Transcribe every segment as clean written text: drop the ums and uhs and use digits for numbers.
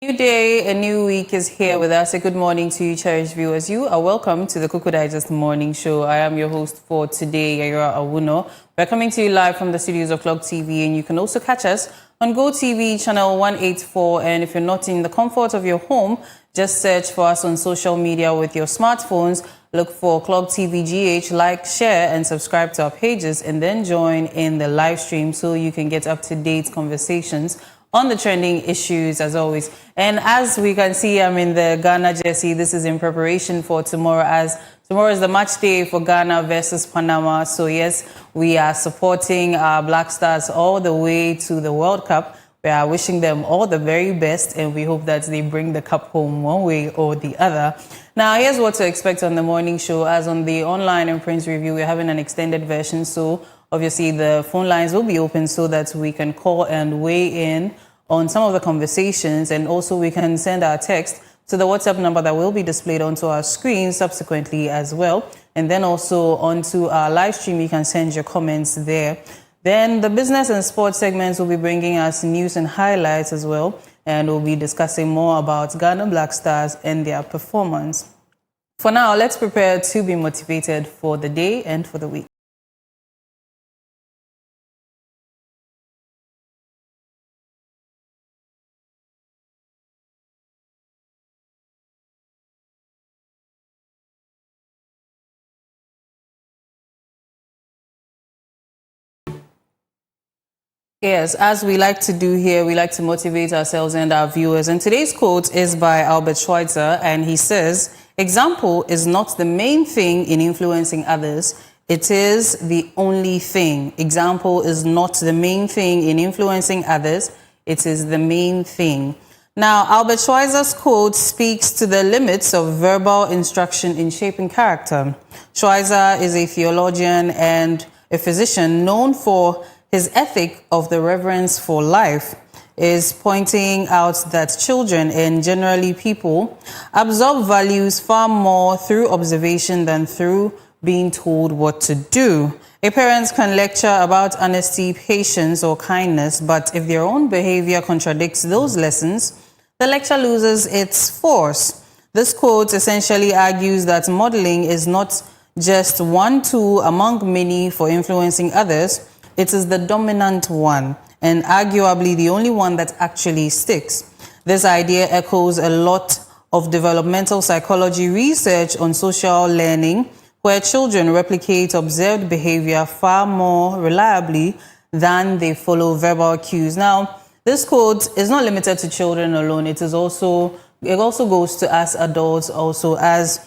New day, a new week is here with us. A good morning to you, cherished viewers. You are welcome to the Koko Digest Morning Show. I am your host for today, Yayura Awuno. We're coming to you live from the studios of Clock TV, and you can also catch us on Go TV channel 184. And if you're not in the comfort of your home, just search for us on social media with your smartphones. Look for Clock TV GH, like, share, and subscribe to our pages, and then join in the live stream so you can get up-to-date conversations on the trending issues as always. And as we can see, I'm in the Ghana jersey. This is in preparation for tomorrow, as tomorrow is the match day for Ghana versus Panama. So yes, we are supporting our Black Stars all the way to the World Cup. We are wishing them all the very best, and we hope that they bring the cup home one way or the other. Now, here's what to expect on the morning show. As on the online and print review, we're having an extended version, so obviously the phone lines will be open so that we can call and weigh in on some of the conversations, and also we can send our text to the WhatsApp number that will be displayed onto our screen subsequently as well. And then also onto our live stream, you can send your comments there. Then the business and sports segments will be bringing us news and highlights as well, and we'll be discussing more about Ghana Black Stars and their performance. For now, let's prepare to be motivated for the day and for the week. Yes, as we like to do here, we like to motivate ourselves and our viewers. And today's quote is by Albert Schweitzer, and he says, "Example is not the main thing in influencing others. It is the only thing. Example is not the main thing in influencing others. It is the main thing." Now, Albert Schweitzer's quote speaks to the limits of verbal instruction in shaping character. Schweitzer is a theologian and a physician known for his ethic of the reverence for life, is pointing out that children and generally people absorb values far more through observation than through being told what to do. A parent can lecture about honesty, patience, or kindness, but if their own behavior contradicts those lessons, the lecture loses its force. This quote essentially argues that modeling is not just one tool among many for influencing others. It is the dominant one, and arguably the only one that actually sticks. This idea echoes a lot of developmental psychology research on social learning, where children replicate observed behavior far more reliably than they follow verbal cues. Now, this quote is not limited to children alone. It also goes to us adults also, as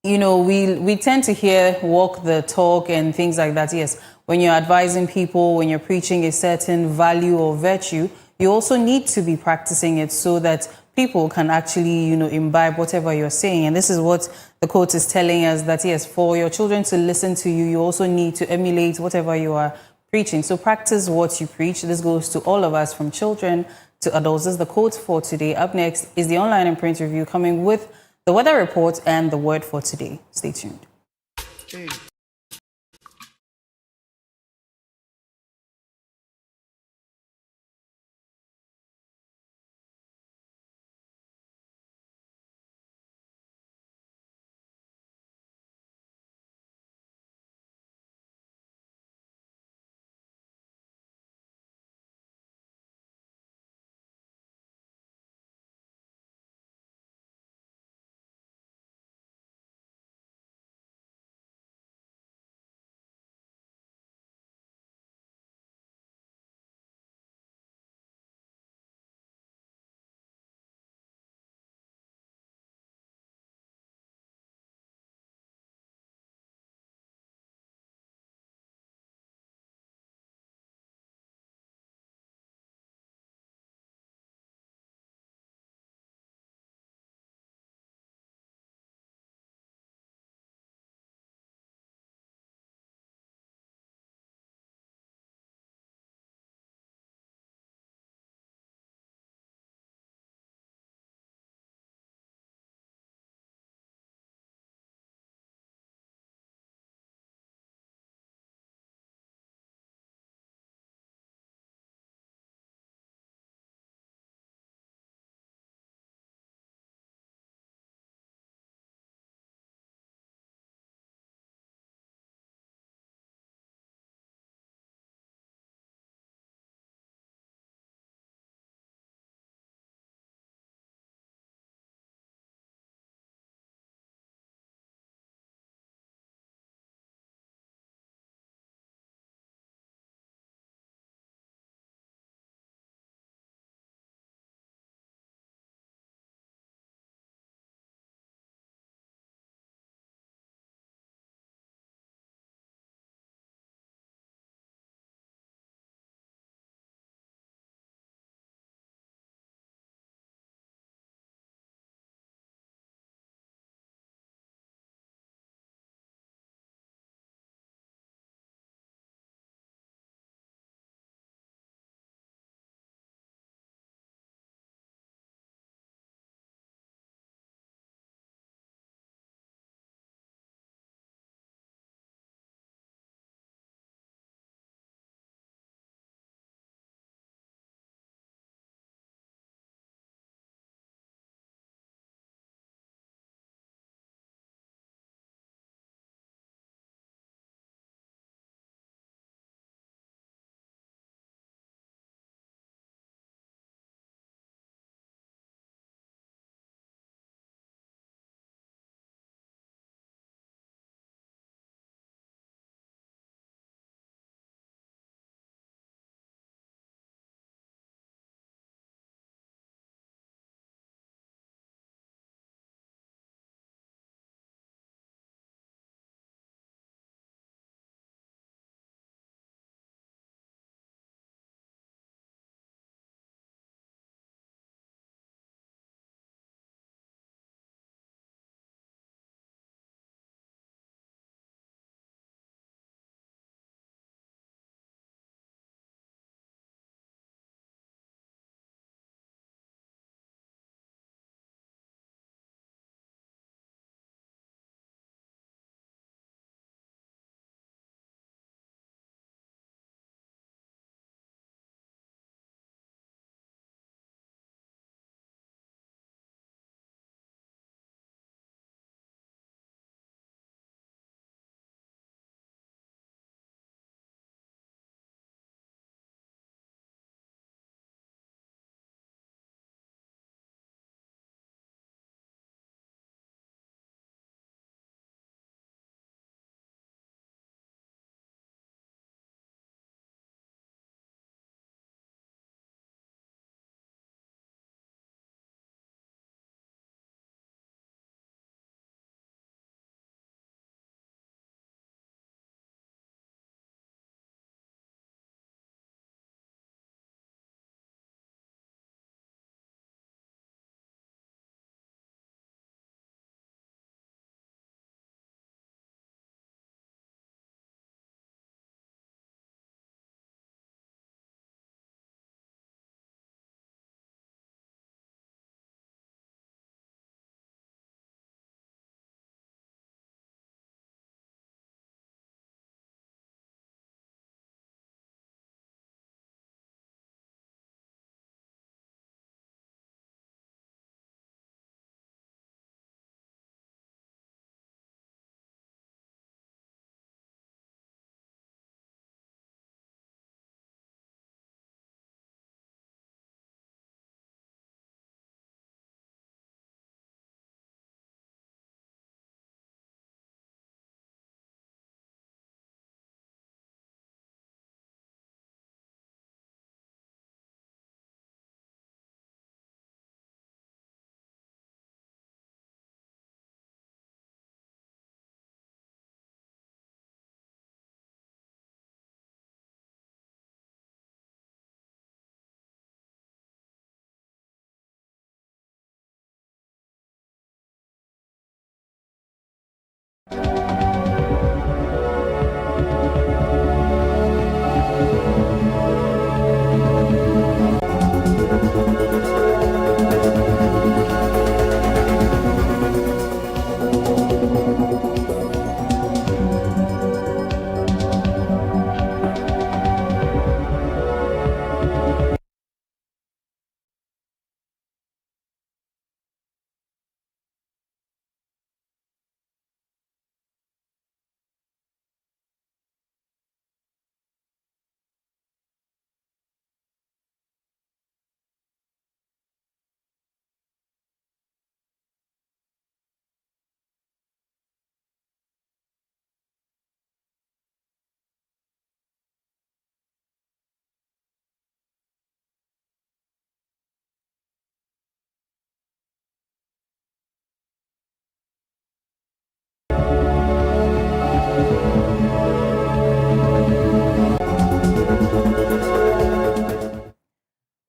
you know, we tend to hear walk the talk and things like that. Yes, when you're advising people, when you're preaching a certain value or virtue, you also need to be practicing it so that people can actually, imbibe whatever you're saying. And this is what the quote is telling us, that yes, for your children to listen to you, you also need to emulate whatever you are preaching. So practice what you preach. This goes to all of us, from children to adults. This is the quote for today. Up next is the online and print review, coming with the weather report and the word for today. Stay tuned. Hey.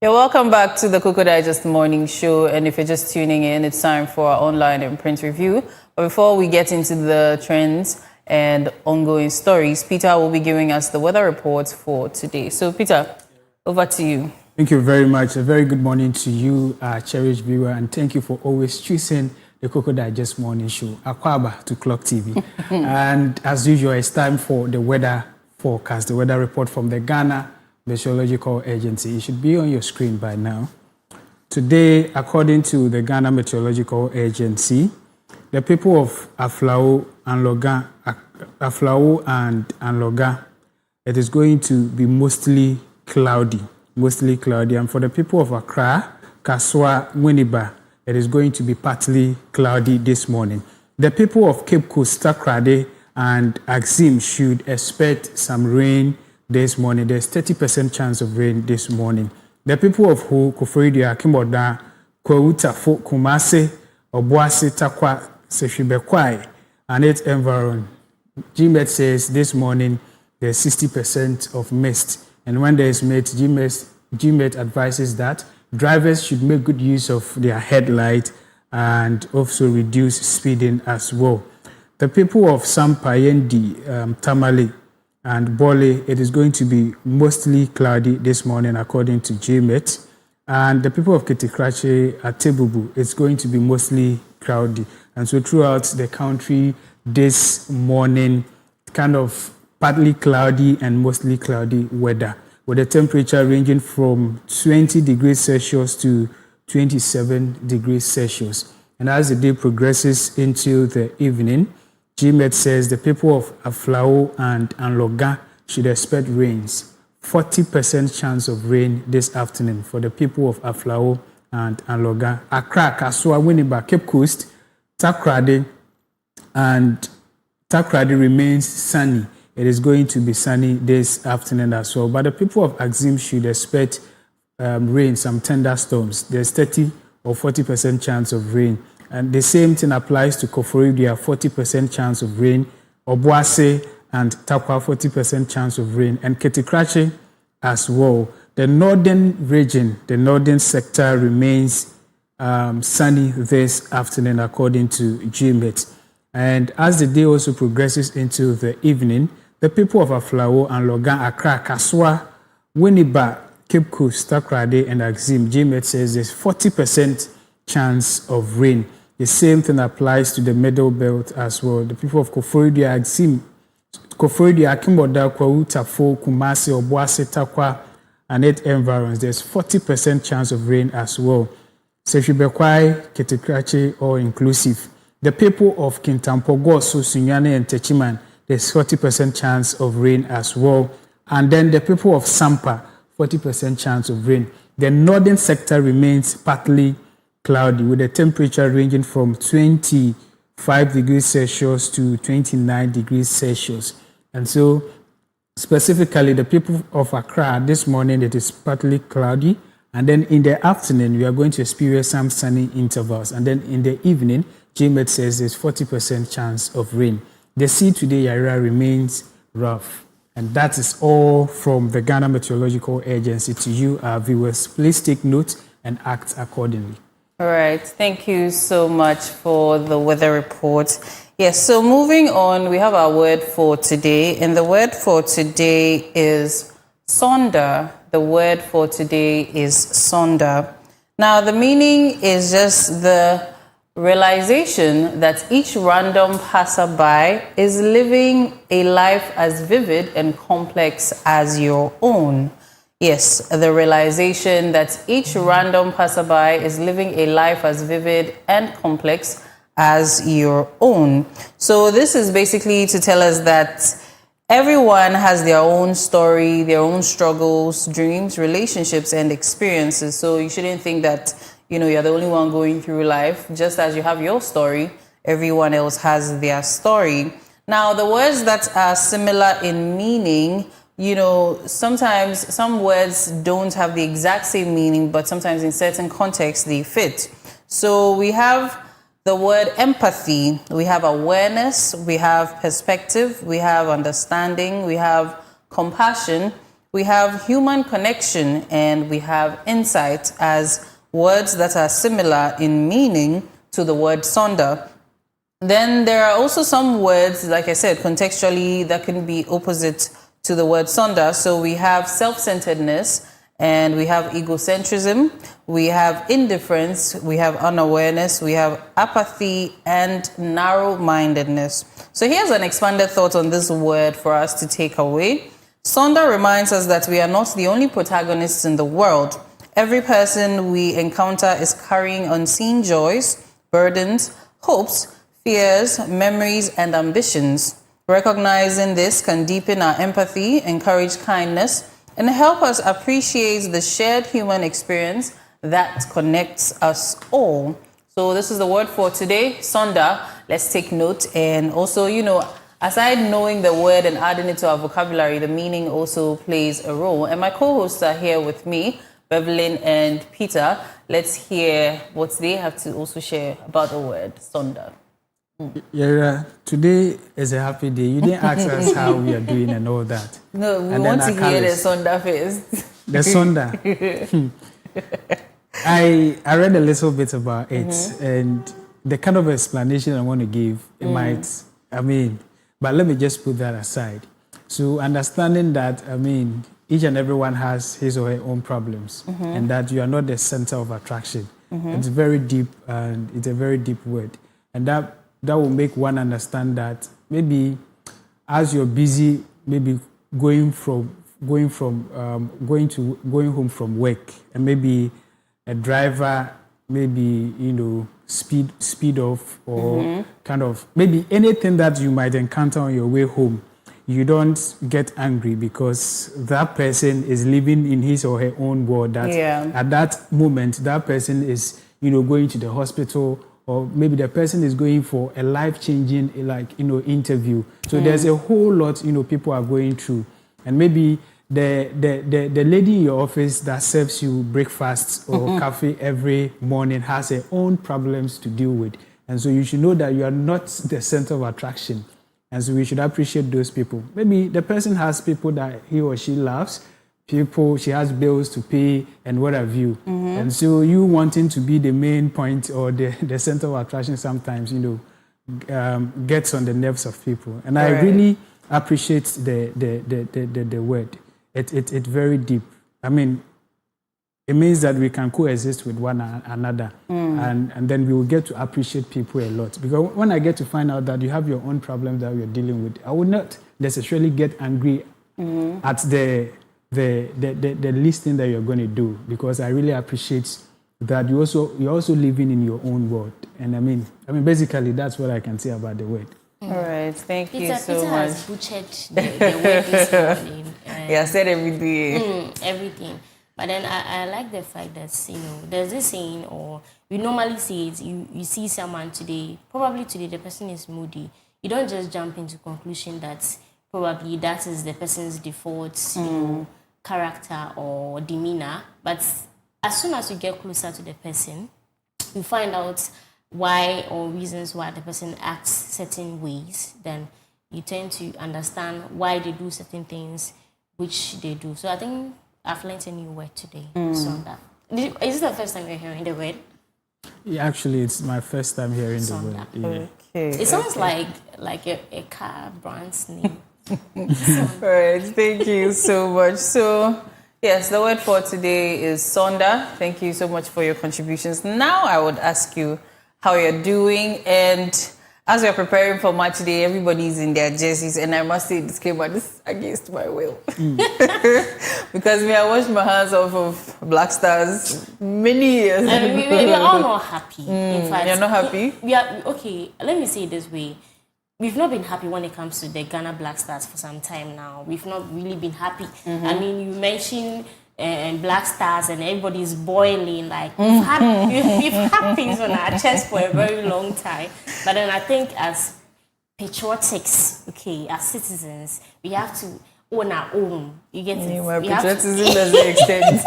You're welcome back to the Koko Digest Morning Show. And if you're just tuning in, it's time for our online and print review. But before we get into the trends and ongoing stories, Peter will be giving us the weather report for today. So, Peter, over to you. Thank you very much. A very good morning to you, our cherished viewer, and thank you for always choosing the Koko Digest Morning Show, Akwaba to Clock TV. And as usual, it's time for the weather forecast, the weather report from the Ghana Meteorological Agency. It should be on your screen by now. Today, according to the Ghana Meteorological Agency, the people of Aflao and Loga, it is going to be mostly cloudy. And for the people of Accra, Kaswa, Winneba, it is going to be partly cloudy this morning. The people of Cape Coast, Takrade, and Axim should expect some rain this morning. There's 30% chance of rain this morning. The people of Ho, Koforidia, Kimboda, Kwauta, Kumase, Obuasi, Takwa, Sefhibekwai, and its environment. GMET says this morning there's 60% of mist. And when there is mist, GMET advises that drivers should make good use of their headlight and also reduce speeding as well. The people of Sampa, Yendi, Tamale, and Bole, it is going to be mostly cloudy this morning according to GMET. And the people of Kitikrache, Atebubu, it's going to be mostly cloudy. And so throughout the country this morning, kind of partly cloudy and mostly cloudy weather, with the temperature ranging from 20 degrees Celsius to 27 degrees Celsius. And as the day progresses into the evening, GMET says the people of Aflao and Anloga should expect rains. 40% chance of rain this afternoon for the people of Aflao and Anloga. Accra, Kaswa, Winneba, Cape Coast, Takrade remains sunny. It is going to be sunny this afternoon as well. But the people of Axim should expect rain, some thunderstorms. There's 30 or 40% chance of rain. And the same thing applies to Koforidia, 40% chance of rain. Obuase and Takwa, 40% chance of rain. And Ketikrache as well. The northern region, the northern sector remains sunny this afternoon according to GMET. And as the day also progresses into the evening, the people of Aflao and Logan, Accra, Kaswa, Winneba, Cape Coast, Takrade, and Axim, GMET says there's 40% chance of rain. The same thing applies to the middle belt as well. The people of Koforidia, Axim, Koforidia, Kimboda, Kwauta, Kumasi, Obuasi, Takwa, and its environs, there's 40% chance of rain as well. Sefhibekwai, Ketikrache, all inclusive. The people of Kintampogo, Sunyane, and Techiman, there's 40% chance of rain as well. And then the people of Sampa, 40% chance of rain. The northern sector remains partly cloudy with the temperature ranging from 25 degrees Celsius to 29 degrees Celsius. And so specifically the people of Accra, this morning it is partly cloudy. And then in the afternoon, we are going to experience some sunny intervals. And then in the evening, GMET says there's 40% chance of rain. The sea today, Yara, remains rough. And that is all from the Ghana Meteorological Agency. To you, our viewers, please take note and act accordingly. All right. Thank you so much for the weather report. Yes, so moving on, we have our word for today. And the word for today is sonder. The word for today is sonder. Now, the meaning is just the realization that each random passerby is living a life as vivid and complex as your own. Yes, the realization that each random passerby is living a life as vivid and complex as your own. So this is basically to tell us that everyone has their own story, their own struggles, dreams, relationships, and experiences. So you shouldn't think that, you're the only one going through life. Just as you have your story, everyone else has their story. Now, the words that are similar in meaning, sometimes some words don't have the exact same meaning, but sometimes in certain contexts they fit. So we have the word empathy, we have awareness, we have perspective, we have understanding, we have compassion, We have human connection and we have insight as words that are similar in meaning to the word sonder. Then there are also some words, like I said, contextually that can be opposite to the word sonder. So we have self-centeredness and we have egocentrism, we have indifference, we have unawareness, we have apathy and narrow-mindedness. So here's an expanded thought on this word for us to take away. Sonder reminds us that we are not the only protagonists in the world. Every person we encounter is carrying unseen joys, burdens, hopes, fears, memories, and ambitions. Recognizing this can deepen our empathy, encourage kindness, and help us appreciate the shared human experience that connects us all. So this is the word for today, sonder. Let's take note. And also, aside knowing the word and adding it to our vocabulary, the meaning also plays a role. And my co-hosts are here with me, Bevelyn and Peter. Let's hear what they have to also share about the word sonder. Yeah, today is a happy day. You didn't ask us how we are doing and all that. No, we want to hear the sonder first. The sonder. I read a little bit about it, and the kind of explanation I want to give, but let me just put that aside. So understanding that, each and everyone has his or her own problems, and that you are not the center of attraction. It's very deep, and it's a very deep word, and that will make one understand that maybe as you're busy, maybe going home from work, and maybe a driver, maybe speed off, or kind of maybe anything that you might encounter on your way home, you don't get angry because that person is living in his or her own world. That at that moment, that person is going to the hospital, or maybe the person is going for a life-changing interview. So there's a whole lot people are going through, and maybe the lady in your office that serves you breakfast or coffee every morning has her own problems to deal with, and so you should know that you are not the center of attraction, and so we should appreciate those people. Maybe the person has people that he or she loves, people, she has bills to pay and what have you. And so you wanting to be the main point or the center of attraction sometimes, gets on the nerves of people. And I really appreciate the word. It's very deep. It means that we can coexist with one another, and then we will get to appreciate people a lot. Because when I get to find out that you have your own problems that you're dealing with, I will not necessarily get angry at the least thing that you're going to do, because I really appreciate that you're also living in your own world. And basically that's what I can say about the word. All right, thank you so Peter much. has butchered the word this morning. Yeah, I said everything. Everything. But then I like the fact that, there's this saying, or we normally say it, you see someone today, probably today the person is moody. You don't just jump into conclusion that probably that is the person's default, character or demeanor. But as soon as you get closer to the person, you find out why or reasons why the person acts certain ways. Then you tend to understand why they do certain things which they do. So I think I've learned a new word today. Sonder. Is this the first time you're hearing the word? Yeah, actually, it's my first time hearing Sonder. the word. Yeah. Okay. It sounds like a car brand's name. All right, thank you so much. So, yes, the word for today is sonder. Thank you so much for your contributions. Now I would ask you how you're doing, and as we're preparing for match day, everybody's in their jerseys, and I must say this came out against my will. Because I washed my hands off of Black Stars many years ago. We are all not happy. In fact, you're not happy? We are okay. Let me say it this way: we've not been happy when it comes to the Ghana Black Stars for some time now. We've not really been happy. You mentioned Black Stars, and everybody's boiling. Like we've had things on our chest for a very long time. But then I think as patriotics, as citizens, we have to own our own. You get it? My patriotism doesn't extend.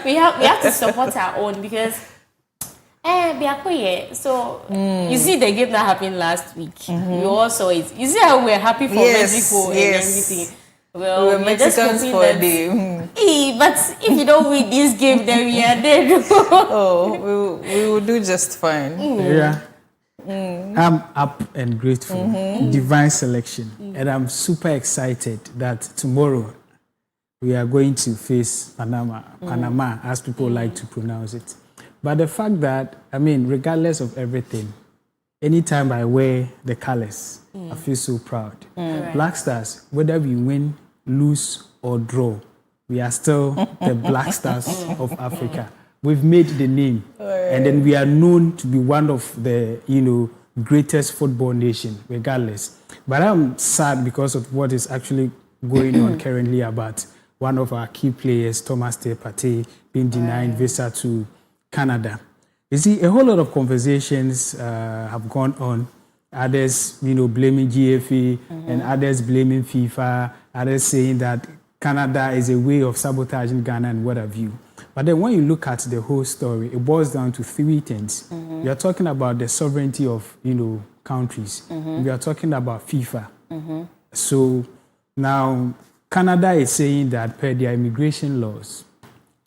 we have to support our own, because so you see the game that happened last week. You also you see how we're happy for Mexico and everything. Well, We're we are just Mexicans hoping for a that. day. But if you don't win this game, then we are dead. Oh, we will do just fine. Yeah. I'm up and grateful. Divine selection. And I'm super excited that tomorrow we are going to face Panama, as people like to pronounce it. But the fact that, I mean, regardless of everything, anytime I wear the colors, I feel so proud. Right. Black Stars, whether we win, lose, or draw, we are still the Black Stars of Africa. We've made the name, and then we are known to be one of the, greatest football nation, regardless. But I'm sad because of what is actually going on currently about one of our key players, Thomas Partey, being denied visa to Canada. You see, a whole lot of conversations have gone on. Others, blaming GFA, and others blaming FIFA, others saying that Canada is a way of sabotaging Ghana and what have you. But then when you look at the whole story, it boils down to three things. We are talking about the sovereignty of, countries. We are talking about FIFA. So now Canada is saying that per their immigration laws,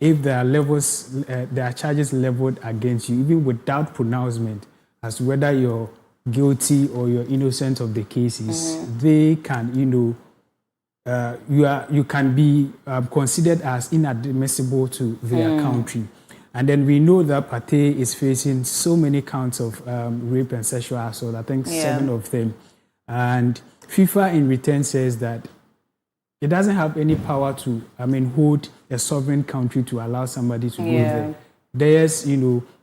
if there are charges leveled against you, even without pronouncement as to whether you're guilty or you're innocent of the cases, they can, you can be considered as inadmissible to their country. And then we know that Partey is facing so many counts of rape and sexual assault, I think 7 of them. And FIFA in return says that it doesn't have any power to, hold a sovereign country to allow somebody to go there. Theirs,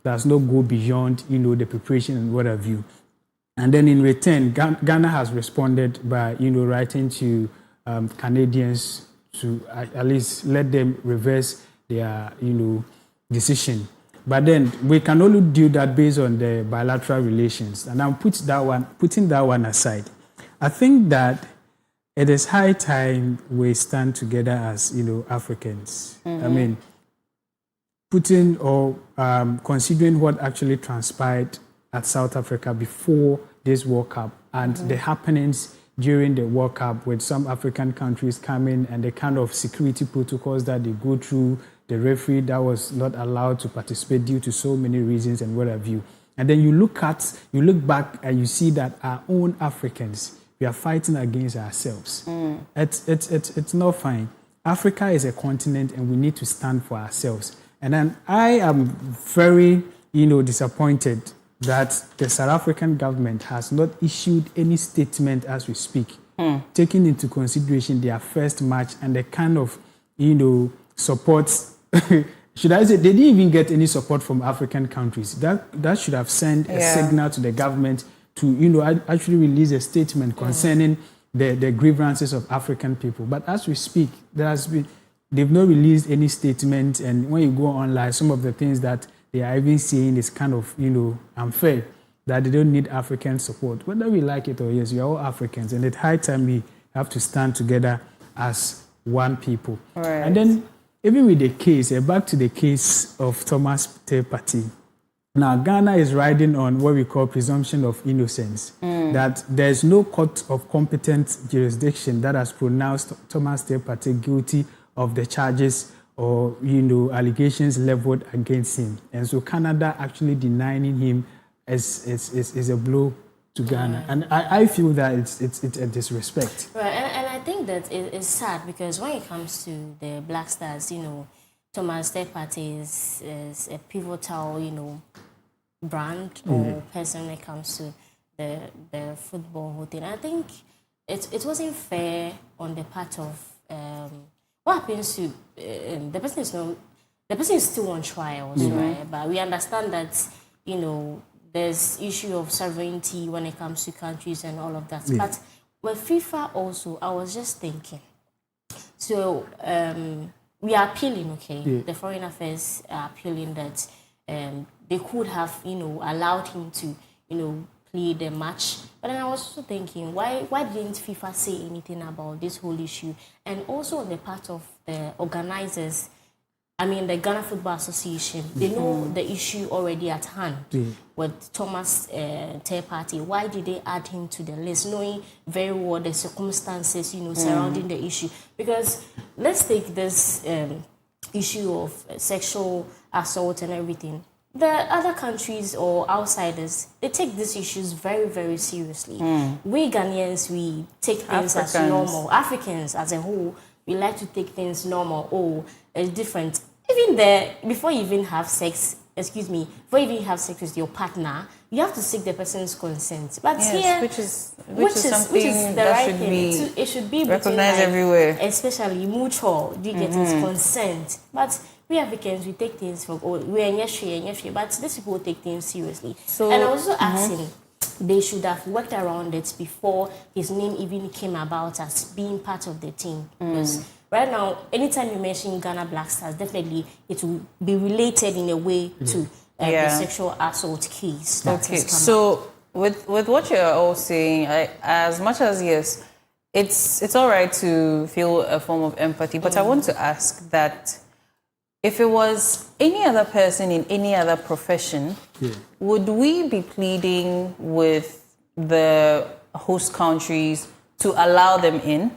does not go beyond, the preparation and what have you. And then in return, Ghana has responded by, writing to Canadians to at least let them reverse their, decision. But then we can only do that based on the bilateral relations. And I'm putting that one aside. I think that it is high time we stand together as, Africans. I mean, putting or considering what actually transpired at South Africa before this World Cup and the happenings during the World Cup with some African countries coming and the kind of security protocols that they go through, the referee that was not allowed to participate due to so many reasons and what have you. And then you look back and you see that our own Africans, we are fighting against ourselves. It's not fine. Africa is a continent and we need to stand for ourselves. And then I am very, disappointed that the South African government has not issued any statement as we speak, taking into consideration their first match and the kind of, support. Should I say they didn't even get any support from African countries? That should have sent a signal to the government to, actually release a statement concerning the grievances of African people. But as we speak, they've not released any statement. And when you go online, some of the things that they are even saying is kind of, unfair, that they don't need African support. Whether we like it or yes, we are all Africans. And at high time, we have to stand together as one people. Right. And then, even with the case, back to the case of Thomas Partey. Now, Ghana is riding on what we call presumption of innocence, that there's no court of competent jurisdiction that has pronounced Thomas Partey guilty of the charges or, allegations leveled against him. And so Canada actually denying him is a blow to Ghana. And I feel that it's a disrespect. Right, and I think that it's sad because when it comes to the Black Stars, Thomas Partey is a pivotal, brand or person when it comes to the football whole thing. I think it wasn't fair on the part of what happens to the person is still on trials, right? But we understand that there's issue of sovereignty when it comes to countries and all of that. Yeah. But with FIFA also, I was just thinking. So we are appealing, okay? Yeah. The Foreign Affairs are appealing that they could have, allowed him to, play the match. But then I was also thinking, why didn't FIFA say anything about this whole issue? And also on the part of the organizers, the Ghana Football Association, they know the issue already at hand with Thomas third party. Why did they add him to the list, knowing very well the circumstances, surrounding the issue? Because let's take this issue of sexual assault and everything. The other countries or outsiders, they take these issues very, very seriously. We Ghanaians, we take things as normal. Africans as a whole, we like to take things normal. Oh, it's different. Even there, before you even have sex, before you even have sex with your partner, you have to seek the person's consent. But yes, here, which is something that should be it should be recognized everywhere. Especially mutual, do you get his consent? But we Africans, we take things from, we're in yes, but these people take things seriously. So, and also asking, they should have worked around it before his name even came about as being part of the team. Because right now, anytime you mention Ghana Black Stars, definitely it will be related in a way to the sexual assault case. Okay, so with what you're all saying, as much as yes, it's all right to feel a form of empathy, but I want to ask that if it was any other person in any other profession, would we be pleading with the host countries to allow them in?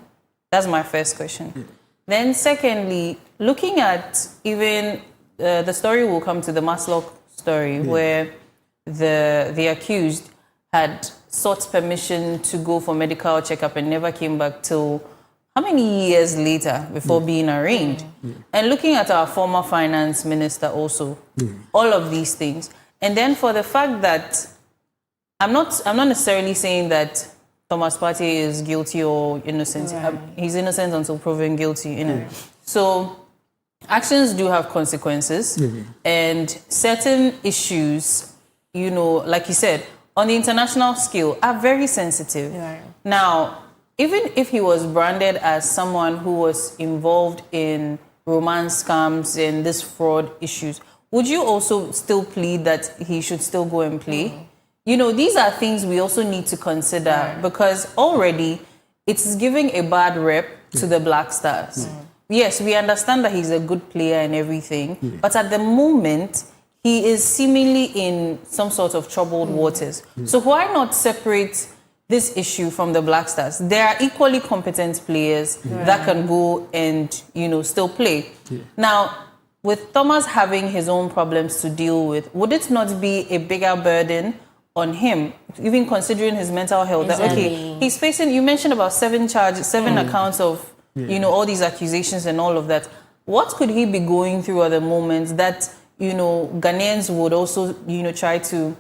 That's my first question. Then secondly, looking at even the story will come to the Maslow story where the accused had sought permission to go for medical checkup and never came back till how many years later before being arraigned? And looking at our former finance minister also, all of these things. And then for the fact that I'm not necessarily saying that Thomas Partey is guilty or innocent. He's innocent until proven guilty, So actions do have consequences, and certain issues, like you said, on the international scale, are very sensitive. Now, even if he was branded as someone who was involved in romance scams and this fraud issues, would you also still plead that he should still go and play? These are things we also need to consider because already it's giving a bad rep to the Black Stars. Yes, we understand that he's a good player and everything, but at the moment, he is seemingly in some sort of troubled waters. So why not separate this issue from the Black Stars? They are equally competent players that can go and, still play. Now, with Thomas having his own problems to deal with, would it not be a bigger burden on him, even considering his mental health? Exactly. That, okay, he's facing, you mentioned about 7 accounts of, all these accusations and all of that. What could he be going through at the moment that, Ghanaians would also, try to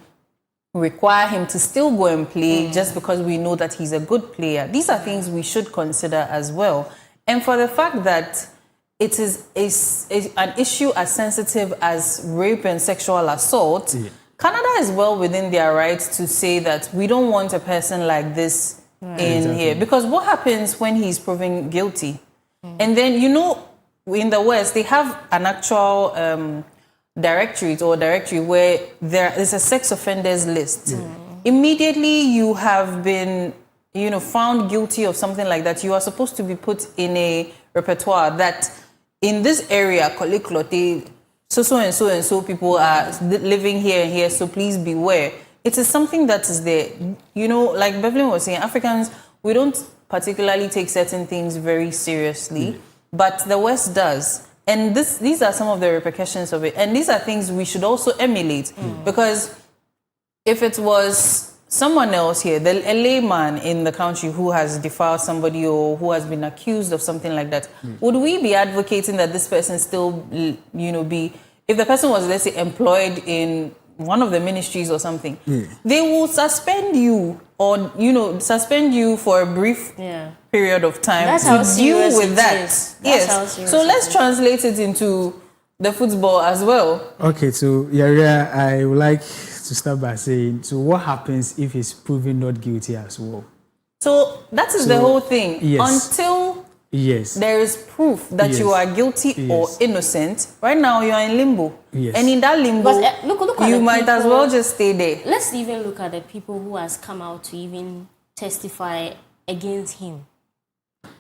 require him to still go and play just because we know that he's a good player? These are things we should consider as well. And for the fact that it is an issue as sensitive as rape and sexual assault, Canada is well within their rights to say that we don't want a person like this in here. Because what happens when he's proven guilty? And then, in the West, they have an actual directory where there is a sex offenders list. Immediately you have been, found guilty of something like that, you are supposed to be put in a repertoire that in this area, so and so people are living here and here, so please beware. It is something that is there. Like Beverly was saying, Africans, we don't particularly take certain things very seriously, but the West does. And these are some of the repercussions of it. And these are things we should also emulate. Because if it was someone else here, a layman in the country who has defiled somebody or who has been accused of something like that, would we be advocating that this person still, be, if the person was, let's say, employed in one of the ministries or something, they will suspend you or, suspend you for a brief period of time to deal with that. So let's translate it into the football as well. Okay, so Yaya, I would like to start by saying, so what happens if he's proven not guilty as well? So that is the whole thing. Until there is proof that you are guilty or innocent, right now you are in limbo. And in that limbo, look you might as well just stay there. Let's even look at the people who has come out to even testify against him.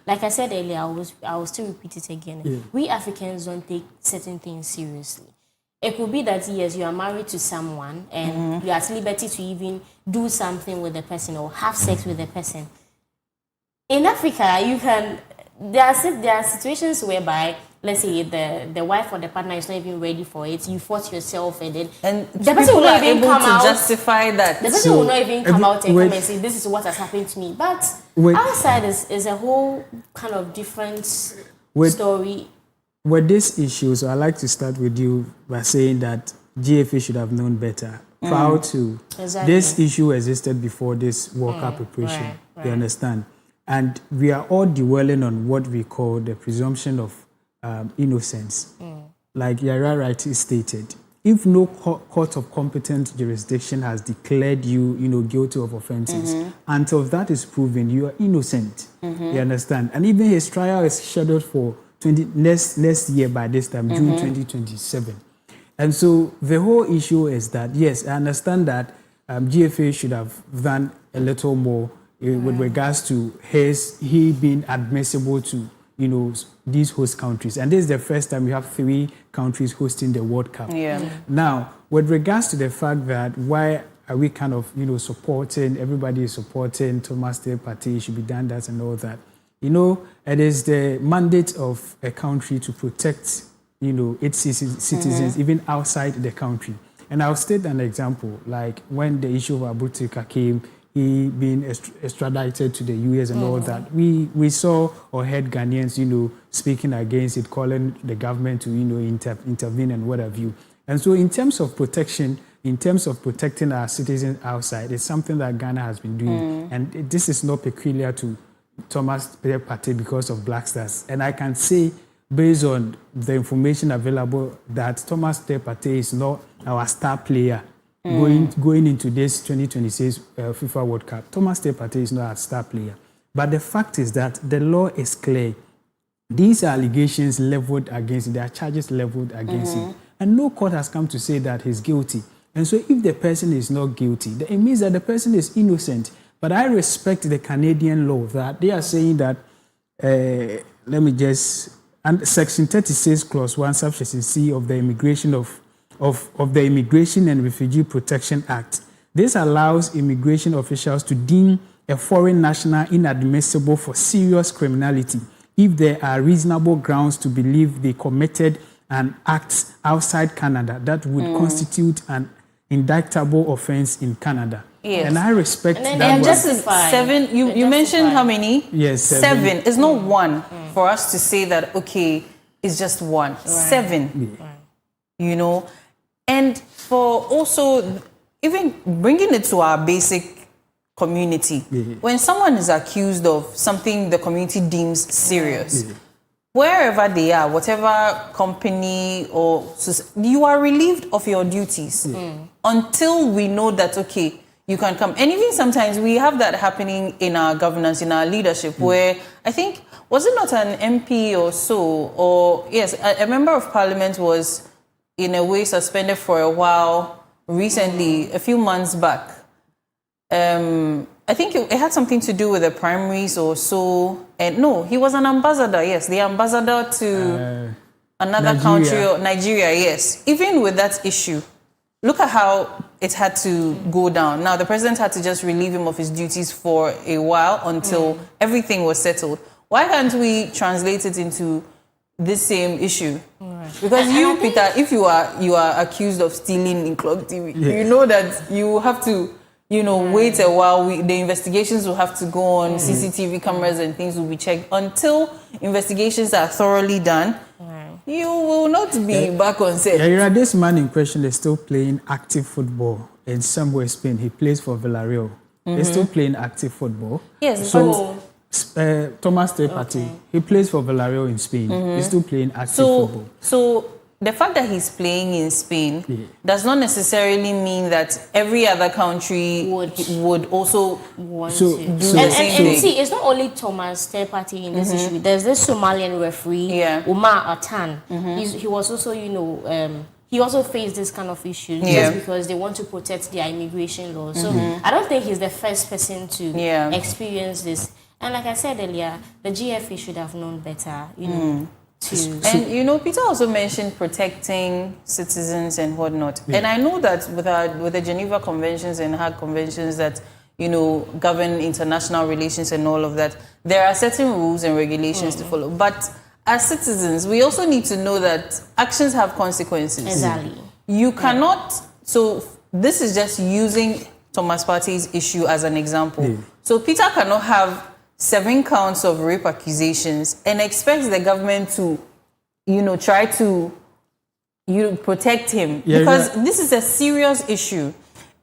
like I said earlier, I will still repeat it again. We Africans don't take certain things seriously. It could be that, yes, you are married to someone and you're at liberty to even do something with the person or have sex with the person. In Africa, you can. There are situations whereby, let's say, the wife or the partner is not even ready for it. You force yourself, and the person will not even come out to justify that. The person will not even come out and come and say, "This is what has happened to me." But outside is a whole kind of different story. With these issues, I'd like to start with you by saying that GFA should have known better. Proud to. Exactly. This issue existed before this World Cup preparation. Right. You understand? And we are all dwelling on what we call the presumption of innocence. Like Yara rightly stated, if no court of competent jurisdiction has declared you, guilty of offences, until that is proven, you are innocent. You understand? And even his trial is scheduled for next year by this time, June 2027. And so the whole issue is that, yes, I understand that GFA should have done a little more with regards to he being admissible to, these host countries. And this is the first time we have 3 countries hosting the World Cup. Now, with regards to the fact that why are we kind of, supporting, everybody is supporting Thomas Partey, should be done that and all that. It is the mandate of a country to protect, its citizens, even outside the country. And I'll state an example, like when the issue of Abutika came, he being extradited to the US and all that. We saw or heard Ghanaians, speaking against it, calling the government to, intervene and what have you. And so in terms of protection, in terms of protecting our citizens outside, it's something that Ghana has been doing. And this is not peculiar to Thomas Partey because of Black Stars. And I can say, based on the information available, that Thomas Partey is not our star player going into this 2026 FIFA World Cup. Thomas Partey is not a star player. But the fact is that the law is clear. These are allegations leveled against him. There are charges leveled against him. And no court has come to say that he's guilty. And so if the person is not guilty, then it means that the person is innocent. But I respect the Canadian law that they are saying that, and Section 36, Clause 1, Subsection C of the Immigration and Refugee Protection Act. This allows immigration officials to deem a foreign national inadmissible for serious criminality if there are reasonable grounds to believe they committed an act outside Canada that would constitute an indictable offense in Canada. Yes. And I respect and that. Just 7, you mentioned how many? Yes, 7. It's not 1 for us to say that, okay, it's just 1. Right. 7. Right. And for also even bringing it to our basic community, when someone is accused of something the community deems serious, wherever they are, whatever company you are relieved of your duties until we know that, okay, you can come. And even sometimes we have that happening in our governance, in our leadership, where I think, was it not an MP or so, or yes, a member of parliament was in a way suspended for a while recently, a few months back. I think it had something to do with the primaries or so. And no, he was an ambassador, yes, the ambassador to another country, or Nigeria, yes. Even with that issue, look at how it had to go down. Now, the president had to just relieve him of his duties for a while until everything was settled. Why can't we translate it into this same issue? Because you, Peter, if you are accused of stealing in Club TV, you know that you have to, wait a while. The investigations will have to go on. CCTV cameras and things will be checked until investigations are thoroughly done. You will not be back on set. This man in question is still playing active football in somewhere Spain. He plays for Villarreal. He's still playing active football. Yes. So Thomas Partey, he plays for Villarreal in Spain. He's still playing active football. So the fact that he's playing in Spain does not necessarily mean that every other country would also want to do the same thing. And see, it's not only Thomas Partey in this issue. There's this Somalian referee, Umar Atan. He was also, he also faced this kind of issue just because they want to protect their immigration laws. So I don't think he's the first person to experience this. And like I said earlier, the GFA should have known better, you know. And you know, Peter also mentioned protecting citizens and whatnot. Yeah. And I know that with the Geneva Conventions and Hague Conventions that, you know, govern international relations and all of that, there are certain rules and regulations to follow. But as citizens, we also need to know that actions have consequences. Exactly. You cannot. So this is just using Thomas Partey's issue as an example. Yeah. So Peter cannot have 7 counts of rape accusations and expects the government to, you know, try to protect him. Because this is a serious issue.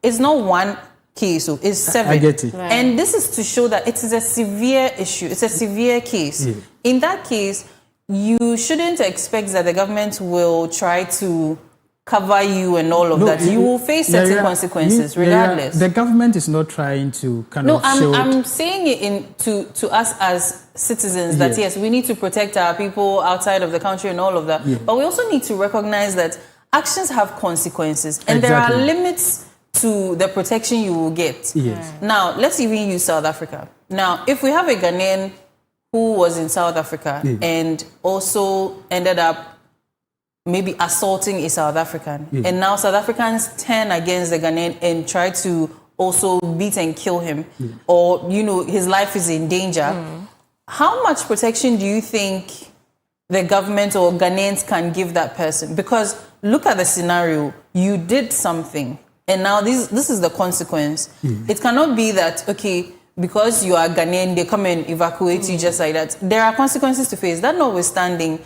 It's not one case, so it's 7. I get it. Right. And this is to show that it is a severe issue. It's a severe case. Yeah. In that case, you shouldn't expect that the government will try to cover you and all of that. You will face certain consequences regardless. The government is not trying to show... I'm saying it to us as citizens that yes, we need to protect our people outside of the country and all of that. Yeah. But we also need to recognize that actions have consequences and there are limits to the protection you will get. Yes. Now, let's even use South Africa. Now, if we have a Ghanaian who was in South Africa and also ended up maybe assaulting a South African. Yeah. And now South Africans turn against the Ghanaian and try to also beat and kill him. Yeah. Or, you know, his life is in danger. How much protection do you think the government or Ghanaians can give that person? Because look at the scenario. You did something. And now this is the consequence. Yeah. It cannot be that, okay, because you are Ghanaian, they come and evacuate you just like that. There are consequences to face. That notwithstanding,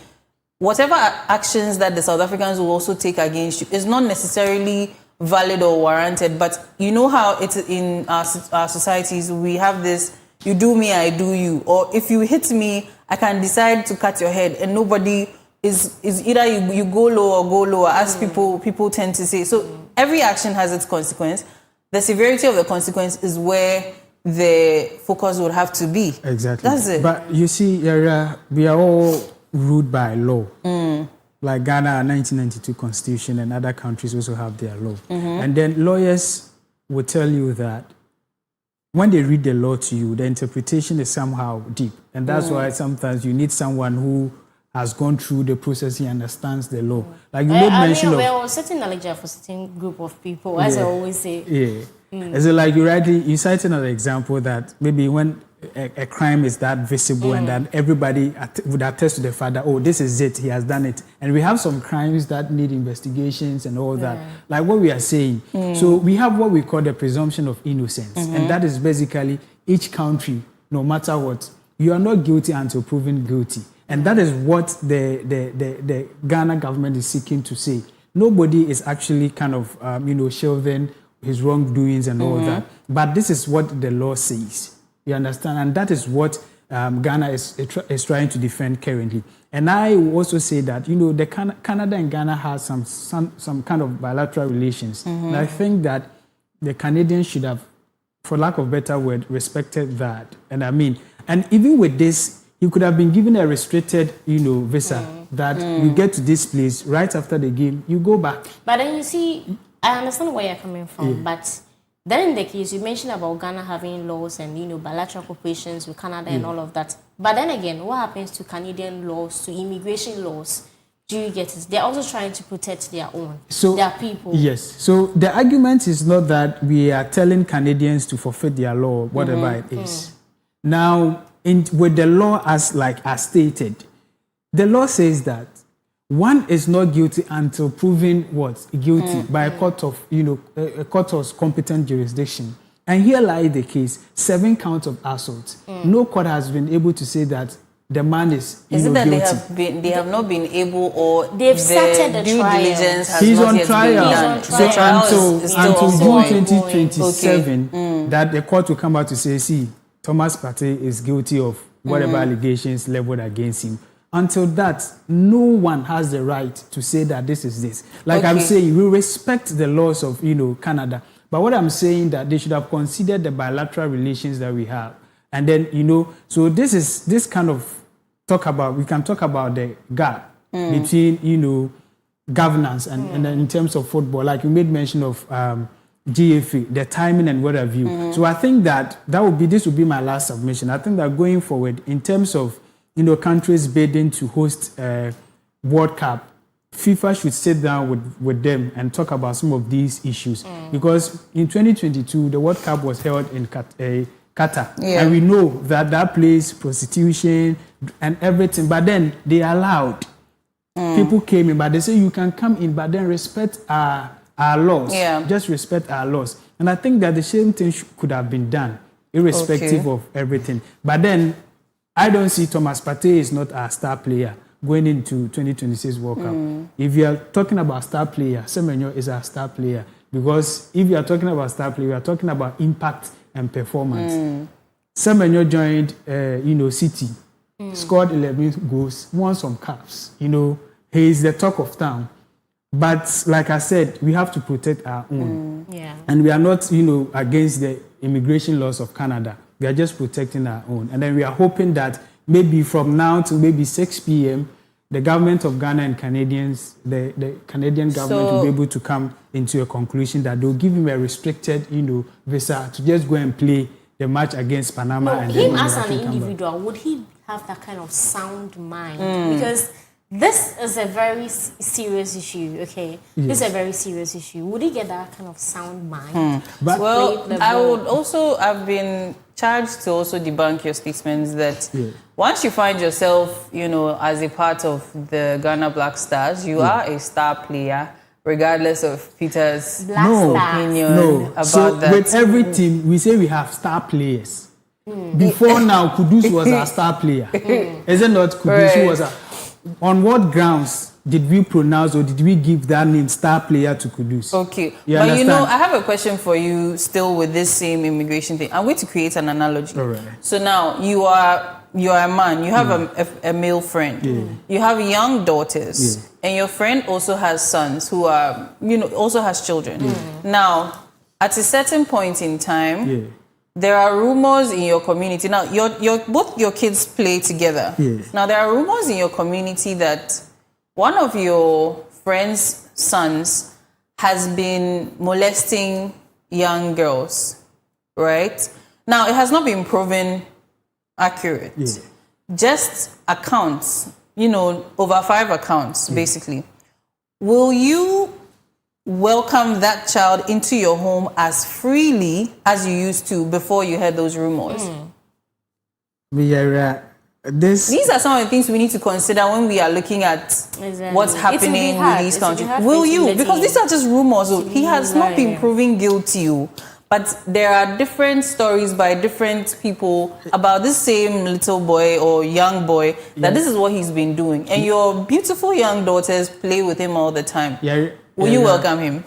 whatever actions that the South Africans will also take against you is not necessarily valid or warranted. But you know how it's in our societies, we have this, you do me, I do you. Or if you hit me, I can decide to cut your head. And nobody is either you go low or go lower, as people tend to say. So every action has its consequence. The severity of the consequence is where the focus would have to be. Exactly. That's it. But you see, we are all ruled by law. Like Ghana 1992 constitution and other countries also have their law. And then lawyers will tell you that when they read the law to you, the interpretation is somehow deep. And that's why sometimes you need someone who has gone through the process, he understands the law. Like you made mention of... Well, certain knowledge for a certain group of people, as I always say. Yeah. So like you cited another example that maybe when a crime is that visible and that everybody would attest to the fact that, oh, this is it, he has done it. And we have some crimes that need investigations and all that. Like what we are saying. So we have what we call the presumption of innocence. And that is basically each country, no matter what, you are not guilty until proven guilty. And that is what the Ghana government is seeking to say. Nobody is actually kind of, shelving his wrongdoings and all that. But this is what the law says. You understand? And that is what Ghana is trying to defend currently. And I will also say that, the Canada and Ghana have some kind of bilateral relations. And I think that the Canadians should have, for lack of a better word, respected that. And even with this, you could have been given a restricted, visa that you get to this place right after the game, you go back. But then you see, I understand where you're coming from, but then in the case, you mentioned about Ghana having laws and, bilateral cooperations with Canada and all of that. But then again, what happens to Canadian laws, to immigration laws? Do you get it? They're also trying to protect their own, their people. Yes. So the argument is not that we are telling Canadians to forfeit their law, whatever it is. Now, with the law as stated, the law says that one is not guilty until proven guilty by a court of a court of competent jurisdiction. And here lies the case: 7 counts of assault. No court has been able to say that the man is it that guilty. They have not been able, or they've started the due trial. Diligence has He's not on yet trial. been done. So until June 2027, Okay. that the court will come out to say, see, Thomas Partey is guilty of whatever allegations leveled against him. Until that, no one has the right to say that this is this. Like I'm saying, we respect the laws of Canada, but what I'm saying that they should have considered the bilateral relations that we have, and then so this kind of we can talk about the gap between governance and then in terms of football, like you made mention of GFA, the timing and what have you. So I think that this would be my last submission. I think that going forward, in terms of countries bidding to host World Cup, FIFA should sit down with them and talk about some of these issues. Because in 2022, the World Cup was held in Qatar. Yeah. And we know that place, prostitution and everything. But then they allowed. People came in, but they say you can come in, but then respect our laws. Yeah. Just respect our laws. And I think that the same thing could have been done, irrespective of everything. But then I don't see Thomas Partey is not a star player going into 2026 World Cup. If you are talking about star player, Semenyo is a star player. Because if you are talking about star player, we are talking about impact and performance. Semenyo joined, City, scored 11 goals, won some caps. He is the talk of town. But like I said, we have to protect our own. And we are not, against the immigration laws of Canada. We are just protecting our own. And then we are hoping that maybe from now to maybe 6 p.m., the government of Ghana and Canadians, the Canadian government will be able to come into a conclusion that they'll give him a restricted, visa to just go and play the match against Panama. And him as an individual, would he have that kind of sound mind? Because this is a very serious issue, okay? Yes. This is a very serious issue. Would he get that kind of sound mind? But I've been charged to also debunk your statements that once you find yourself, as a part of the Ghana Black Stars, you are a star player, regardless of Peter's opinion about that. With every team, we say we have star players. Before now, Kudus was our star player. Is it not? Kudus was on what grounds did we pronounce or did we give that name star player to Kudus? Okay. But understand? I have a question for you still with this same immigration thing. I'm going to create an analogy. All right. So now you are a man, you have a male friend, you have young daughters, and your friend also has sons who are, also has children. Now, at a certain point in time, there are rumors in your community. Now, both your kids play together. Now, there are rumors in your community that one of your friend's sons has been molesting young girls, right? Now, it has not been proven accurate. Just accounts, over 5 accounts, basically. Will you welcome that child into your home as freely as you used to before you heard those rumors? These are some of the things we need to consider when we are looking at what's happening with these countries. Will you? Because these are just rumors. He has not been proven guilty. But there are different stories by different people about this same little boy or young boy that this is what he's been doing. And your beautiful young daughters play with him all the time. Will you welcome him?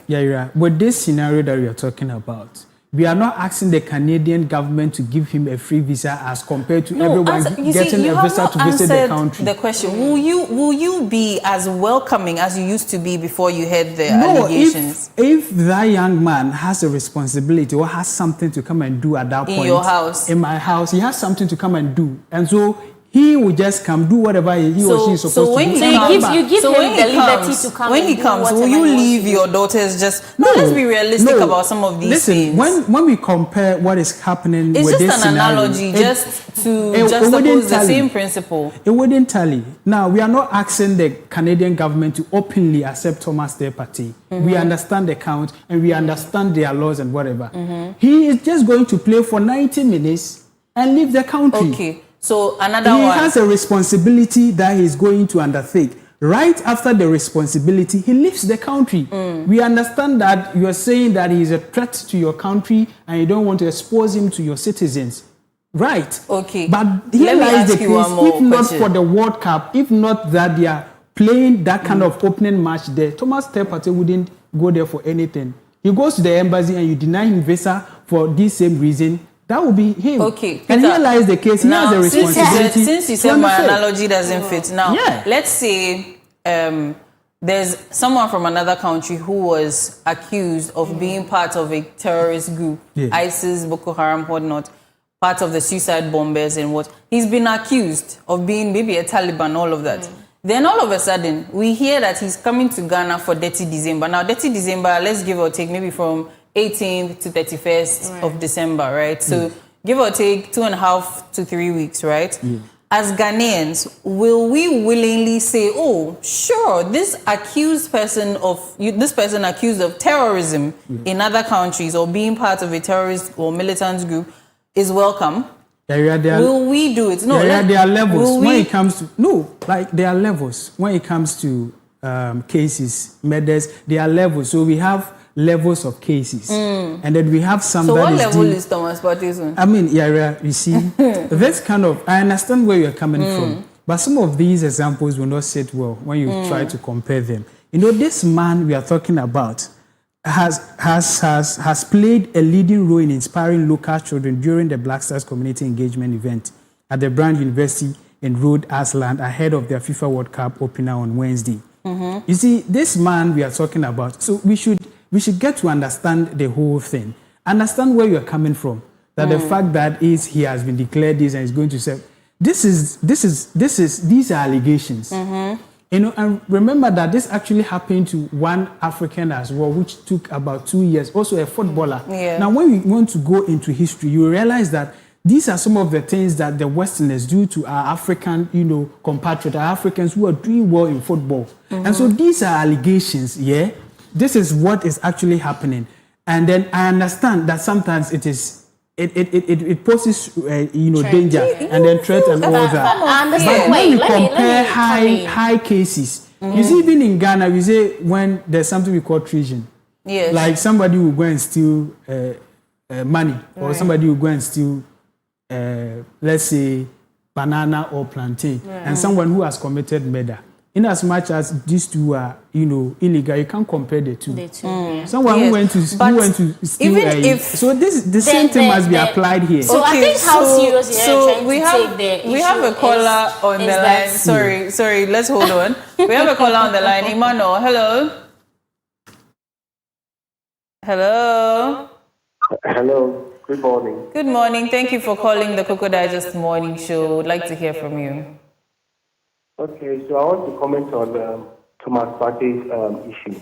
With this scenario that we are talking about, we are not asking the Canadian government to give him a free visa as compared to everyone getting a visa to visit the country. The question: Will you be as welcoming as you used to be before you heard the allegations? If that young man has a responsibility or has something to come and do at that point in your house, in my house, he has something to come and do, and so he will just come do whatever he or she is supposed to do. You give him the liberty to come. When he comes, will you leave your daughters just? No, let's be realistic about some of these things. When we compare what is happening with this scenario, it's just an analogy, just to juxtapose the same principle. It wouldn't tally. Now, we are not asking the Canadian government to openly accept Thomas Partey. We understand the count and we understand their laws and whatever. He is just going to play for 90 minutes and leave the country. Okay. So another one. He has a responsibility that he's going to undertake. Right after the responsibility, he leaves the country. We understand that you are saying that he is a threat to your country and you don't want to expose him to your citizens. Right. Okay. But here lies the case, if not for the World Cup, if not that they are playing that kind of opening match there, Thomas Partey wouldn't go there for anything. He goes to the embassy and you deny him visa for this same reason. That would be him. Okay. And here lies the case. He has a responsibility. Since you said my analogy doesn't fit. Now, let's say there's someone from another country who was accused of being part of a terrorist group, ISIS, Boko Haram, whatnot, part of the suicide bombers and what. He's been accused of being maybe a Taliban, all of that. Then all of a sudden, we hear that he's coming to Ghana for Dirty December. Now, Dirty December, let's give or take maybe from 18th to 31st of December, right? So give or take 2.5 to 3 weeks, right? As Ghanaians, will we willingly say, oh, sure, this person accused of terrorism in other countries or being part of a terrorist or militant group is welcome? Will we do it? No, there are levels when it comes to there are levels when it comes to cases, murders. There are levels. So we have levels of cases, and then we have some. So that what is level is Thomas Partey's one? I mean, you see, this kind of, I understand where you're coming from, but some of these examples will not sit well when you try to compare them. You know, this man we are talking about has played a leading role in inspiring local children during the Black Stars Community Engagement event at the Brand University in Rhode Island ahead of their FIFA World Cup opener on Wednesday. You see, this man we are talking about, so we should get to understand the whole thing. Understand where you're coming from. That the fact that he has been declared this and is going to say, these are allegations. You know, and remember that this actually happened to one African as well, which took about 2 years, also a footballer. Now, when we want to go into history, you realize that these are some of the things that the Westerners do to our African, compatriots, our Africans who are doing well in football. And so these are allegations, This is what is actually happening. And then I understand that sometimes it poses, danger and then threat and all that. But when you compare high cases, you see, even in Ghana, we say when there's something we call treason. Yes. Like somebody will go and steal money, or somebody will go and steal, let's say, banana or plantain, and someone who has committed murder. In as much as these two are, illegal, you can't compare the two. Someone who went to steal. So the same thing must be applied here. So I think how serious we have a caller on the line. Sorry, let's hold on. We have a caller on the line. Emmanuel, hello. Hello. Good morning. Good morning. Thank you for calling the Koko Digest Morning Show. Would like to hear from you. Okay, so I want to comment on Thomas Partey's issue.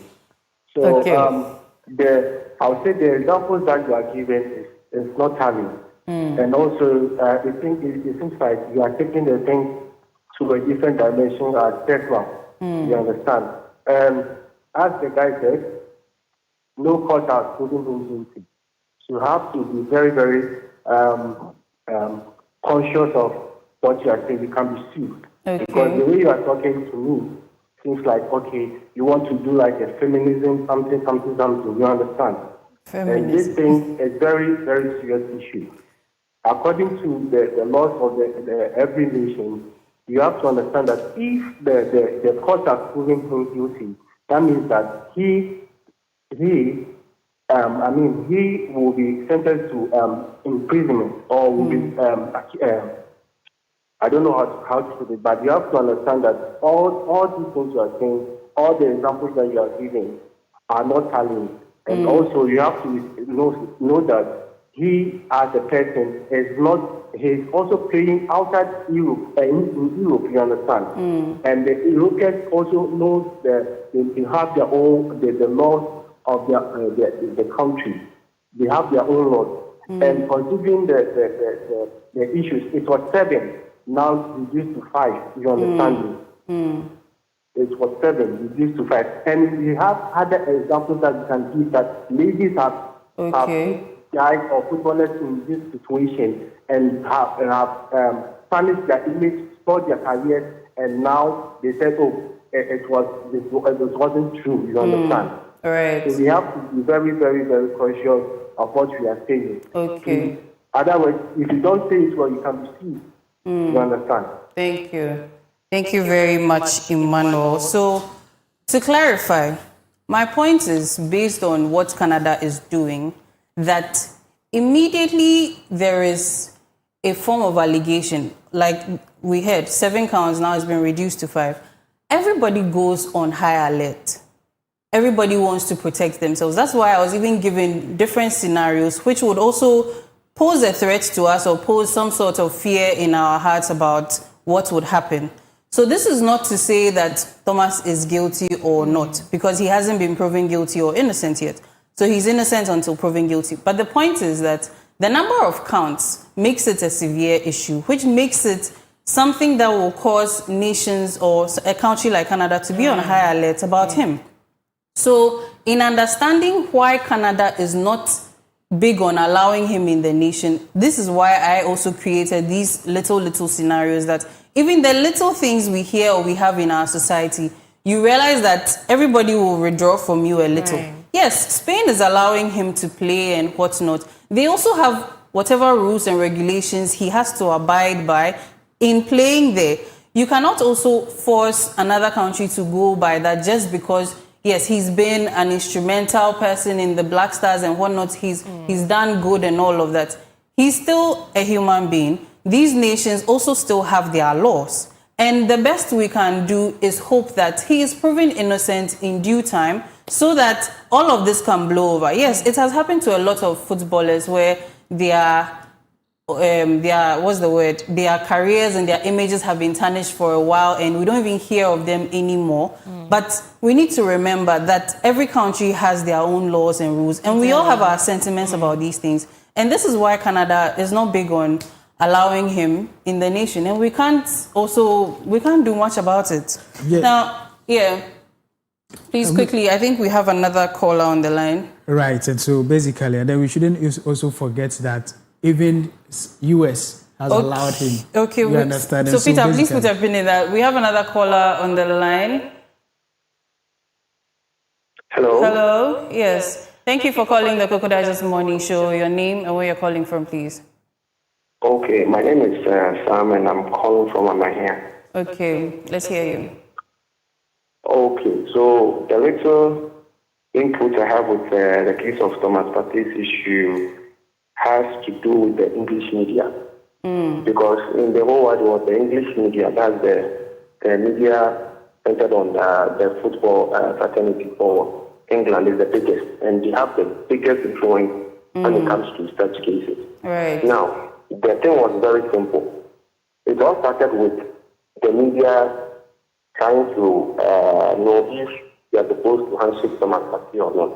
So I would say the examples that you are giving is not telling. And also, it seems like you are taking the thing to a different dimension as sexual. You understand? As the guy said, no court has proven him guilty. So you have to be very, very conscious of what you are saying. You can be sued. Because the way you are talking to me seems like, okay, you want to do like a feminism, something, you understand? And this thing is very, very serious issue. According to the laws of the every nation, you have to understand that if the court has proven him guilty, that means that he will be sentenced to imprisonment or will be I don't know how to put it, but you have to understand that all these things you are saying, all the examples that you are giving are not tallying. And also you have to know that he as a person he's also playing outside Europe, in Europe, you understand? And the Europeans also know that they have their own, the laws of the country. They have their own laws. And considering the issues, it was 7. Now reduced to 5, you understand me? It was 7, reduced to 5. And we have other examples that you can give that ladies have put guys or footballers in this situation and have tarnished their image, spoiled their careers, and now they said, it wasn't true, you understand? Right. So we have to be very, very, very conscious of what we are saying. Okay. Otherwise, if you don't say it well, you can be sued. You understand? Thank you. Thank you very much, Emmanuel. So, to clarify, my point is based on what Canada is doing, that immediately there is a form of allegation, like we heard, 7 counts now has been reduced to 5. Everybody goes on high alert. Everybody wants to protect themselves. That's why I was even given different scenarios, which would also pose a threat to us or pose some sort of fear in our hearts about what would happen. So this is not to say that Thomas is guilty or not, because he hasn't been proven guilty or innocent yet. So he's innocent until proven guilty. But the point is that the number of counts makes it a severe issue, which makes it something that will cause nations or a country like Canada to be on high alert about him. So in understanding why Canada is not big on allowing him in the nation, this is why I also created these little scenarios that even the little things we hear or we have in our society, you realize that everybody will withdraw from you a little. Right. Yes, Spain is allowing him to play and whatnot. They also have whatever rules and regulations he has to abide by in playing there. You cannot also force another country to go by that just because, yes, he's been an instrumental person in the Black Stars and whatnot. He's done good and all of that. He's still a human being. These nations also still have their laws. And the best we can do is hope that he is proven innocent in due time so that all of this can blow over. Yes, it has happened to a lot of footballers where their careers and their images have been tarnished for a while and we don't even hear of them anymore. But we need to remember that every country has their own laws and rules and we all have our sentiments about these things. And this is why Canada is not big on allowing him in the nation, and we can't do much about it. Yeah. Now, please quickly, I think we have another caller on the line. Right, and so basically, and then we shouldn't also forget that even US has allowed him. Okay, you understand? So Peter, please put a pin in that. We have another caller on the line. Hello. Hello. Yes. Thank you for calling the Koko Digest Morning Show. Your name and where you're calling from, please. Okay, my name is Sam and I'm calling from Amahia. Okay, let's hear you. Okay, so the little input I have with the case of Thomas Partey's issue has to do with the English media. Because in the whole wide world, the English media, that's the media centered on the football fraternity for England is the biggest. And they have the biggest influence when it comes to such cases. Right. Now, the thing was very simple. It all started with the media trying to know if they are supposed to handshake Thomas Partey or not.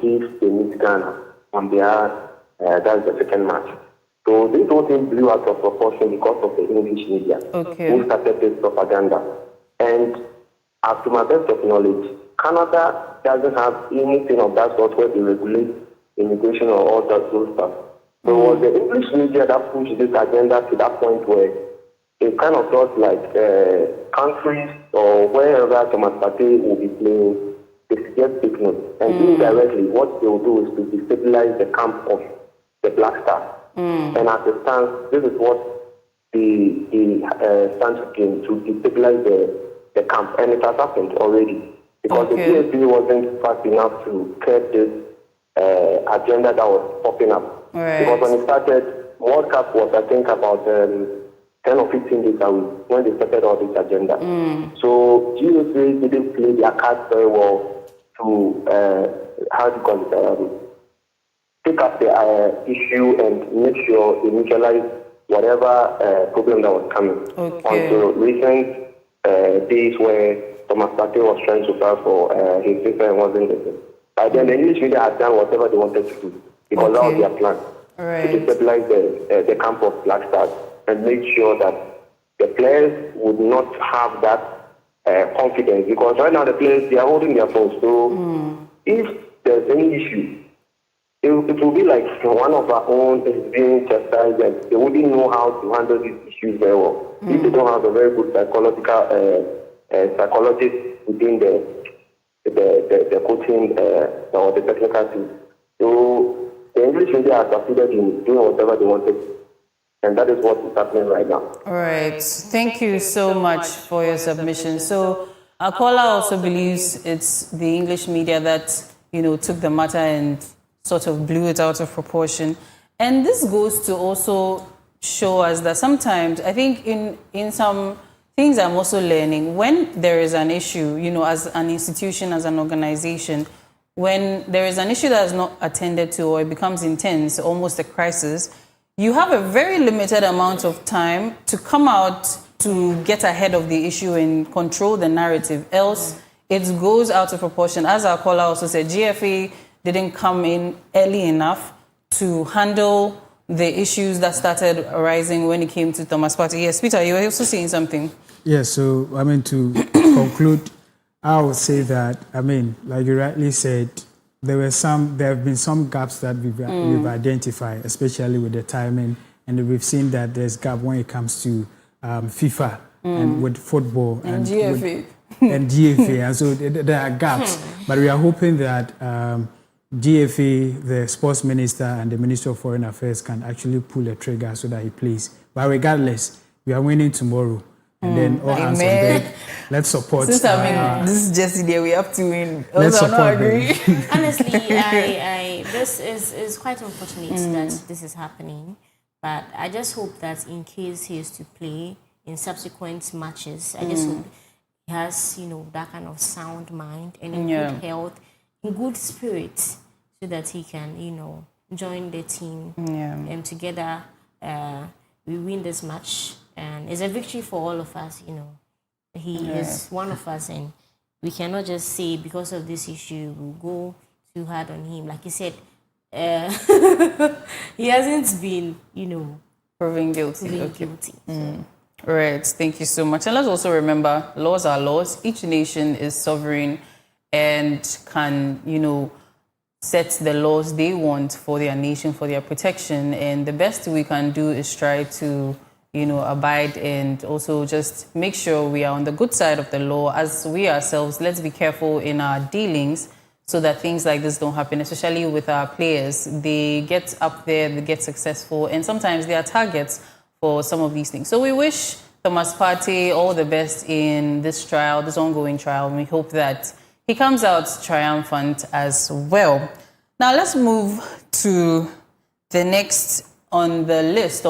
If they meet Ghana on their, that's the second match. So this whole thing blew out of proportion because of the English media who started this propaganda. And as to my best of knowledge, Canada doesn't have anything of that sort where they regulate immigration or all that sort of stuff. So it was the English media that pushed this agenda to that point where it kind of thought like countries or wherever Thomas Partey will be playing, they should get big notes. And indirectly, what they will do is to destabilize the camp of the Black Stars. And as it stands, this is what the stands again to destabilize the camp. And it has happened already. Because the PSP wasn't fast enough to curb this agenda that was popping up. Right. Because when it started, World Cup was, I think, about 10 or 15 days away when they started all this agenda. So USA didn't play their cards very well to, pick up the issue and make sure they neutralize whatever problem that was coming. Until recent days where Thomas Partey was trying to file for his sister and wasn't listening. By then, the English media had done whatever they wanted to do. Because that was their plan. To destabilize the camp of Black Stars and make sure that the players would not have that confidence. Because right now the players, they are holding their phones. So if there's any issue, it will be like one of our own is being chastised and they wouldn't know how to handle these issues very well. If they don't have a very good psychologist within the coaching or the technical team. So the English media has succeeded in doing whatever they wanted. And that is what is happening right now. All right. Thank you so much for your submission. So our caller also believes it's the English media that, took the matter and sort of blew it out of proportion. And this goes to also show us that sometimes, I think in some things I'm also learning, when there is an issue, as an institution, as an organization, when there is an issue that is not attended to or it becomes intense, almost a crisis, you have a very limited amount of time to come out to get ahead of the issue and control the narrative. Else, it goes out of proportion. As our caller also said, GFA didn't come in early enough to handle the issues that started arising when it came to Thomas Partey. Yes, Peter, you were also saying something. Yes, so I mean, to conclude, I would say that, I mean, like you rightly said, there have been some gaps that we've identified, especially with the timing, and we've seen that there's gap when it comes to FIFA and with football and GFA. And GFA, and so there are gaps. But we are hoping that GFA, the sports minister, and the Minister of Foreign Affairs can actually pull the trigger so that he plays. But regardless, we are winning tomorrow. And then all hands on deck. Let's support. Since this is just the day we have to win. Let's Also, support agree. Honestly, this is quite unfortunate that this is happening. But I just hope that in case he is to play in subsequent matches, I just hope he has, that kind of sound mind and in good health, in good spirit, so that he can, join the team and together we win this match. And it's a victory for all of us, He is one of us, and we cannot just say because of this issue we'll go too hard on him. Like you said, he hasn't been, Proven guilty. guilty. Right, thank you so much. And let's also remember, laws are laws. Each nation is sovereign and can, set the laws they want for their nation, for their protection. And the best we can do is try to abide and also just make sure we are on the good side of the law. As we ourselves, let's be careful in our dealings so that things like this don't happen, especially with our players. They get up there, they get successful, and sometimes they are targets for some of these things. So we wish Thomas Partey all the best in this trial, this ongoing trial. We hope that he comes out triumphant as well. Now let's move to the next on the list,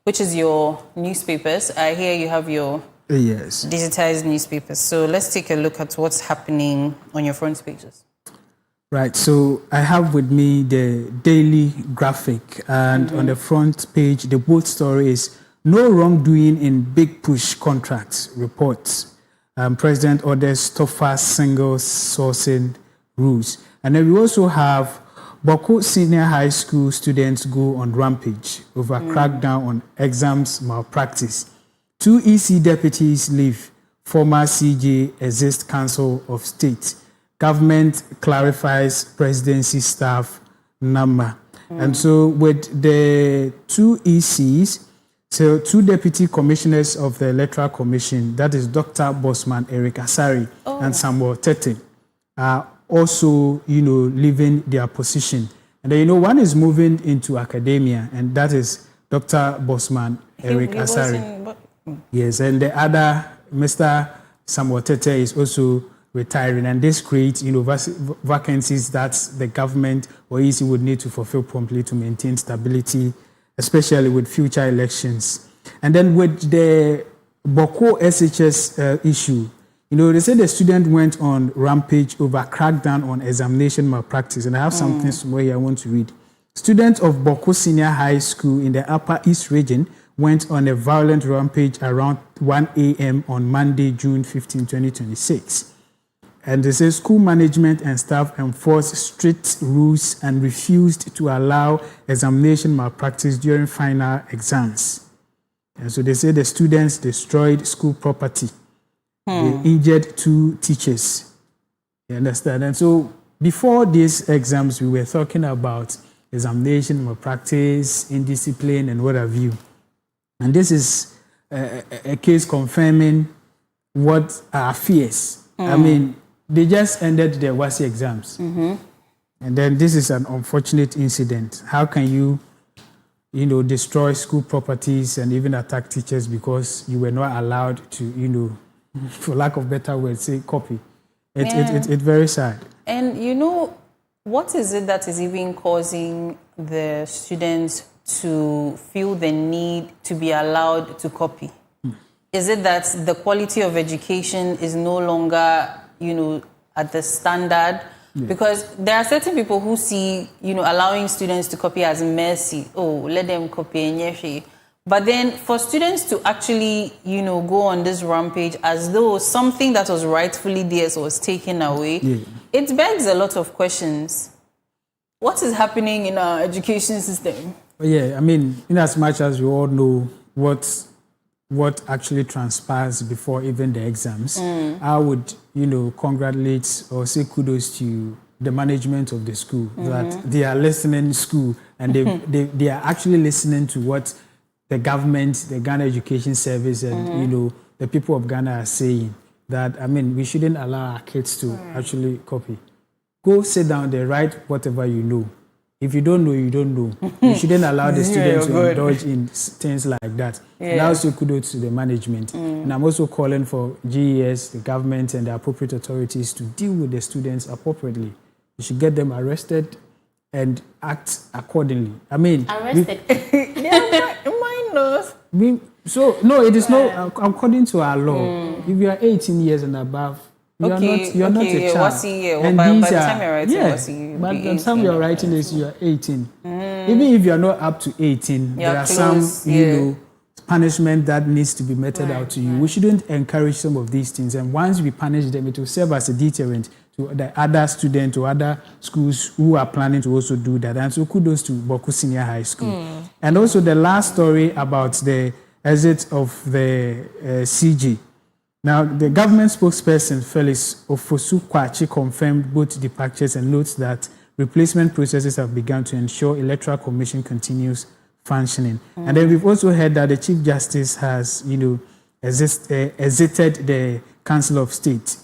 which is your newspapers. I hear you have your digitized newspapers. So let's take a look at what's happening on your front pages. Right, so I have with me the daily graphic, and on the front page, the bold story is no wrongdoing in big push contracts, reports. President orders tougher single sourcing rules. And then we also have Koko Senior High School students go on rampage over crackdown on exams malpractice. 2 EC deputies leave. Former CJ exists Council of State. Government clarifies presidency staff number. And so with the 2 ECs, so 2 deputy commissioners of the Electoral Commission, that is Dr. Bosman Eric Asari and Samuel Tete, are also, leaving their position. And then, one is moving into academia, and that is Dr. Bosman Eric Asari. Yes, and the other, Mr. Samuel Tete, is also retiring, and this creates, vacancies that the government or EC would need to fulfill promptly to maintain stability, especially with future elections. And then with the Boko SHS issue, they said the student went on rampage over crackdown on examination malpractice. And I have some things where I want to read. Students of Koko Senior High School in the Upper East region went on a violent rampage around 1 a.m. on Monday, June 15, 2026. And they say school management and staff enforced strict rules and refused to allow examination malpractice during final exams. And so they say the students destroyed school property. They injured 2 teachers. You understand? And so before these exams, we were talking about examination malpractice, indiscipline, and what have you. And this is a case confirming what our fears. I mean, they just ended their WASI exams. And then this is an unfortunate incident. How can you, destroy school properties and even attack teachers because you were not allowed to, for lack of better words, say copy? It's very sad. And what is it that is even causing the students to feel the need to be allowed to copy? Is it that the quality of education is no longer, at the standard? Yeah. Because there are certain people who see, allowing students to copy as mercy. Oh, let them copy. But then for students to actually, go on this rampage as though something that was rightfully theirs was taken away, it begs a lot of questions. What is happening in our education system? Yeah, I mean, in as much as we all know what actually transpires before even the exams, I would, congratulate or say kudos to the management of the school that they are listening to school and they are actually listening to what the government, the Ghana Education Service, and the people of Ghana are saying. That, I mean, we shouldn't allow our kids to actually copy. Go sit down there, write whatever you know. If you don't know, you don't know. You shouldn't allow the students to indulge in things like that. Yeah. And also kudos to the management. And I'm also calling for GES, the government, and the appropriate authorities to deal with the students appropriately. You should get them arrested and act accordingly. I mean, arrested. Mine knows. So no, it is not according to our law. If you are 18 years and above, you're not a child. What's he, and by the time you're writing, by the time you're writing this, you're 18. Even if you're not up to 18, there are some punishment that needs to be meted out to you. We shouldn't encourage some of these things, and once we punish them, it will serve as a deterrent to the other students or other schools who are planning to also do that. And so kudos to Boku Senior High School. And also the last story about the exit of the CG. Now, the government spokesperson, Felix Ofosu-Kwakye, confirmed both departures and notes that replacement processes have begun to ensure Electoral Commission continues functioning. And then we've also heard that the Chief Justice has, exited the Council of State.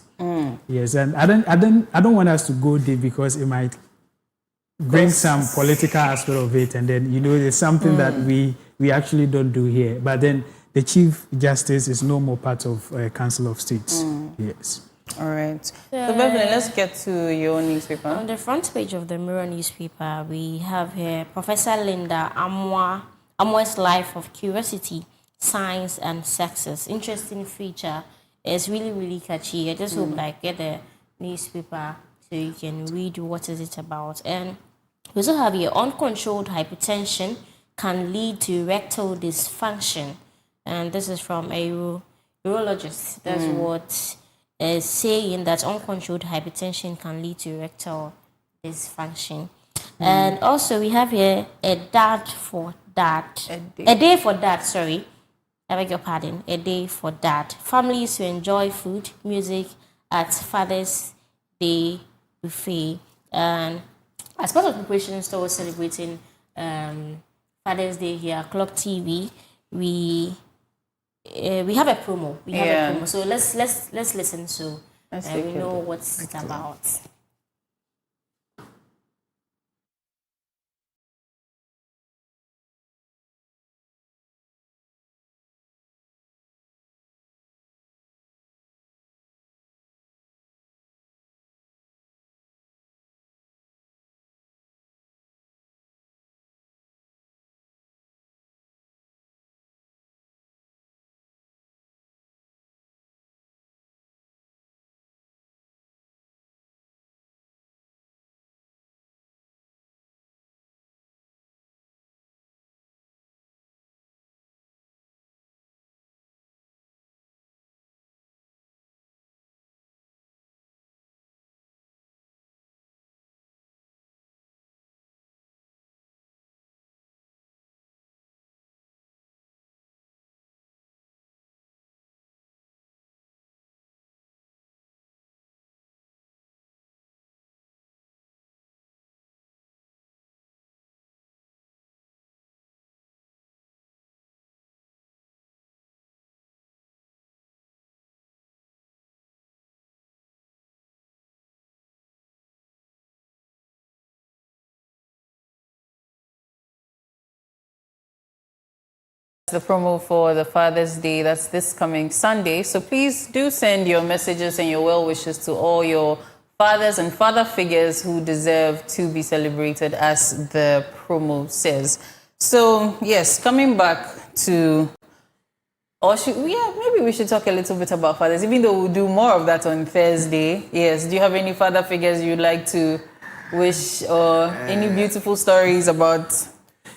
Yes, and I don't want us to go there because it might bring some political aspect of it, and then there's something that we actually don't do here. But then the Chief Justice is no more part of Council of States. Yes. All right. So Beverly, let's get to your newspaper. On the front page of the Mirror newspaper, we have here Professor Linda Amoe's Life of Curiosity, Science and Sexes. Interesting feature. It's really, really catchy. I just hope get the newspaper so you can read what is it about. And we also have here, uncontrolled hypertension can lead to erectile dysfunction. And this is from a urologist. That's what is saying, that uncontrolled hypertension can lead to erectile dysfunction. And also we have here a day for that, sorry. I beg your pardon. A day for that. Families who enjoy food, music at Father's Day buffet. And as part of preparations towards celebrating Father's Day here, Clock TV, we have a promo. We have a promo. So let's listen so we know what's it about. The promo for the Father's Day, that's this coming Sunday. So please do send your messages and your well wishes to all your fathers and father figures who deserve to be celebrated, as the promo says. So yes, coming back to, maybe we should talk a little bit about fathers, even though we'll do more of that on Thursday. Yes, do you have any father figures you'd like to wish, or any beautiful stories about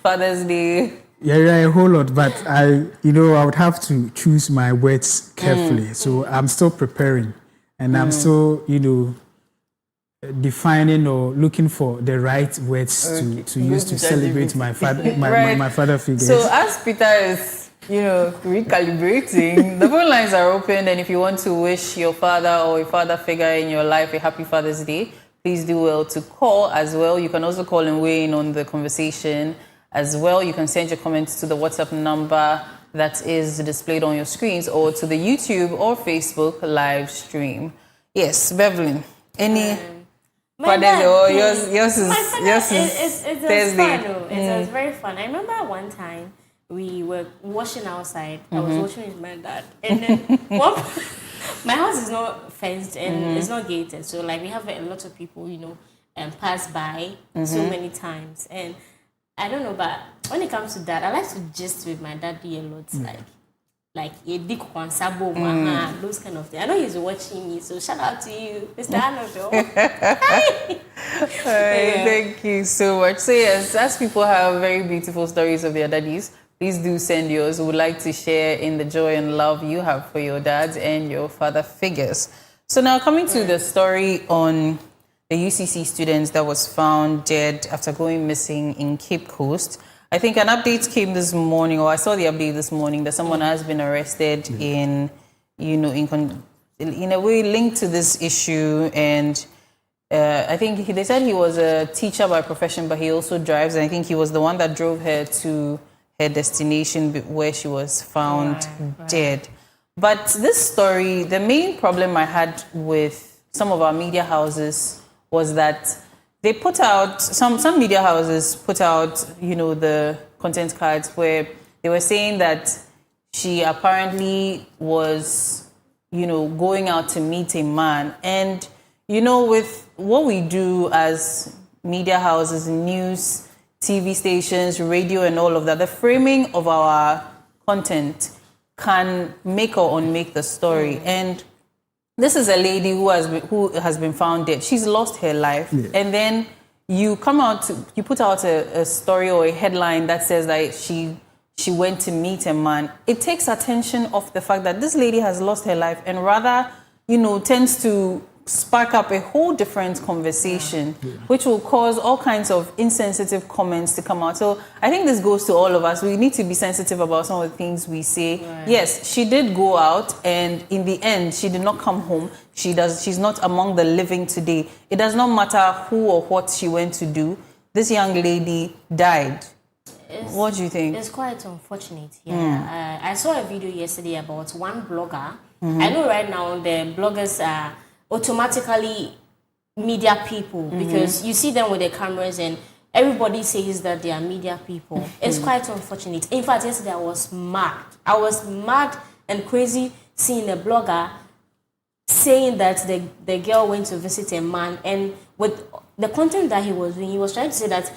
Father's Day? Yeah, a whole lot, but I would have to choose my words carefully. So I'm still preparing, and I'm still, defining or looking for the right words to use to celebrate my father, my father figure. So as Peter is, recalibrating, the phone lines are open, and if you want to wish your father or a father figure in your life a happy Father's Day, please do well to call as well. You can also call and weigh in on the conversation as well. You can send your comments to the WhatsApp number that is displayed on your screens, or to the YouTube or Facebook live stream. Yes, Bevelyn, any fathers or yours is Thursday. It was very fun. I remember one time we were washing outside. I was washing with my dad, and then my house is not fenced and it's not gated, so like we have a lot of people, pass by so many times, and I don't know, but when it comes to that, I like to gist with my daddy a lot, like a dick one sabo, those kind of things. I know he's watching me, so shout out to you, Mr. Arnold. Hi. Thank you so much. So yes, as people have very beautiful stories of their daddies, please do send yours. We would like to share in the joy and love you have for your dads and your father figures. So now coming to the story on the UCC students that was found dead after going missing in Cape Coast. I think an update came this morning, or I saw the update this morning, that someone has been arrested in a way linked to this issue. And I think they said he was a teacher by profession, but he also drives. And I think he was the one that drove her to her destination where she was found dead. But this story, the main problem I had with some of our media houses was that they put out, some media houses put out, the content cards where they were saying that she apparently was, going out to meet a man. And, with what we do as media houses, news, TV stations, radio, and all of that, the framing of our content can make or unmake the story. And this is a lady who has been found dead. She's lost her life. Yeah. And then you put out a story or a headline that says that she went to meet a man. It takes attention off the fact that this lady has lost her life, and rather, tends to spark up a whole different conversation, which will cause all kinds of insensitive comments to come out. So I think this goes to all of us. We need to be sensitive about some of the things we say. Right. Yes, she did go out, and in the end, she did not come home. She's not among the living today. It does not matter who or what she went to do. This young lady died. What do you think? It's quite unfortunate. Yeah, I saw a video yesterday about one blogger. I know right now the bloggers are automatically media people, because you see them with their cameras and everybody says that they are media people. It's quite unfortunate. In fact, yesterday I was mad and crazy seeing a blogger saying that the girl went to visit a man, and with the content that he was doing, he was trying to say that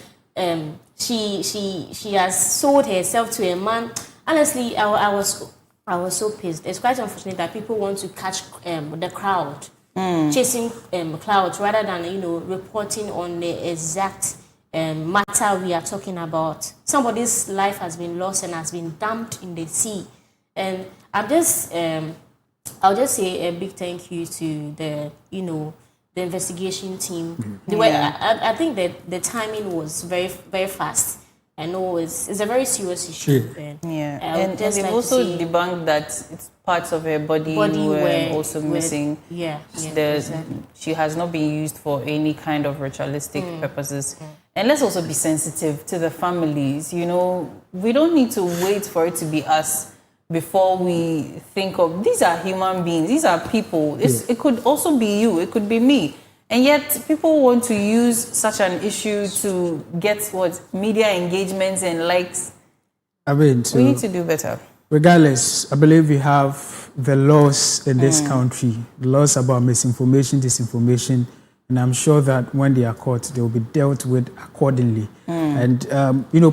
she has sold herself to a man. Honestly, I was so pissed. It's quite unfortunate that people want to catch the crowd. Chasing clouds rather than reporting on the exact matter we are talking about. Somebody's life has been lost and has been dumped in the sea, and I'll just say a big thank you to the investigation team. I think that the timing was very, very fast. I know it's a very serious issue. And they've also debunked that it's parts of her body were also missing. She has not been used for any kind of ritualistic purposes. And let's also be sensitive to the families. We don't need to wait for it to be us before we think of, these are human beings, these are people. It could also be you, it could be me. And yet people want to use such an issue to get media engagements and likes. We need to do better. Regardless, I believe we have the laws in this country, laws about misinformation, disinformation, and I'm sure that when they are caught, they will be dealt with accordingly. And,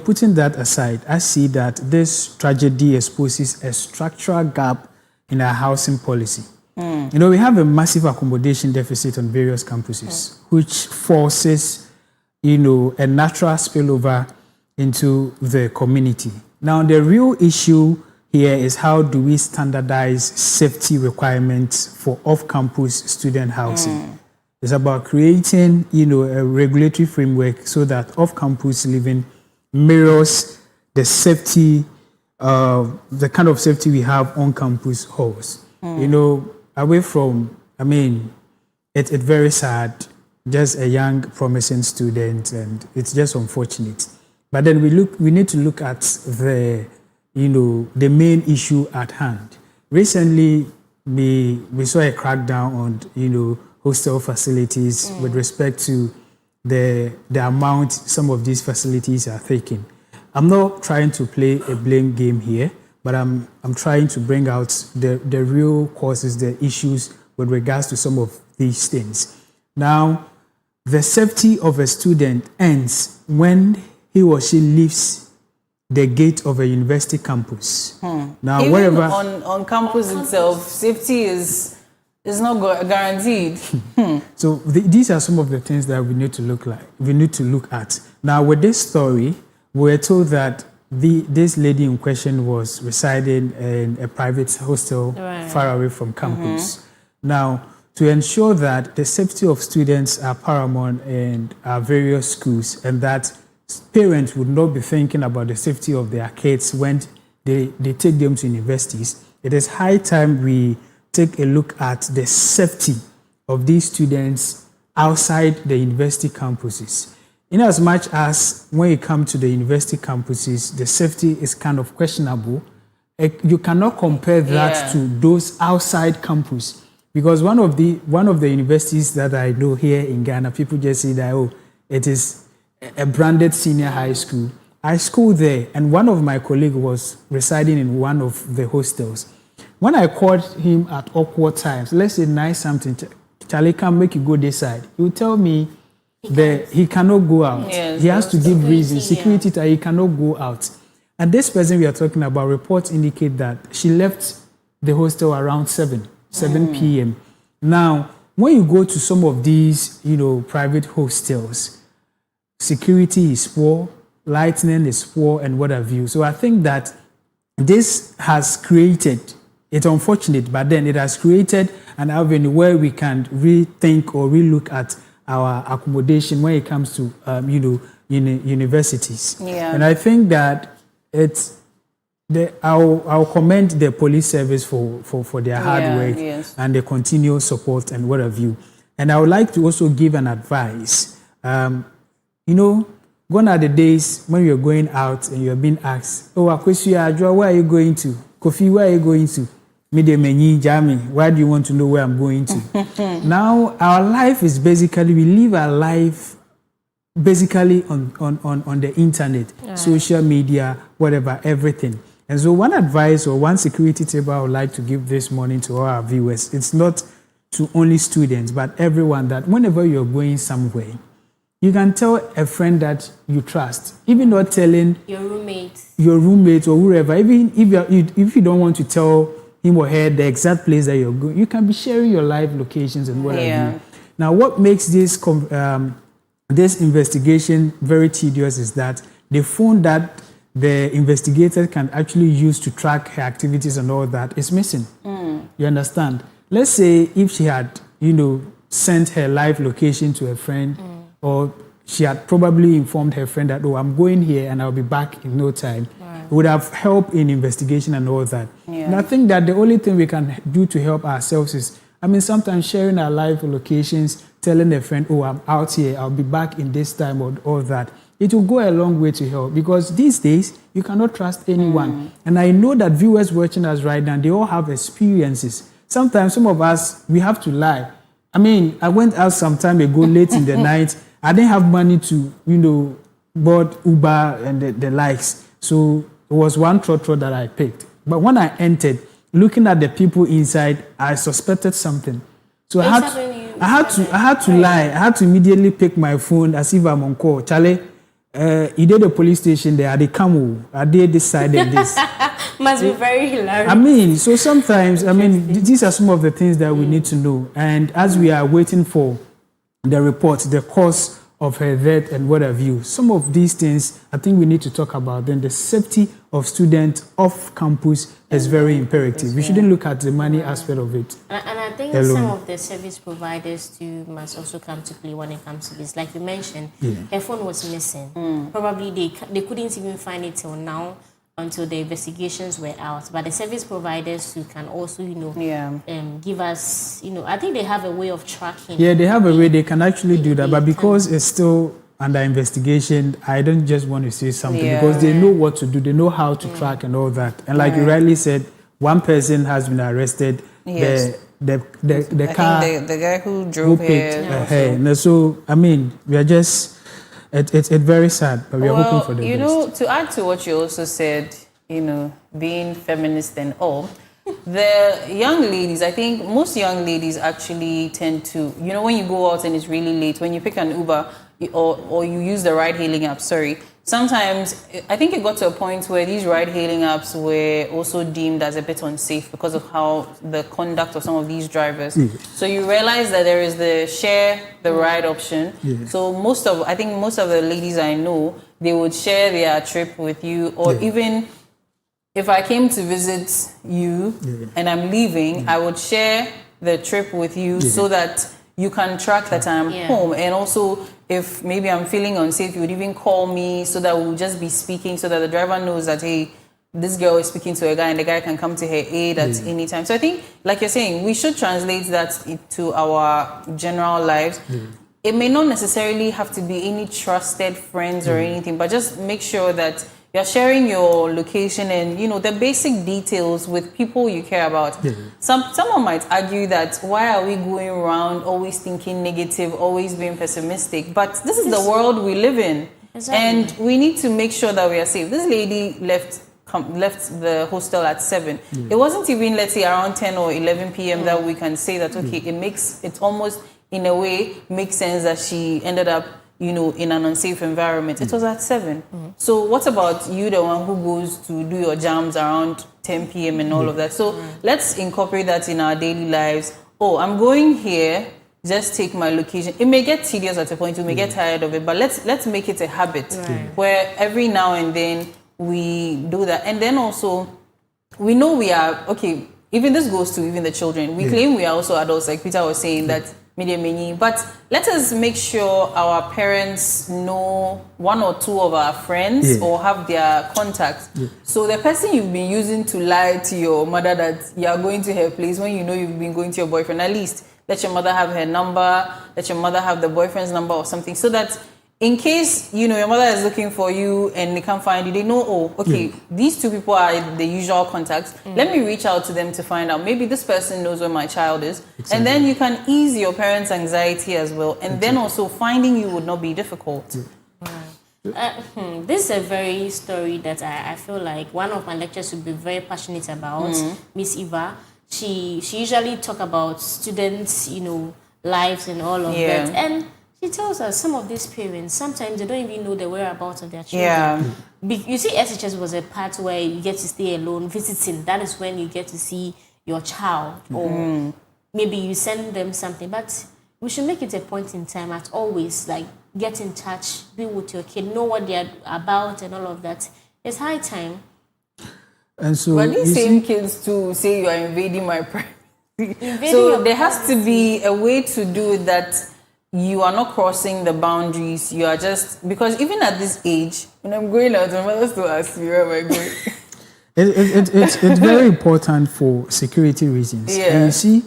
putting that aside, I see that this tragedy exposes a structural gap in our housing policy. We have a massive accommodation deficit on various campuses, which forces, a natural spillover into the community. Now, the real issue here is how do we standardize safety requirements for off-campus student housing? It's about creating, a regulatory framework so that off-campus living mirrors the safety, the kind of safety we have on campus halls. Away from, it's very sad, just a young, promising student, and it's just unfortunate. But then we need to look at the main issue at hand. Recently, we saw a crackdown on, hostel facilities with respect to the amount some of these facilities are taking. I'm not trying to play a blame game here, but I'm trying to bring out the real causes, the issues with regards to some of these things. Now, the safety of a student ends when he or she leaves the gate of a university campus. Now, Even wherever on campus itself, safety is not guaranteed. So these are some of the things that we need to look at. Now, with this story, we were told that this lady in question was residing in a private hostel far away from campus. Now, to ensure that the safety of students are paramount in our various schools, and that parents would not be thinking about the safety of their kids when they take them to universities, it is high time we take a look at the safety of these students outside the university campuses. In as much as when you come to the university campuses, the safety is kind of questionable, you cannot compare that to those outside campus. Because one of the universities that I know here in Ghana, people just say that, it is a branded senior high school. I schooled there, and one of my colleagues was residing in one of the hostels. When I called him at awkward times, let's say nice something, Charlie, come make you go this side. He would tell me that he cannot go out. Yes, he has to give reasons, security that he cannot go out. And this person we are talking about, reports indicate that she left the hostel around 7 p.m. Now, when you go to some of these, private hostels, security is poor, lighting is poor, and what have you. So I think that this has created, it's unfortunate, but then it has created an avenue where we can rethink or relook at our accommodation when it comes to, universities. Yeah. And I think that I'll commend the police service for their hard work and the continual support and what have you. And I would like to also give an advice. Gone are the days when you're going out and you're being asked, Akwesua, where are you going to? Kofi, where are you going to? Why do you want to know where I'm going to? Now, our life is basically, we live our life basically on the internet, social media, whatever, everything. And so one advice or one security tip I would like to give this morning to all our viewers, it's not to only students, but everyone, that whenever you're going somewhere, you can tell a friend that you trust, even not telling your roommate or whoever, even if you don't want to tell him or her the exact place that you're going, you can be sharing your live locations and whatever. Now, what makes this investigation very tedious is that the phone that the investigator can actually use to track her activities and all that is missing. You understand? Let's say if she had, sent her live location to a friend, or she had probably informed her friend that, I'm going here and I'll be back in no time. It would have helped in investigation and all that. And I think that the only thing we can do to help ourselves is, sometimes sharing our live locations, telling a friend, I'm out here, I'll be back in this time or all that. It will go a long way to help, because these days you cannot trust anyone. And I know that viewers watching us right now, they all have experiences. Sometimes some of us, we have to lie. I went out some time ago late in the night. I didn't have money to, board Uber and the likes. So it was one trotro that I picked. But when I entered, looking at the people inside, I suspected something. So I had to lie. I had to immediately pick my phone as if I'm on call. Charlie, you did the police station there. They come. I did this side and this. Must be very hilarious. So sometimes, these are some of the things that we need to know. And as we are waiting for the report, the cause of her death and what have you, some of these things I think we need to talk about. Then the safety of students off campus is very imperative. We shouldn't look at the money aspect of it. And I think alone. some of the service providers too must also come to play when it comes to this. Like you mentioned, her phone was missing. Probably they couldn't even find it till now until the investigations were out. But the service providers who can also, give us, I think they have a way of tracking. Yeah, they have a way they can actually do that. But because it's still under investigation, I don't just want to say something because they know what to do. They know how to track and all that. And like you rightly said, one person has been arrested. Yes. The I car, think the guy who drove here. No, so I mean, we are just it's very sad, but we are hoping for the best. To add to what you also said, being feminist and all, the young ladies, I think most young ladies actually tend to, when you go out and it's really late, when you pick an Uber or you use the ride-hailing app, sometimes I think it got to a point where these ride-hailing apps were also deemed as a bit unsafe because of how the conduct of some of these drivers. So you realize that there is the share the ride option. So I think most of the ladies I know, they would share their trip with you, or even if I came to visit you and I'm leaving, I would share the trip with you so that you can track that I'm home. And also, if maybe I'm feeling unsafe, you would even call me so that we'll just be speaking so that the driver knows that, hey, this girl is speaking to a guy and the guy can come to her aid at any time. So I think, like you're saying, we should translate that to our general lives. It may not necessarily have to be any trusted friends or anything, but just make sure that you're sharing your location and, the basic details with people you care about. Someone might argue that why are we going around always thinking negative, always being pessimistic? But this is the world we live in. And we need to make sure that we are safe. This lady left the hostel at 7. It wasn't even, let's say, around 10 or 11 p.m. that we can say that, okay, it almost, in a way, makes sense that she ended up in an unsafe environment. It was at 7. So what about you, the one who goes to do your jams around 10 p.m. and all of that? So let's incorporate that in our daily lives. Oh, I'm going here, just take my location. It may get tedious at a point, you may get tired of it, but let's make it a habit where every now and then we do that. And then also, we know we are, okay, even this goes to even the children. We claim we are also adults, like Peter was saying, that but let us make sure our parents know one or two of our friends or have their contacts. So the person you've been using to lie to your mother that you are going to her place when you've been going to your boyfriend, at least let your mother have her number, let your mother have the boyfriend's number or something, so that in case, your mother is looking for you and they can't find you, they know, these two people are the usual contacts. Let me reach out to them to find out. Maybe this person knows where my child is. And then you can ease your parents' anxiety as well. And then also finding you would not be difficult. This is a very story that I feel like one of my lecturers would be very passionate about, Miss Eva. She usually talk about students, lives and all of that. And she tells us some of these parents, sometimes they don't even know the whereabouts of their children. You see, SHS was a part where you get to stay alone, visiting. That is when you get to see your child. Or maybe you send them something. But we should make it a point in time at always, like, get in touch, be with your kid, know what they're about and all of that. It's high time. And so, but these same kids too say you are invading my privacy. So there has to be a way to do it that you are not crossing the boundaries. You are just, because even at this age, when I'm going out, my mother still asks me where am I going. It's very important for security reasons. And you see,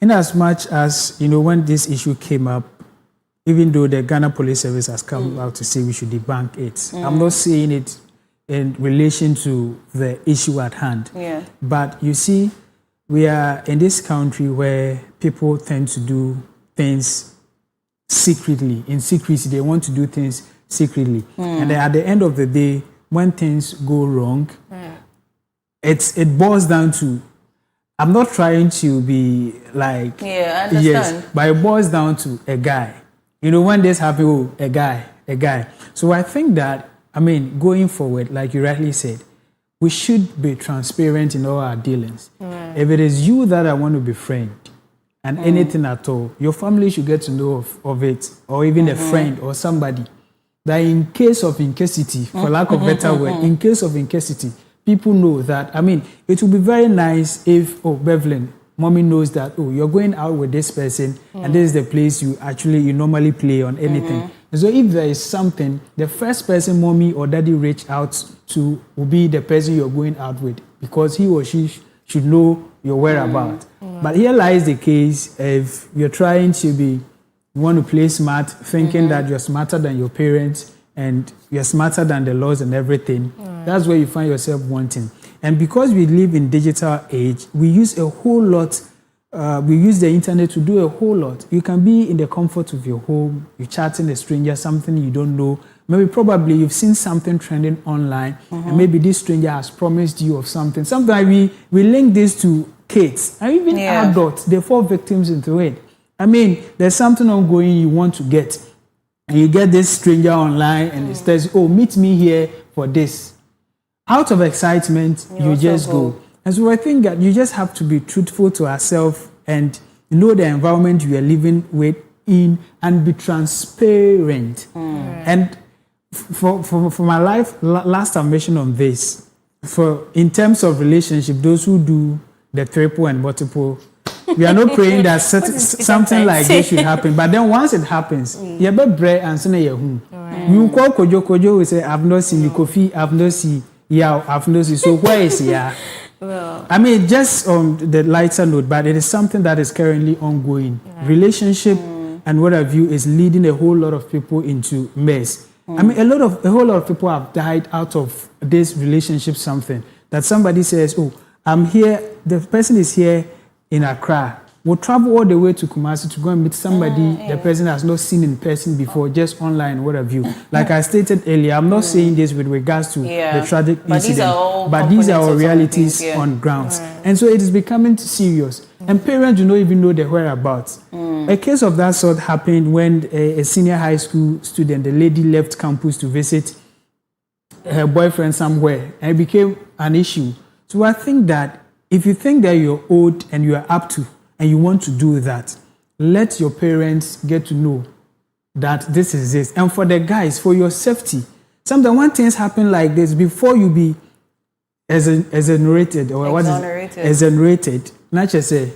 in as much as, when this issue came up, even though the Ghana Police Service has come out to say we should debunk it, I'm not saying it in relation to the issue at hand. But you see, we are in this country where people tend to do things secretly, in secrecy. They want to do things secretly. And then at the end of the day, when things go wrong, it boils down to, I'm not trying to be like, I understand. But it boils down to a guy. When this happens, a guy. So I think that, going forward, like you rightly said, we should be transparent in all our dealings. If it is you that I want to befriend, and anything at all, your family should get to know of it, or even a friend or somebody, that in case of incasity, for lack of better word, in case of incasity, people know that, it would be very nice if, Bevelyn, mommy knows that, oh, you're going out with this person and this is the place you normally play on anything. And so if there is something, the first person mommy or daddy reach out to will be the person you're going out with, because he or she should know your whereabouts. But here lies the case, if you're trying to you want to play smart, thinking that you're smarter than your parents and you're smarter than the laws and everything, that's where you find yourself wanting. And because we live in digital age, we use a whole lot, we use the internet to do a whole lot. You can be in the comfort of your home, you're chatting a stranger, something you don't know. Maybe probably you've seen something trending online, and maybe this stranger has promised you of something. Sometimes we link this to kids, and even adults, they fall victims into it. I mean, there's something ongoing you want to get, and you get this stranger online, and it says, oh, meet me here for this. Out of excitement, you just go. And so I think that you just have to be truthful to ourselves and know the environment you are living in and be transparent. And for my last submission on this, in terms of relationship, those who do the triple and multiple, we are not praying that something like this should happen. But then once it happens, you better bread and say, you call Kojo, we say, I've not seen Kofi, I've not seen. Yeah, I've noticed. So where is he? Well, I mean, just on the lighter note, but it is something that is currently ongoing. Relationship and what have you is leading a whole lot of people into mess. I mean, a whole lot of people have died out of this relationship. Something that somebody says, "Oh, I'm here." The person is here in Accra. Will travel all the way to Kumasi to go and meet somebody the person has not seen in person before, just online, what have you. Like I stated earlier, I'm not saying this with regards to the tragic incident, but these are all realities on grounds. And so it is becoming serious. And parents do not even know the whereabouts. A case of that sort happened when a senior high school student, the lady left campus to visit her boyfriend somewhere, and it became an issue. So I think that if you think that you're old and you are up to and you want to do that, let your parents get to know that this is this. And for the guys, for your safety, sometimes when things happen like this, before you be exonerated, or what is exonerated, not just say,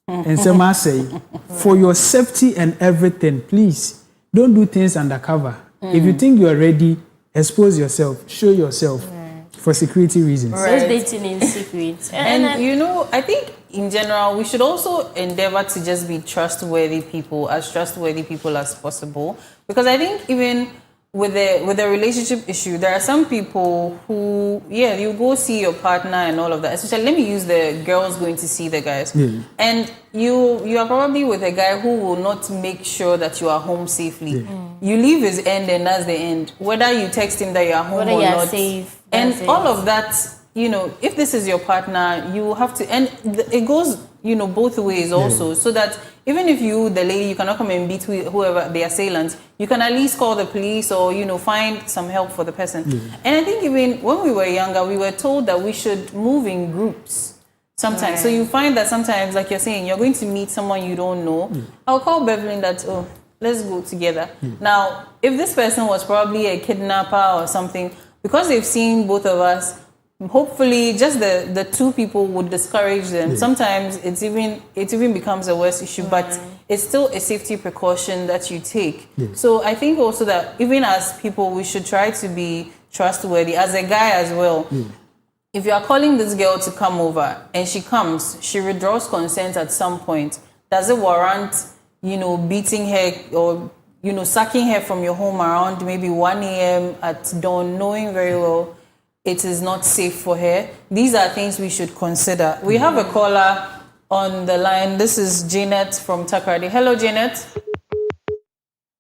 and some say, for your safety and everything, please don't do things undercover. If you think you are ready, expose yourself, show yourself. For security reasons. Just dating in secret. And I think in general, we should also endeavor to just be trustworthy people as possible. Because I think even with the relationship issue, there are some people who, you go see your partner and all of that. Especially, let me use the girls going to see the guys. And you are probably with a guy who will not make sure that you are home safely. You leave his end and that's the end. Whether you text him that you are home whether or you are not. safe. And all of that, if this is your partner, you have to, and it goes, both ways also, so that even if the lady, you cannot come and beat whoever the assailant, you can at least call the police or, find some help for the person. And I think even when we were younger, we were told that we should move in groups sometimes. So you find that sometimes, like you're saying, you're going to meet someone you don't know. I'll call Beverly that, let's go together. Now, if this person was probably a kidnapper or something, because they've seen both of us, hopefully just the two people would discourage them. Sometimes it even becomes a worse issue, but it's still a safety precaution that you take. So I think also that even as people, we should try to be trustworthy. As a guy as well, if you are calling this girl to come over and she comes, she withdraws consent at some point, does it warrant, beating her or sacking her from your home around maybe 1 a.m. at dawn, knowing very well it is not safe for her? These are things we should consider. We have a caller on the line. This is Janet from Takoradi. Hello, Janet.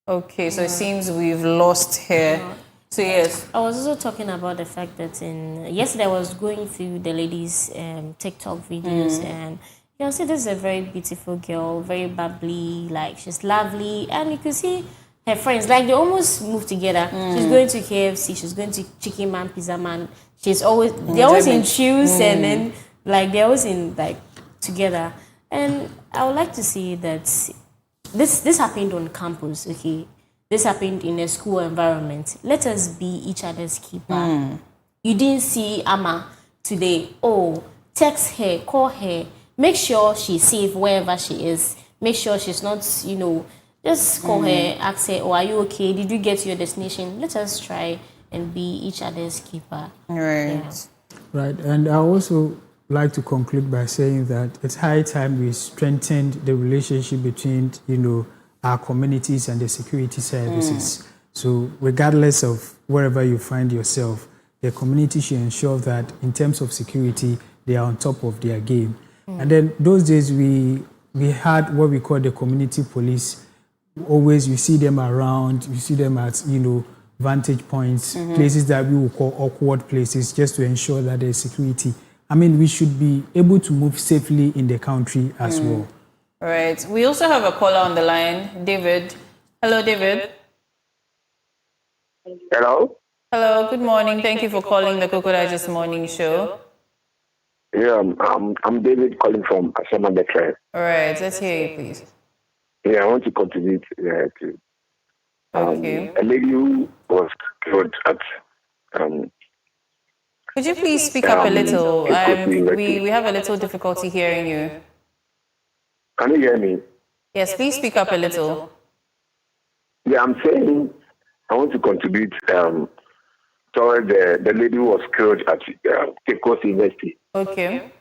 Okay, so it seems we've lost her. So yes. I was also talking about the fact that yesterday I was going through the lady's TikTok videos and you can see this is a very beautiful girl, very bubbly, like she's lovely, and you can see her friends, like they almost move together. She's going to KFC, she's going to Chicken Man, Pizza Man. They're always in shoes and then like they're always in like together. And I would like to see that this happened on campus, okay? This happened in a school environment. Let us be each other's keeper. You didn't see Amma today. Oh, text her, call her. make sure she's safe wherever she is. Make sure she's not, just call her, ask her, oh, are you okay? Did you get to your destination? Let us try and be each other's keeper. Right. Yeah. Right, and I also like to conclude by saying that it's high time we strengthened the relationship between, our communities and the security services. So regardless of wherever you find yourself, the community should ensure that in terms of security, they are on top of their game. And then those days we had what we call the community police. Always you see them around, you see them at, vantage points, places that we will call awkward places, just to ensure that there's security. I mean, we should be able to move safely in the country as well. All right. We also have a caller on the line, David. Hello, David. Hello? Hello, good morning. Thank you for calling the Koko Digest Morning Show. Yeah, I'm David calling from Asama Dekre. All right, let's hear you, please. Yeah, I want to contribute to Okay. a lady who was killed at Could you please speak up a little? we We have a little difficulty hearing you. Can you hear me? Yes, please speak up a little. Yeah, I'm saying I want to contribute toward the lady who was killed at Koko University. Okay.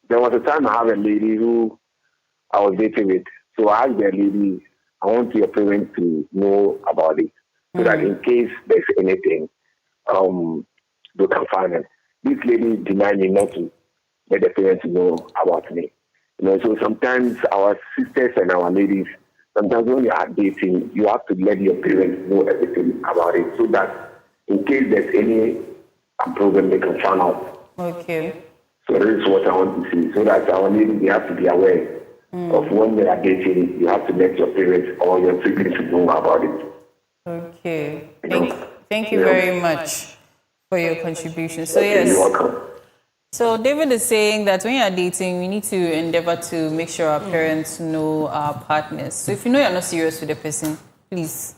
There was a time I had a lady who I was dating with. So I asked the lady, I want your parents to know about it, so that in case there's anything, they can find it. This lady denied me not to let the parents know about me. So sometimes our sisters and our ladies, sometimes when you are dating, you have to let your parents know everything about it, so that in case there's any problem, they can find out. Okay. So this is what I want to see, so that our ladies, they have to be aware of when they are dating. You have to let your parents or your siblings know about it. Okay. Thank you very much for your contribution. So yes. You're welcome. So David is saying that when you're dating, we need to endeavor to make sure our parents know our partners. So if you know you're not serious with the person, please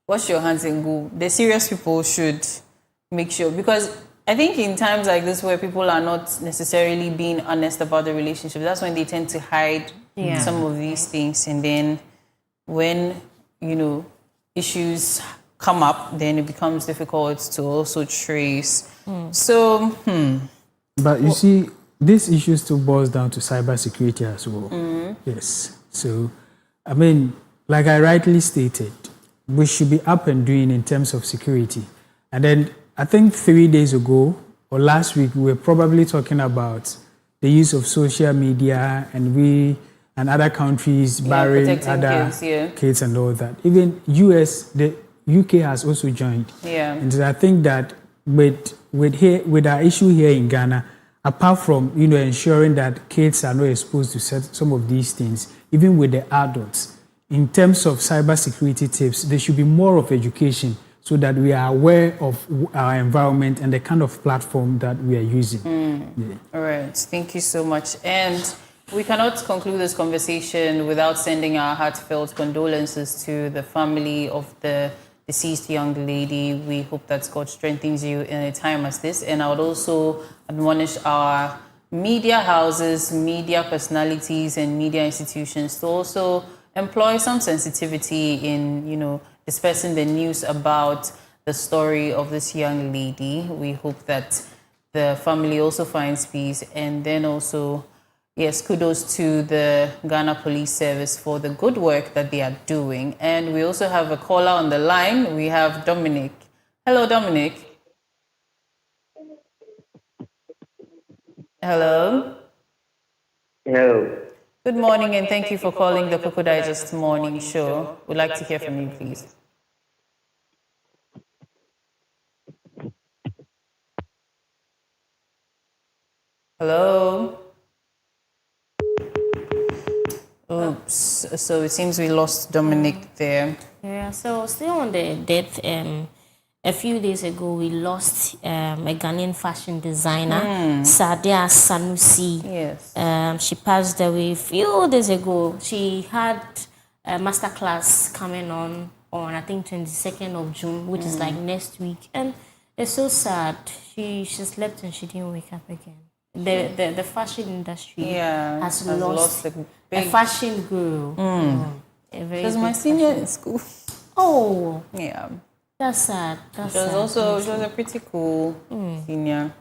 wash your hands and go. The serious people should make sure, because I think in times like this where people are not necessarily being honest about the relationship, that's when they tend to hide some of these things. And then when, issues come up, then it becomes difficult to also trace. So, But you see, this issue still boils down to cybersecurity as well. Yes. So, I mean, like I rightly stated, we should be up and doing in terms of security. And then I think 3 days ago or last week, we were probably talking about the use of social media and other countries barring other kids and all that. Even the UK has also joined. Yeah. And I think that with our issue here in Ghana, apart from ensuring that kids are not exposed to some of these things, even with the adults, in terms of cybersecurity tips, there should be more of education so that we are aware of our environment and the kind of platform that we are using. Yeah. All right. Thank you so much. And we cannot conclude this conversation without sending our heartfelt condolences to the family of the deceased young lady. We hope that God strengthens you in a time as this. And I would also admonish our media houses, media personalities, and media institutions to also employ some sensitivity in, dispersing the news about the story of this young lady. We hope that the family also finds peace. And then also, yes, kudos to the Ghana Police Service for the good work that they are doing. And we also have a caller on the line. We have Dominic. Hello, Dominic. Hello. Hello. Good morning, and thank you for calling the Koko Digest Morning Show. We'd like to hear from you, please. Hello. Oops. So it seems we lost Dominic there. Yeah, so still on the death, a few days ago we lost a Ghanaian fashion designer, Sadia Sanusi. Yes. She passed away a few days ago. She had a masterclass coming on on, I think, 22nd of June, which is like next week. And it's so sad. She slept and she didn't wake up again. The fashion industry has lost a fashion girl. She was my senior in school. Oh. Yeah. That's sad. She was a pretty cool senior.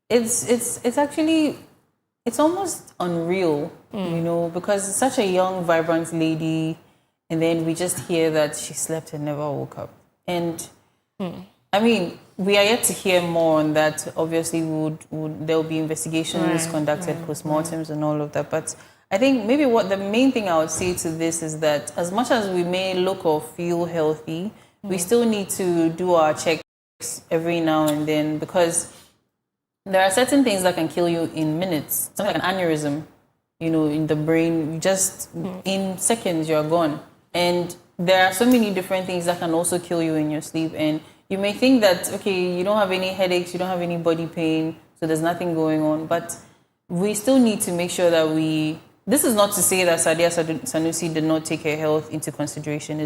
It's actually, it's almost unreal, you know, because it's such a young, vibrant lady, and then we just hear that she slept and never woke up. And I mean, we are yet to hear more on that. Obviously, there will be investigations conducted, postmortems, and all of that. But I think maybe what the main thing I would say to this is that as much as we may look or feel healthy, we still need to do our checks every now and then, because there are certain things that can kill you in minutes. Something like an aneurysm, you know, in the brain, just in seconds you're gone. And there are so many different things that can also kill you in your sleep. And you may think that, okay, you don't have any headaches, you don't have any body pain, so there's nothing going on. But we still need to make sure that this is not to say that Sadia Sanusi did not take her health into consideration.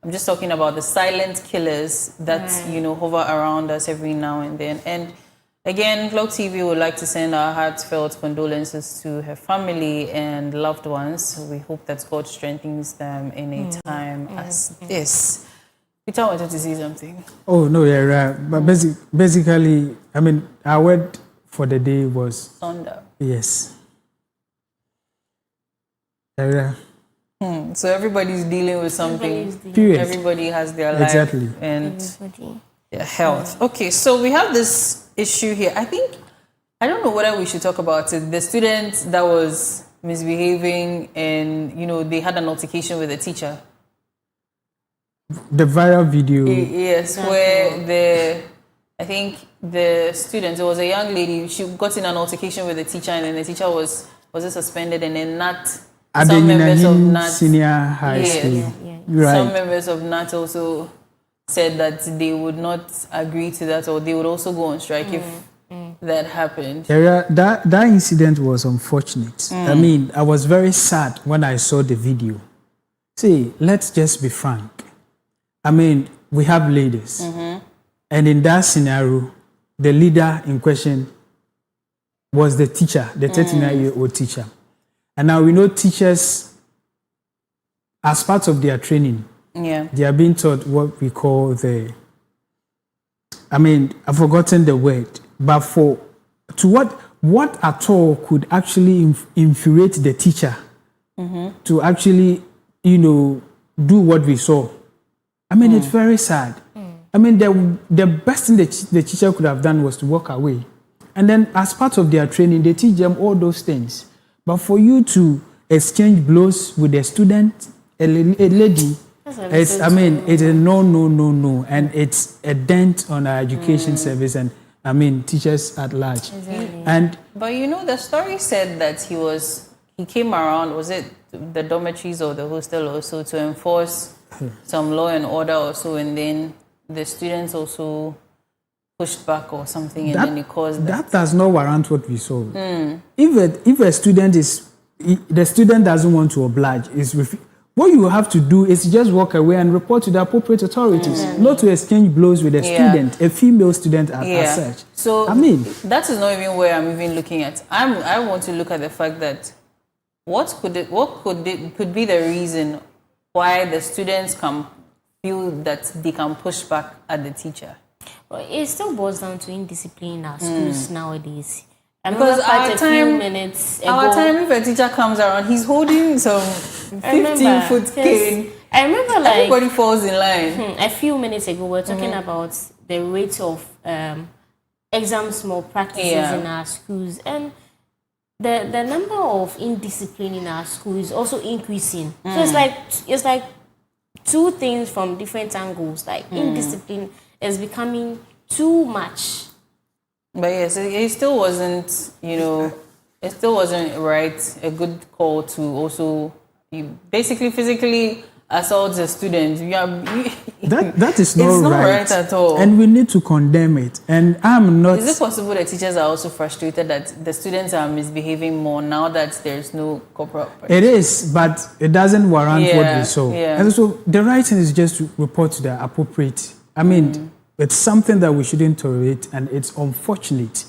I'm just talking about the silent killers that, you know, hover around us every now and then. And again, Vlog TV would like to send our heartfelt condolences to her family and loved ones. We hope that God strengthens them in a time as this. Peter wanted to say something. Oh, no, yeah, right. But basically, I mean, our word for the day was... Thunder. Yes. Yeah. So everybody's dealing with something. Period. Everybody has their life and their health. Okay, so we have this issue here. I don't know whether we should talk about it. The student that was misbehaving and, you know, they had an altercation with the teacher. The viral video. Yes, where I think the student, it was a young lady, she got in an altercation with the teacher, and then the teacher was suspended, and then some members of NAT Senior High School. Right. Some members of NAT also said that they would not agree to that, or they would also go on strike if that happened. That incident was unfortunate. I mean, I was very sad when I saw the video. See, let's just be frank. I mean, we have leaders. And in that scenario, the leader in question was the teacher, the 39-year-old teacher. And now we know teachers, as part of their training, they are being taught what we call I've forgotten the word, but what at all could actually infuriate the teacher to actually, you know, do what we saw. I mean, it's very sad. I mean, the best thing the teacher could have done was to walk away. And then as part of their training, they teach them all those things. But for you to exchange blows with a student, a lady, it's a no. And it's a dent on our education service and, I mean, teachers at large. Exactly. But you know, the story said that he came around, was it the dormitories or the hostel also, to enforce some law and order or so, and then the students also pushed back or something, and then it caused that. That does not warrant what we saw. If a student the student doesn't want to oblige, what you have to do is just walk away and report to the appropriate authorities, not to exchange blows with a student, a female student as such. So I mean, that is not even where I'm even looking at. I want to look at the fact that what could be the reason why the students can feel that they can push back at the teacher. Well, it still boils down to indiscipline in our schools nowadays. Because our time, if a teacher comes around, he's holding some 15-foot cane. I remember, everybody falls in line. A few minutes ago, we were talking about the rate of exam small practices in our schools, and the number of indiscipline in our school is also increasing. So it's like two things from different angles. Like indiscipline is becoming too much. But yes, it still wasn't, you know, it still wasn't right, a good call to also basically physically assaults a student. That is it's not not right. right at all. And we need to condemn it. And I'm not. Is it possible that teachers are also frustrated that the students are misbehaving more now that there's no corporal punishment? It is, but it doesn't warrant what we saw. Yeah. And so the right thing is just to report to the appropriate. I mean, it's something that we shouldn't tolerate, and it's unfortunate.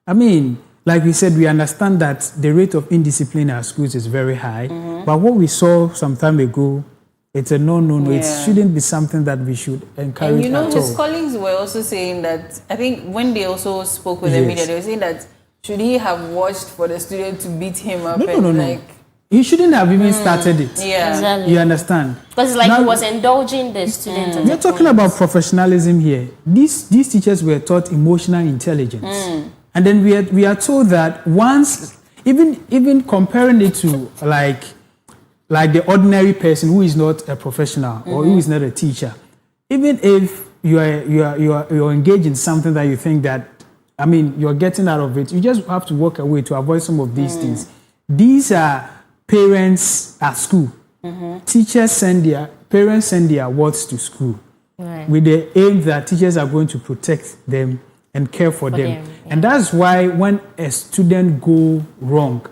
I mean, like we said, we understand that the rate of indiscipline in our schools is very high. But what we saw some time ago, it's a no. Yeah. It shouldn't be something that we should encourage And you know, at his all. colleagues were also saying that, I think when they also spoke with the media, they were saying that should he have watched for the student to beat him up? No. Like, He shouldn't have even started it. yeah. Exactly. You understand? Because it's like Now- he was indulging the students. at We're the talking point. about professionalism here. These teachers were taught emotional intelligence. And then we are told that once, even comparing it to like the ordinary person who is not a professional or who is not a teacher, even if you're engaged in something that you think that, I mean, you're getting out of it, you just have to walk away to avoid some of these things. These are parents at school. Parents send their wards to school with the aim that teachers are going to protect them and care for them. And that's why when a student go wrong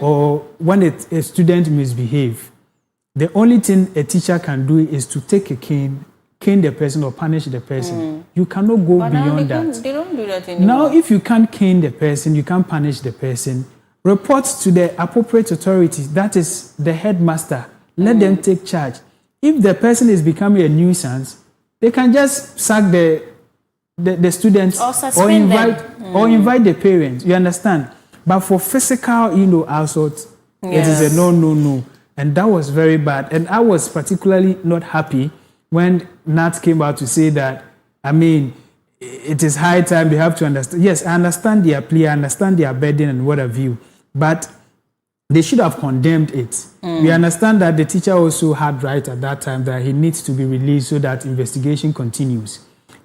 or when a student misbehave, the only thing a teacher can do is to take a cane the person or punish the person. You cannot go But now beyond that. they don't do that anymore. Now, if you can't cane the person, you can't punish the person, report to the appropriate authorities, that is the headmaster. Let them take charge. If the person is becoming a nuisance, they can just sack the students Or suspend them. or invite the parents. You understand? But for physical, assault, it is a no. And that was very bad. And I was particularly not happy when Nat came out to say that, I mean, it is high time they have to understand. Yes, I understand their plea, I understand their burden and what have you, but they should have condemned it. We understand that the teacher also had right at that time that he needs to be released so that investigation continues.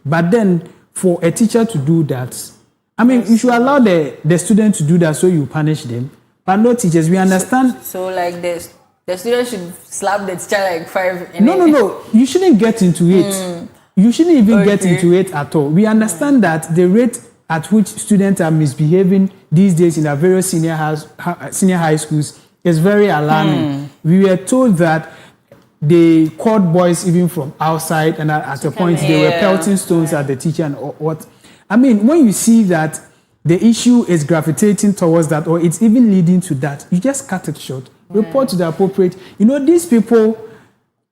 But then for a teacher to do that, I mean, you should allow the student to do that so you punish them, but no teachers. We understand. So like the student should slap the teacher like 5. And No. You shouldn't get into it. You shouldn't even get into it at all. We understand that the rate at which students are misbehaving these days in our various senior high schools is very alarming. We were told that they called boys even from outside, and at a point they were pelting stones at the teacher and what. I mean, when you see that the issue is gravitating towards that, or it's even leading to that, you just cut it short. Report to the appropriate. These people,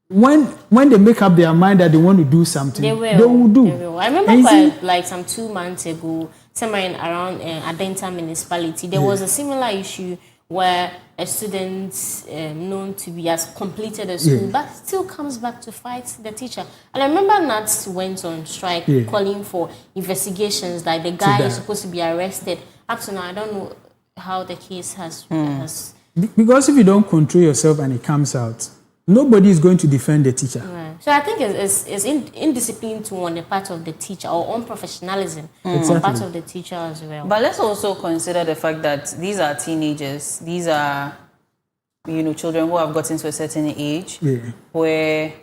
when they make up their mind that they want to do something, they will do. They will. I remember like some 2 months ago, somewhere around Adenta municipality, there was a similar issue where a student known to be has completed a school, but still comes back to fight the teacher. And I remember Nats went on strike calling for investigations, like the guy is supposed to be arrested. Up to now, I don't know how the case has because if you don't control yourself and it comes out, nobody is going to defend the teacher. Right. So I think it's indiscipline on the part of the teacher, or unprofessionalism on the part of the teacher as well. But let's also consider the fact that these are teenagers. These are, children who have gotten to a certain age where,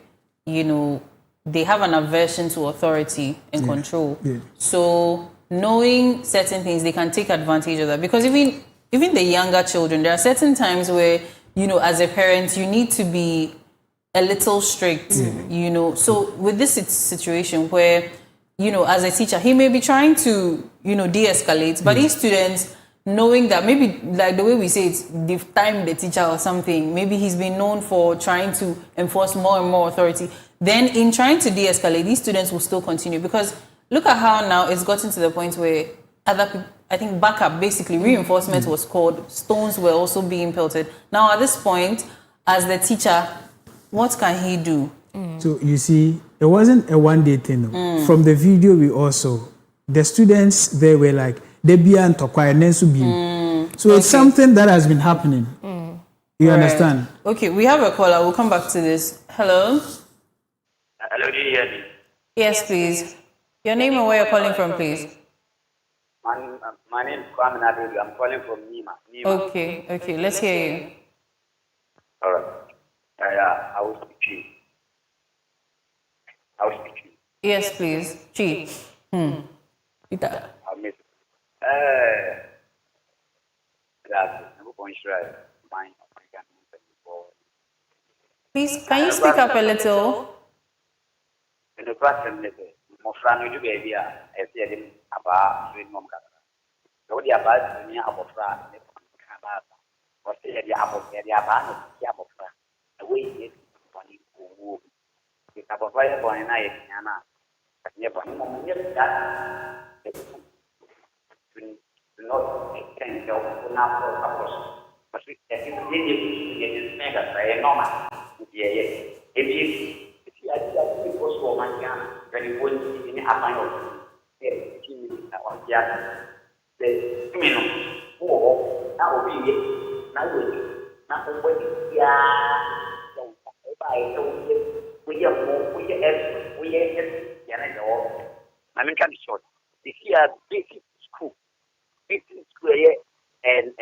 they have an aversion to authority and control. So knowing certain things, they can take advantage of that. Because even the younger children, there are certain times where, as a parent, you need to be a little strict, So with this situation where, as a teacher, he may be trying to, de-escalate, but these students, knowing that maybe, like the way we say it, they've timed the teacher or something, maybe he's been known for trying to enforce more and more authority, then in trying to de-escalate, these students will still continue. Because look at how now it's gotten to the point where other people, I think backup, basically reinforcement was called, stones were also being pelted. Now at this point, as the teacher, what can he do? So you see, it wasn't a one-day thing. No. From the video we also, the students, they were like, they be and tokwa and then subi. So it's something that has been happening. You understand? Okay, we have a caller. We'll come back to this. Hello? Hello, do you hear me? Yes, please. Your name and where you're calling from, please. My name is Kwame Nadedu. I'm calling from Nima. Okay, let's hear you. All right. I will speak to you. I'll speak to you. Yes, please. Chief. Peter. I'll miss it. That's no point sure. Mine. Please, can you speak up a little? In the question, more friendly to baby, as yet about doing mom. So the about me about France, or say the apple, the abandoned apple. The way it is funny who is about right for an eye, Anna. But never that to not extend the number of course. But we did mega normal. If you are because for my gun, when you won't see any apple, the minimum. Oh, that will be it. Now, nothing but don't buy. We have more, we have, I mean, kind of short. If you are basic school, and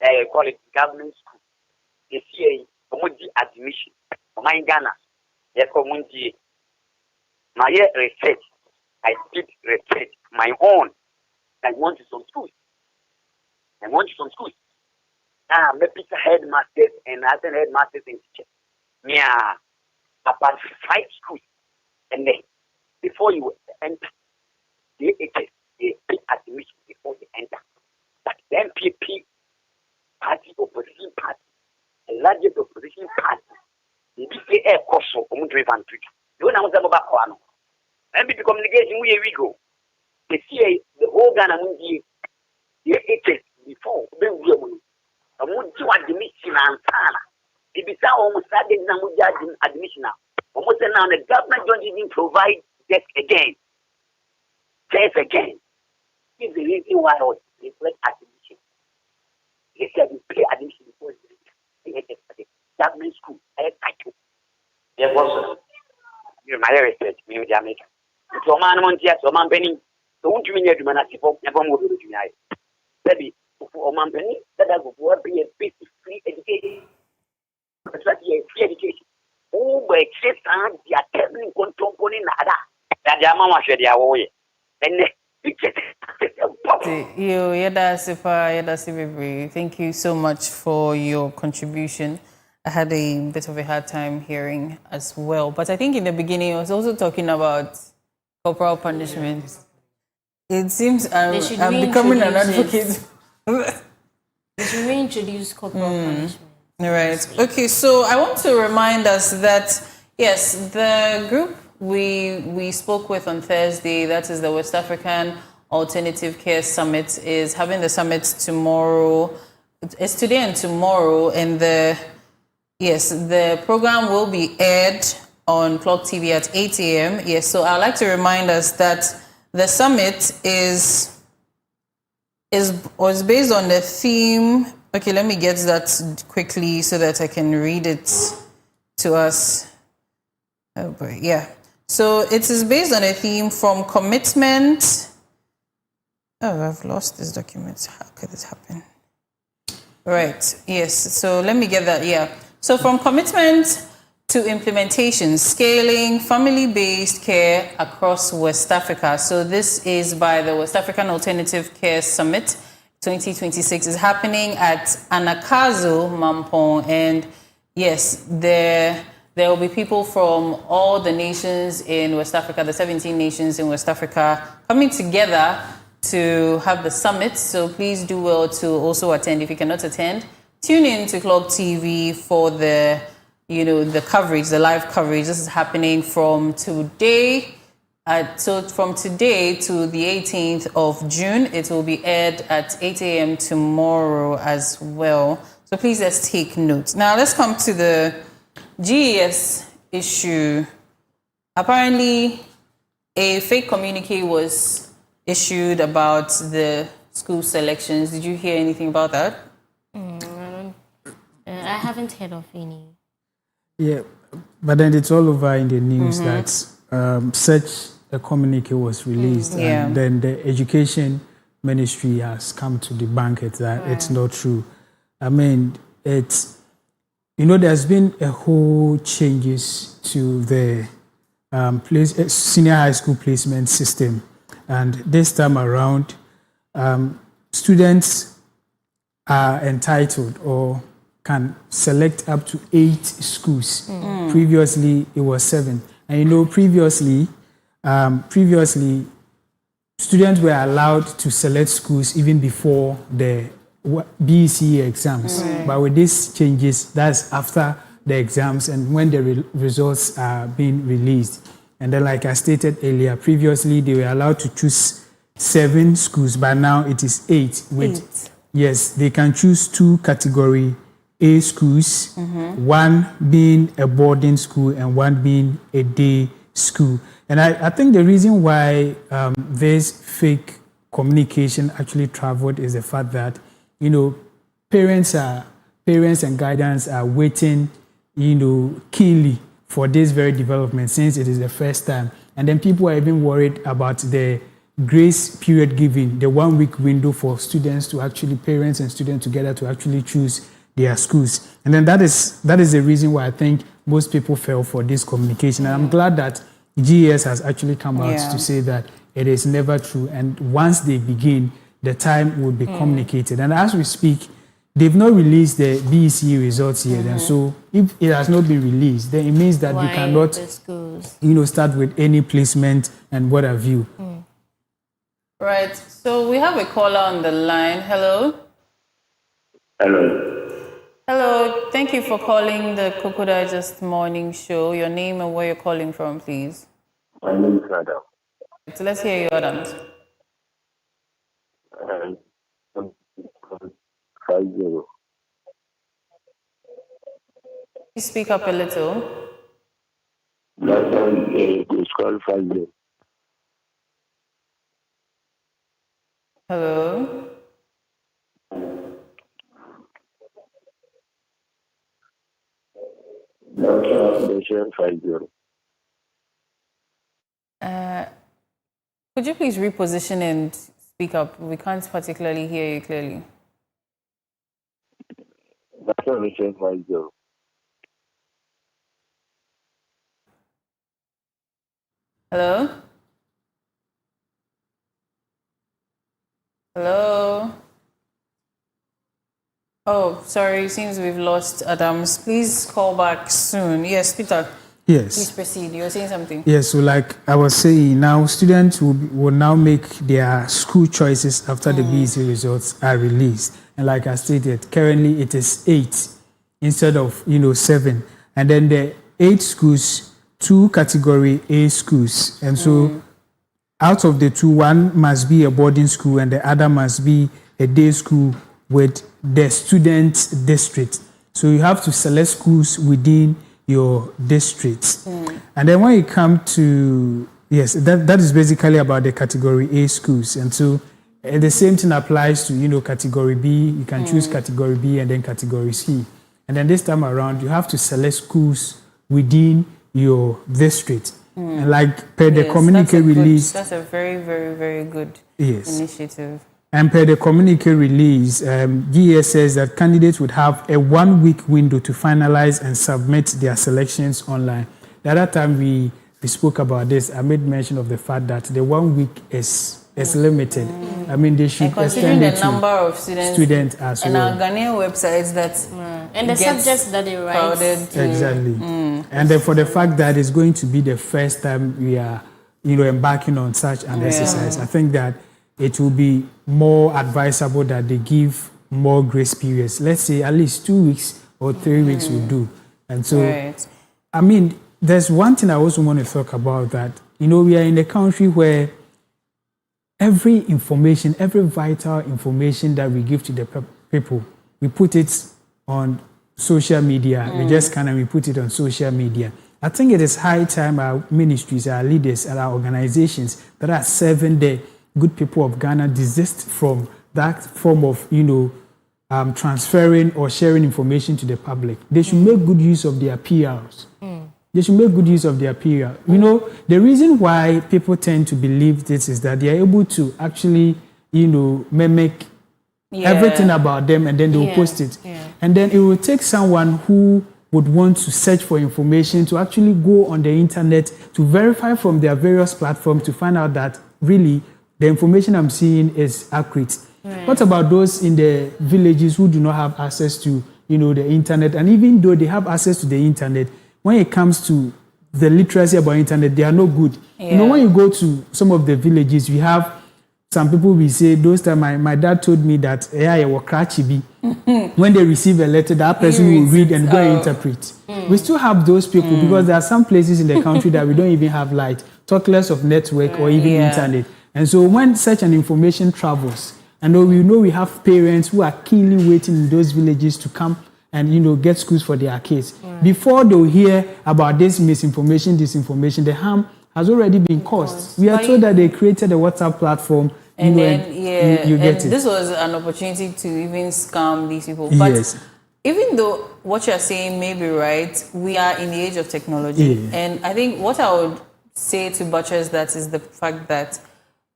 a quality government school, if you are admission, my Ghana, yes, community, my research, I did research my own. I want to some schools. Maybe headmasters and other headmasters in teachers. Yeah, about 5 schools. And then, before you enter, they pick admission before you enter. But the MPP party, opposition party, the largest opposition party, they say a course of driven to you. Don't know about one. MPP communication, we go. They see the whole Ghana movie, it before the woman. I want to admission and Sana. It is almost starting admission now. Almost now the government don't even provide that again. Test again. This is the reason why I was reflect admission. They said you pay admission before you enter the government school. I title. There was my research, New Jamaica. It's a man on yes, a man penny. Don't you mean you never move to the United? Baby, for man penny, that I would be a basic free education. But that's a free education. Oh, but except they are telling controlling that their mama said their way. And thank you so much for your contribution. I had a bit of a hard time hearing as well. But I think in the beginning, I was also talking about corporal punishment. It seems I'm becoming an advocate. They should reintroduce corporal punishment. Right. Okay, so I want to remind us that, yes, the group we spoke with on Thursday, that is the West African Alternative Care Summit, is having the summit tomorrow. It's today and tomorrow, and the program will be aired on Clock TV at 8 a.m. Yes, so I'd like to remind us that the summit was based on the theme. Okay, let me get that quickly so that I can read it to us. Oh boy, yeah. So it is based on a theme from commitment. Oh, I've lost this document. How could this happen? Right, yes. So let me get that, yeah. So from commitment to implementation, scaling family-based care across West Africa. So this is by the West African Alternative Care Summit 2026. Is happening at Anakazo, Mampong. And yes, there will be people from all the nations in West Africa, the 17 nations in West Africa, coming together to have the summit. So please do well to also attend. If you cannot attend, tune in to Clock TV for the coverage, the live coverage. This is happening from today. So from today to the 18th of June, it will be aired at 8 a.m. tomorrow as well. So please let's take note. Now let's come to the GES issue. Apparently, a fake communique was issued about the school selections. Did you hear anything about that? I haven't heard of any. Yeah, but then it's all over in the news that such a communique was released, and then the education ministry has come to debunk it, that it's not true. I mean, there's been a whole changes to the senior high school placement system. And this time around, students are entitled or can select up to 8 schools. Previously, it was 7. And you know, previously, students were allowed to select schools even before the BECE exams. But with these changes, that's after the exams and when the results are being released. And then, like I stated earlier, previously they were allowed to choose 7 schools, but now it is 8. Yes, they can choose 2 category A schools, one being a boarding school and one being a day school. And I think the reason why this fake communication actually traveled is the fact that, you know, parents and guidance are waiting, you know, keenly for this very development since it is the first time. And then people are even worried about the grace period given, the 1-week window for students to actually, parents and students together to actually choose their schools. And then that is the reason why I think most people fell for this communication. And I'm glad that GES has actually come out to say that it is never true. And once they begin, the time will be communicated. And as we speak, they've not released the BECE results yet. And so if it has not been released, then it means that you cannot, you know, start with any placement and what have you. Right. So we have a caller on the line. Hello. Hello. Thank you for calling the Koko Digest Morning Show. Your name and where you're calling from, please. My name is Adam. So let's hear your Adams. 50. Please speak up a little. That one is called 50. Hello. That's 50. Could you please reposition and speak up? We can't particularly hear you clearly. That's 50. Hello? Hello? Oh, sorry, it seems we've lost Adams. Please call back soon. Yes, Peter. Yes. Please proceed. You were saying something. Yes, so like I was saying, now students will now make their school choices after the BECE results are released. And like I stated, currently it is 8 instead of, you know, 7. And then the 8 schools, 2 category A schools. And so out of the 2, one must be a boarding school and the other must be a day school with the student district. So you have to select schools within your districts. And then when you come to, yes, that is basically about the category A schools. And so the same thing applies to, you know, category B. You can choose category B and then category C. And then this time around, you have to select schools within your district. And like per the communique release. That's a very, very, very good initiative. And per the communique release, GES says that candidates would have a 1-week window to finalize and submit their selections online. The other time we spoke about this, I made mention of the fact that the 1 week is limited. I mean, they should extend it the number of students as and well. our Ghanaian websites that and the subjects that they write. Exactly. And then for the fact that it's going to be the first time we are, you know, embarking on such an exercise, I think that it will be more advisable that they give more grace periods. Let's say at least 2 weeks or 3 weeks will do. And so, I mean, there's one thing I also want to talk about that, you know, we are in a country where every information, every vital information that we give to the people, we put it on social media. We just kind of, we put it on social media. I think it is high time our ministries, our leaders, and our organizations that are serving the good people of Ghana desist from that form of, you know, transferring or sharing information to the public. They should make good use of their PRs. They should make good use of their PR. You know, the reason why people tend to believe this is that they are able to actually, you know, mimic everything about them and then they will post it. And then it will take someone who would want to search for information, to actually go on the internet, to verify from their various platforms to find out that really the information I'm seeing is accurate. Right. What about those in the villages who do not have access to, the internet? And even though they have access to the internet, when it comes to the literacy about internet, they are no good. Yeah. When you go to some of the villages, we have some people will say, those times my dad told me that when they receive a letter, that person will read and go and interpret. We still have those people because there are some places in the country that we don't even have light, talk less of network or even internet. And so when such an information travels, and we know we have parents who are keenly waiting in those villages to come and get schools for their kids. Before they'll hear about this misinformation, disinformation, the harm has already been caused. We are told that they created a WhatsApp platform. And then, you get it. This was an opportunity to even scam these people. But even though what you're saying may be right, we are in the age of technology. Yeah. And I think what I would say to buttress that is the fact that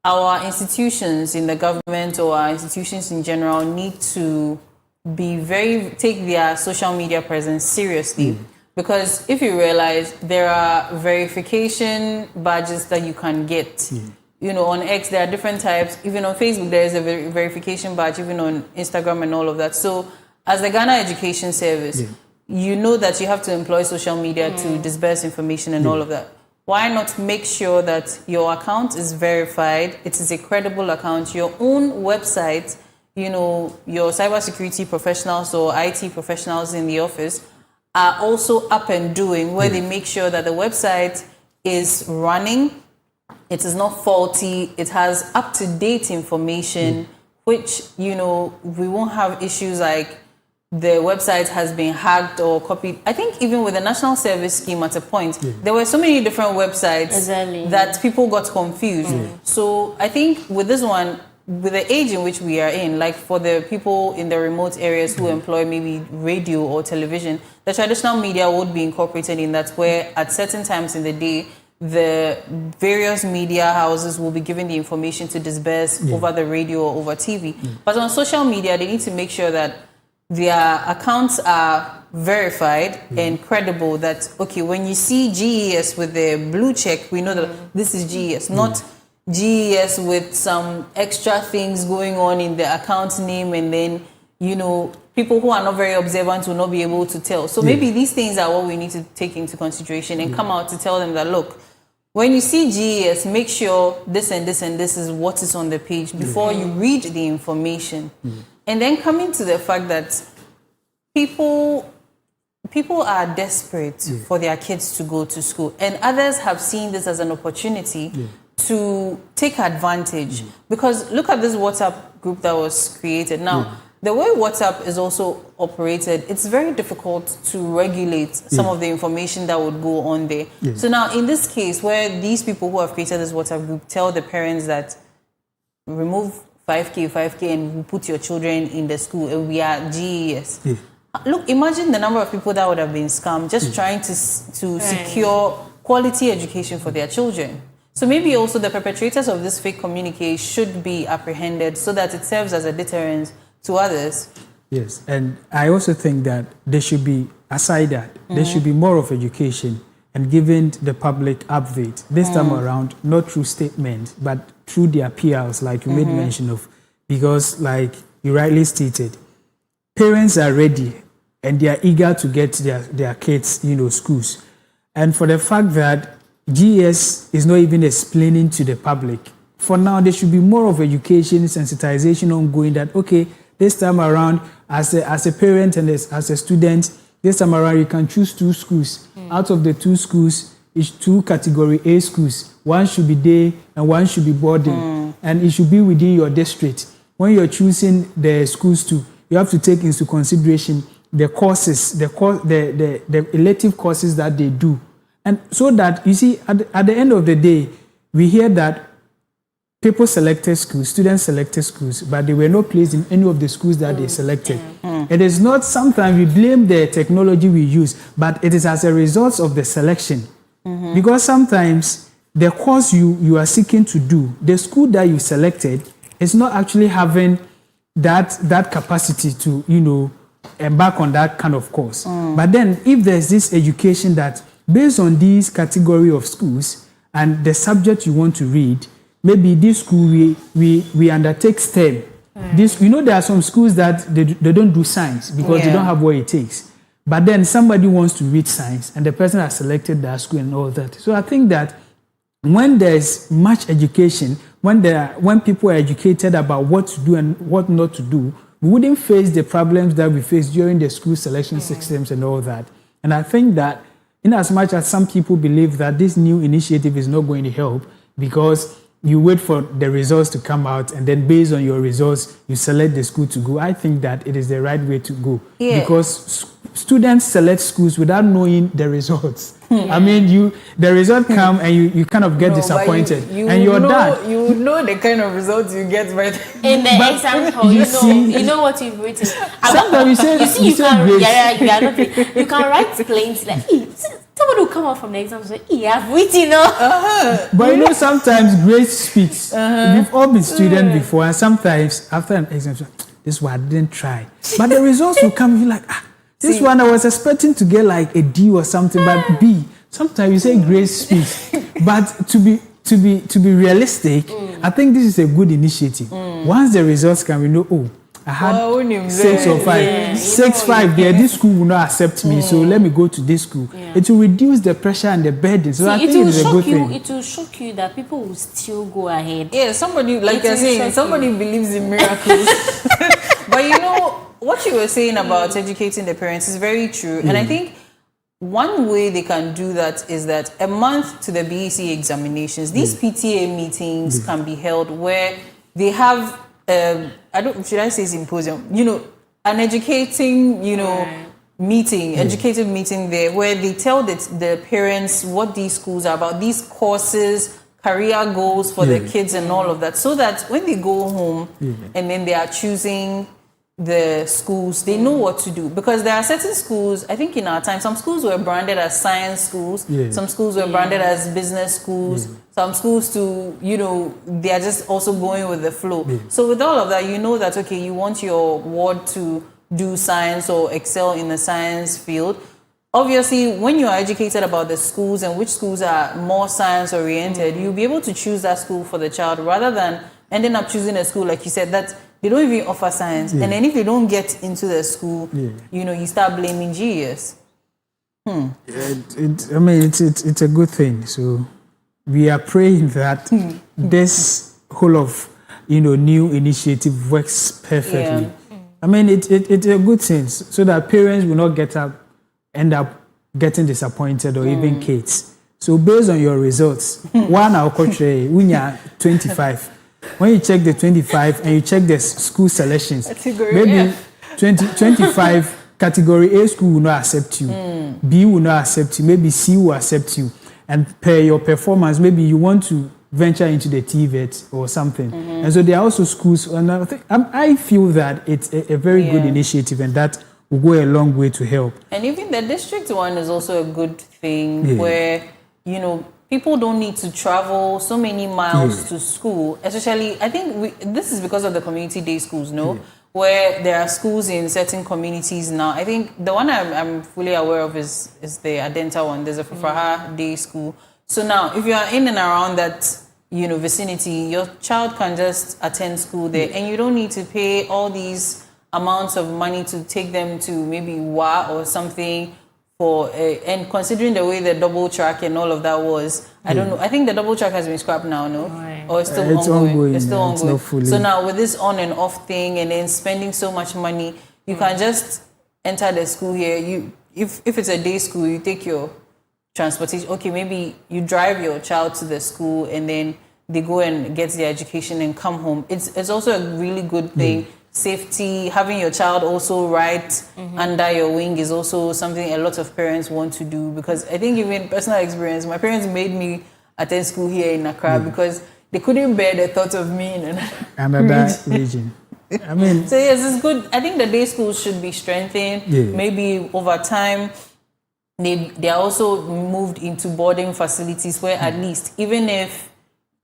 our institutions in the government or our institutions in general need to take their social media presence seriously. Because if you realize there are verification badges that you can get. On X, there are different types. Even on Facebook, there is a verification badge, even on Instagram and all of that. So as the Ghana Education Service, you know that you have to employ social media to disperse information and all of that. Why not make sure that your account is verified, it is a credible account, your own website, your cybersecurity professionals or IT professionals in the office are also up and doing, where they make sure that the website is running, it is not faulty, it has up-to-date information, which, we won't have issues like the website has been hacked or copied. I think even with the National Service Scheme at a point, there were so many different websites that people got confused. So I think with this one, with the age in which we are in, like for the people in the remote areas who employ maybe radio or television, the traditional media would be incorporated in that, where at certain times in the day, the various media houses will be given the information to disperse over the radio or over TV. But on social media, they need to make sure that their accounts are verified and credible, that, okay, when you see GES with the blue check, we know that this is GES, not GES with some extra things going on in the account name, and then, people who are not very observant will not be able to tell. So maybe these things are what we need to take into consideration and come out to tell them that, look, when you see GES, make sure this and this and this is what is on the page before you read the information. And then coming to the fact that people are desperate for their kids to go to school, and others have seen this as an opportunity to take advantage. Because look at this WhatsApp group that was created. Now, the way WhatsApp is also operated, it's very difficult to regulate some of the information that would go on there. So now, in this case, where these people who have created this WhatsApp group tell the parents that remove 5K, and we'll put your children in the school, and we are GES. Look, imagine the number of people that would have been scammed just trying to secure quality education for their children. So maybe also the perpetrators of this fake communique should be apprehended so that it serves as a deterrent to others. Yes, and I also think that there should be, aside that, there should be more of education and giving the public update this time around, not through statements, but through their PRs, like you made mention of. Because, like you rightly stated, parents are ready and they are eager to get their kids, schools. And for the fact that GS is not even explaining to the public, for now, there should be more of education, sensitization ongoing that, okay, this time around, as a parent and as a student, this time around, you can choose 2 schools. Out of the 2 schools, it's 2 category A schools. One should be day and one should be boarding. And it should be within your district. When you're choosing the schools too, you have to take into consideration the courses, the elective courses that they do. And so that, you see, at the end of the day, we hear that people selected schools, students selected schools, but they were not placed in any of the schools that they selected. It is not, sometimes we blame the technology we use, but it is as a result of the selection. Because sometimes the course you are seeking to do, the school that you selected is not actually having that capacity to, embark on that kind of course. But then if there's this education that based on these category of schools and the subject you want to read, maybe this school we undertake STEM. This, there are some schools that they don't do science because they don't have what it takes. But then somebody wants to read science and the person has selected that school and all that. So I think that when there's much education, when people are educated about what to do and what not to do, we wouldn't face the problems that we face during the school selection systems and all that. And I think that in as much as some people believe that this new initiative is not going to help because you wait for the results to come out and then based on your results, you select the school to go, I think that it is the right way to go. Because students select schools without knowing the results. I mean, the result come and you kind of get disappointed. And you're done. You would know the kind of results you get right in the exam hall. You know what you've written. Sometimes you can write plainly like, someone will come out from the exam and say, I've written. But sometimes grace speaks. We've all been students before, and sometimes after an exam, this one I didn't try. But the results will come, you're like, this one I was expecting to get like a D or something, but B. Sometimes you say grace speaks. But to be realistic, I think this is a good initiative. Once the results come, we know, I had 6 or 5. 6-5 there, this school will not accept me, so let me go to this school. It will reduce the pressure and the burden. So I think it is a good thing. It will shock you that people will still go ahead. Yeah, somebody, like you're saying, somebody believes in miracles. But what you were saying about educating the parents is very true. And I think one way they can do that is that a month to the BEC examinations, these PTA meetings can be held where they have, should I say symposium? An educating, meeting, educative meeting there where they tell the parents what these schools are about, these courses, career goals for the kids and all of that, so that when they go home and then they are choosing the schools, they know what to do. Because there are certain schools, I think in our time, some schools were branded as science schools, some schools were branded as business schools, some schools they are just also going with the flow. So with all of that, you know that, okay, you want your ward to do science or excel in the science field. Obviously, when you are educated about the schools and which schools are more science oriented, you'll be able to choose that school for the child rather than ending up choosing a school, like you said, that they don't even offer science. And then if they don't get into the school, you start blaming GS. It's a good thing. So we are praying that this whole of new initiative works perfectly. I mean, it's a good thing so that parents will not end up getting disappointed or even kids. So based on your results, one I'll portray when you're 25. When you check the 25 and you check the school selections, maybe 25 category A school will not accept you, B will not accept you, maybe C will accept you, and per your performance, maybe you want to venture into the TVET or something. And so there are also schools, and I feel that it's a very good initiative, and that will go a long way to help. And even the district one is also a good thing where, people don't need to travel so many miles to school. Especially, I think this is because of the community day schools, where there are schools in certain communities now. I think the one I'm fully aware of is the Adenta one. There's a Fufaha day school. So now, if you are in and around that vicinity, your child can just attend school there, and you don't need to pay all these amounts of money to take them to maybe WA or something. And considering the way the double track and all of that was, I don't know. I think the double track has been scrapped now, no? Or it's still ongoing. It's still ongoing. So now with this on and off thing and then spending so much money, you can just enter the school here. If it's a day school, you take your transportation. Okay, maybe you drive your child to the school and then they go and get their education and come home. It's also a really good thing. Safety, having your child also right under your wing is also something a lot of parents want to do, because I think even personal experience, my parents made me attend school here in Accra because they couldn't bear the thought of me in another region. I mean, so yes, it's good. I think the day schools should be strengthened. Maybe over time they are also moved into boarding facilities where at least, even if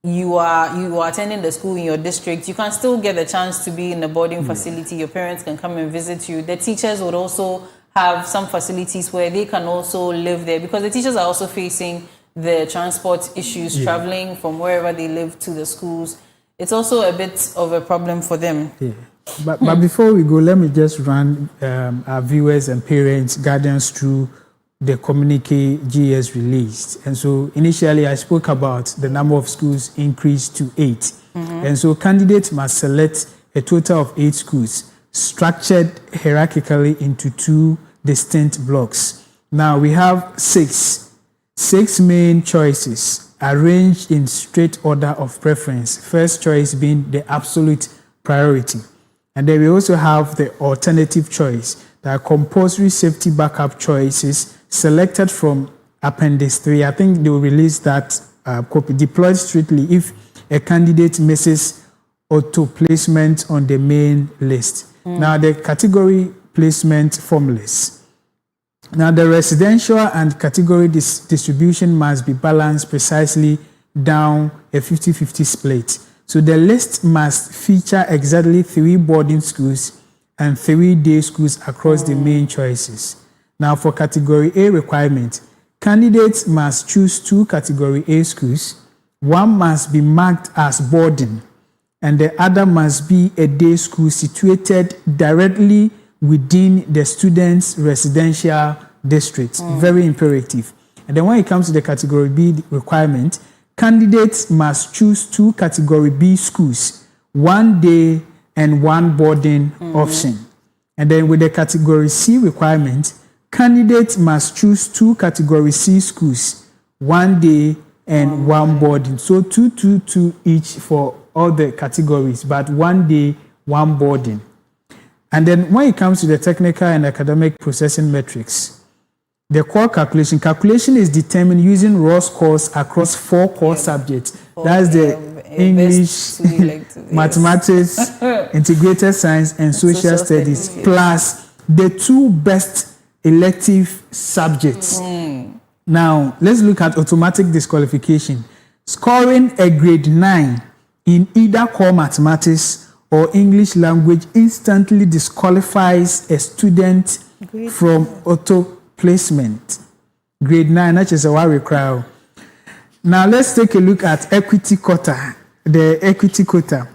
you are attending the school in your district, you can still get the chance to be in a boarding facility. Your parents can come and visit you. The teachers would also have some facilities where they can also live there, because the teachers are also facing the transport issues, traveling from wherever they live to the schools. It's also a bit of a problem for them. Yeah. But before we go, let me just run our viewers and parents, guardians through the communique GS released. And so initially I spoke about the number of schools increased to 8. And so candidates must select a total of 8 schools, structured hierarchically into 2 distinct blocks. Now we have 6 main choices arranged in straight order of preference. First choice being the absolute priority. And then we also have the alternative choice. There are compulsory safety backup choices selected from Appendix 3. I think they will release that copy. Deployed strictly if a candidate misses auto placement on the main list. Now the category placement formulas. Now the residential and category distribution must be balanced precisely down a 50-50 split. So the list must feature exactly 3 boarding schools and 3 day schools across the main choices. Now for category A requirement, candidates must choose 2 category A schools. 1 must be marked as boarding, and the other must be a day school situated directly within the student's residential district. Very imperative. And then when it comes to the category B requirement, candidates must choose 2 category B schools, 1 day and 1 boarding option. And then with the category C requirement, candidates must choose 2 category C schools, 1 day and 1 boarding. So 2 each for all the categories, but 1 day, 1 boarding. And then when it comes to the technical and academic processing metrics, the core calculation is determined using raw scores across 4 core subjects. That's the English, mathematics, integrated science, and social studies, plus the 2 best elective subjects. Now, let's look at automatic disqualification. Scoring a grade 9 in either core mathematics or English language instantly disqualifies a student from auto placement. Grade 9, that is a worry crowd. Now let's take a look at equity quota. The equity quota.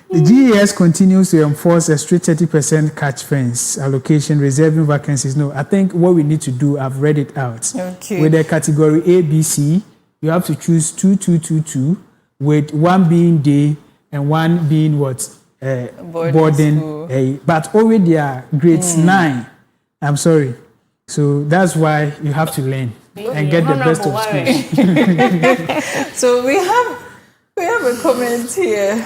The GES continues to enforce a strict 30% catch fence allocation, reserving vacancies. No, I think what we need to do, I've read it out. Okay. With the category A, B, C, you have to choose 2, 2, 2, 2, with 1 being day and 1 being what? Boarding. But already are grades 9. I'm sorry. So that's why you have to learn and get the best of schools. So we have a comment here.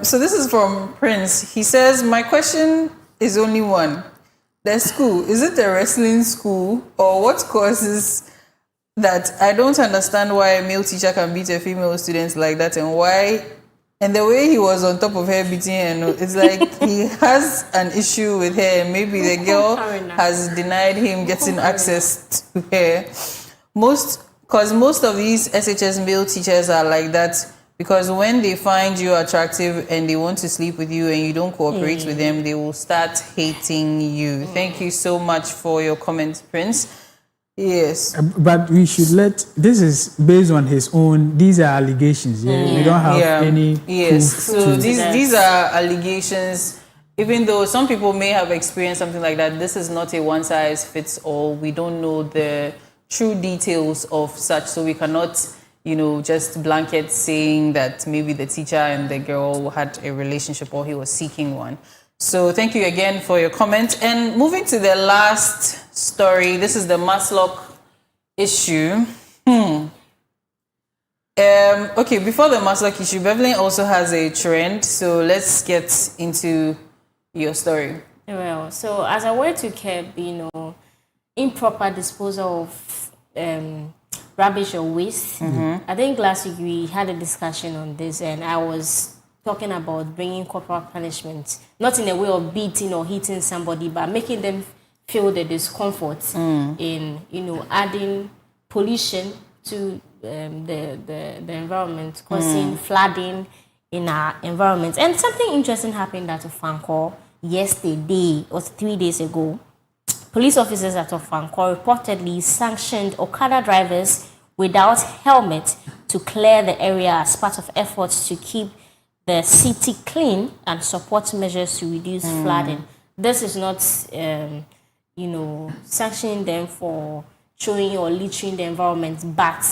So this is from Prince. He says, my question is only one. The school, is it a wrestling school, or what causes that? I don't understand why a male teacher can beat a female student like that, and why. And the way he was on top of her beating her, it's like he has an issue with her. Maybe the girl has denied him getting access to her. Because most of these SHS male teachers are like that, because when they find you attractive and they want to sleep with you and you don't cooperate with them, they will start hating you. Thank you so much for your comment, Prince. Yes. But we should this is based on his own, these are allegations. We don't have any proof. So these are allegations. Even though some people may have experienced something like that, this is not a one-size-fits-all. We don't know the true details of such, so we cannot, just blanket saying that maybe the teacher and the girl had a relationship or he was seeking one. So thank you again for your comment. And moving to the last story, this is the Maslock issue. Okay, before the Maslock issue, Beverly also has a trend. So let's get into your story. Well, so as a way to curb, improper disposal of rubbish or waste, I think last week we had a discussion on this, and I was talking about bringing corporal punishment, not in a way of beating or hitting somebody, but making them feel the discomfort in, adding pollution to the environment, causing flooding in our environment. And something interesting happened at Ofankor yesterday or 3 days ago. Police officers at Ofankor reportedly sanctioned Okada drivers without helmet to clear the area as part of efforts to keep the city clean and support measures to reduce flooding. This is not, sanctioning them for showing or littering the environment, but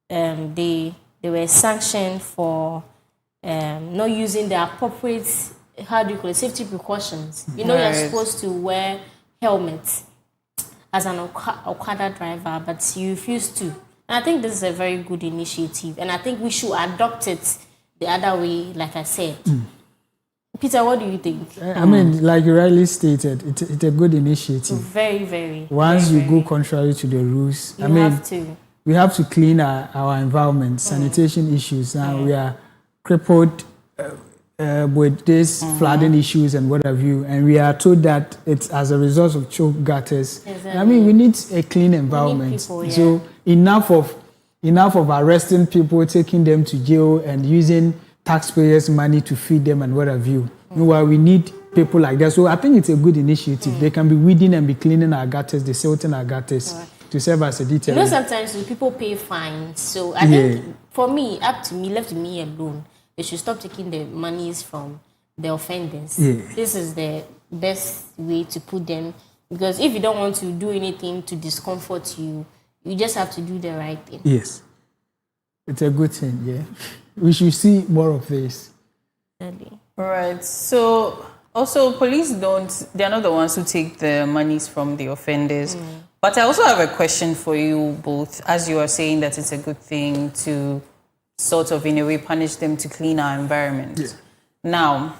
they were sanctioned for not using the appropriate, safety precautions. You're supposed to wear helmets as an Okada driver, but you refuse to. And I think this is a very good initiative, and I think we should adopt it the other way, like I said. Peter, what do you think? I mean, like you rightly stated, it's a good initiative. Very, very. Once you go contrary to the rules, we have to clean our environment, sanitation issues. Now we are crippled with these flooding issues and what have you, and we are told that it's as a result of choke gutters. Exactly. I mean, we need a clean environment. People, so enough of arresting people, taking them to jail, and using taxpayers' money to feed them and what have you. Meanwhile, we need people like that. So I think it's a good initiative. They can be weeding and be cleaning our gutters, the silting our gutters to serve as a deterrent. Sometimes people pay fines. So I think for me, left to me alone, they should stop taking the monies from the offenders. This is the best way to put them, because if you don't want to do anything to discomfort you, you just have to do the right thing. Yes. It's a good thing, We should see more of this. Right. So also police they're not the ones who take the monies from the offenders. But I also have a question for you both, as you are saying that it's a good thing to sort of in a way punish them to clean our environment. Now,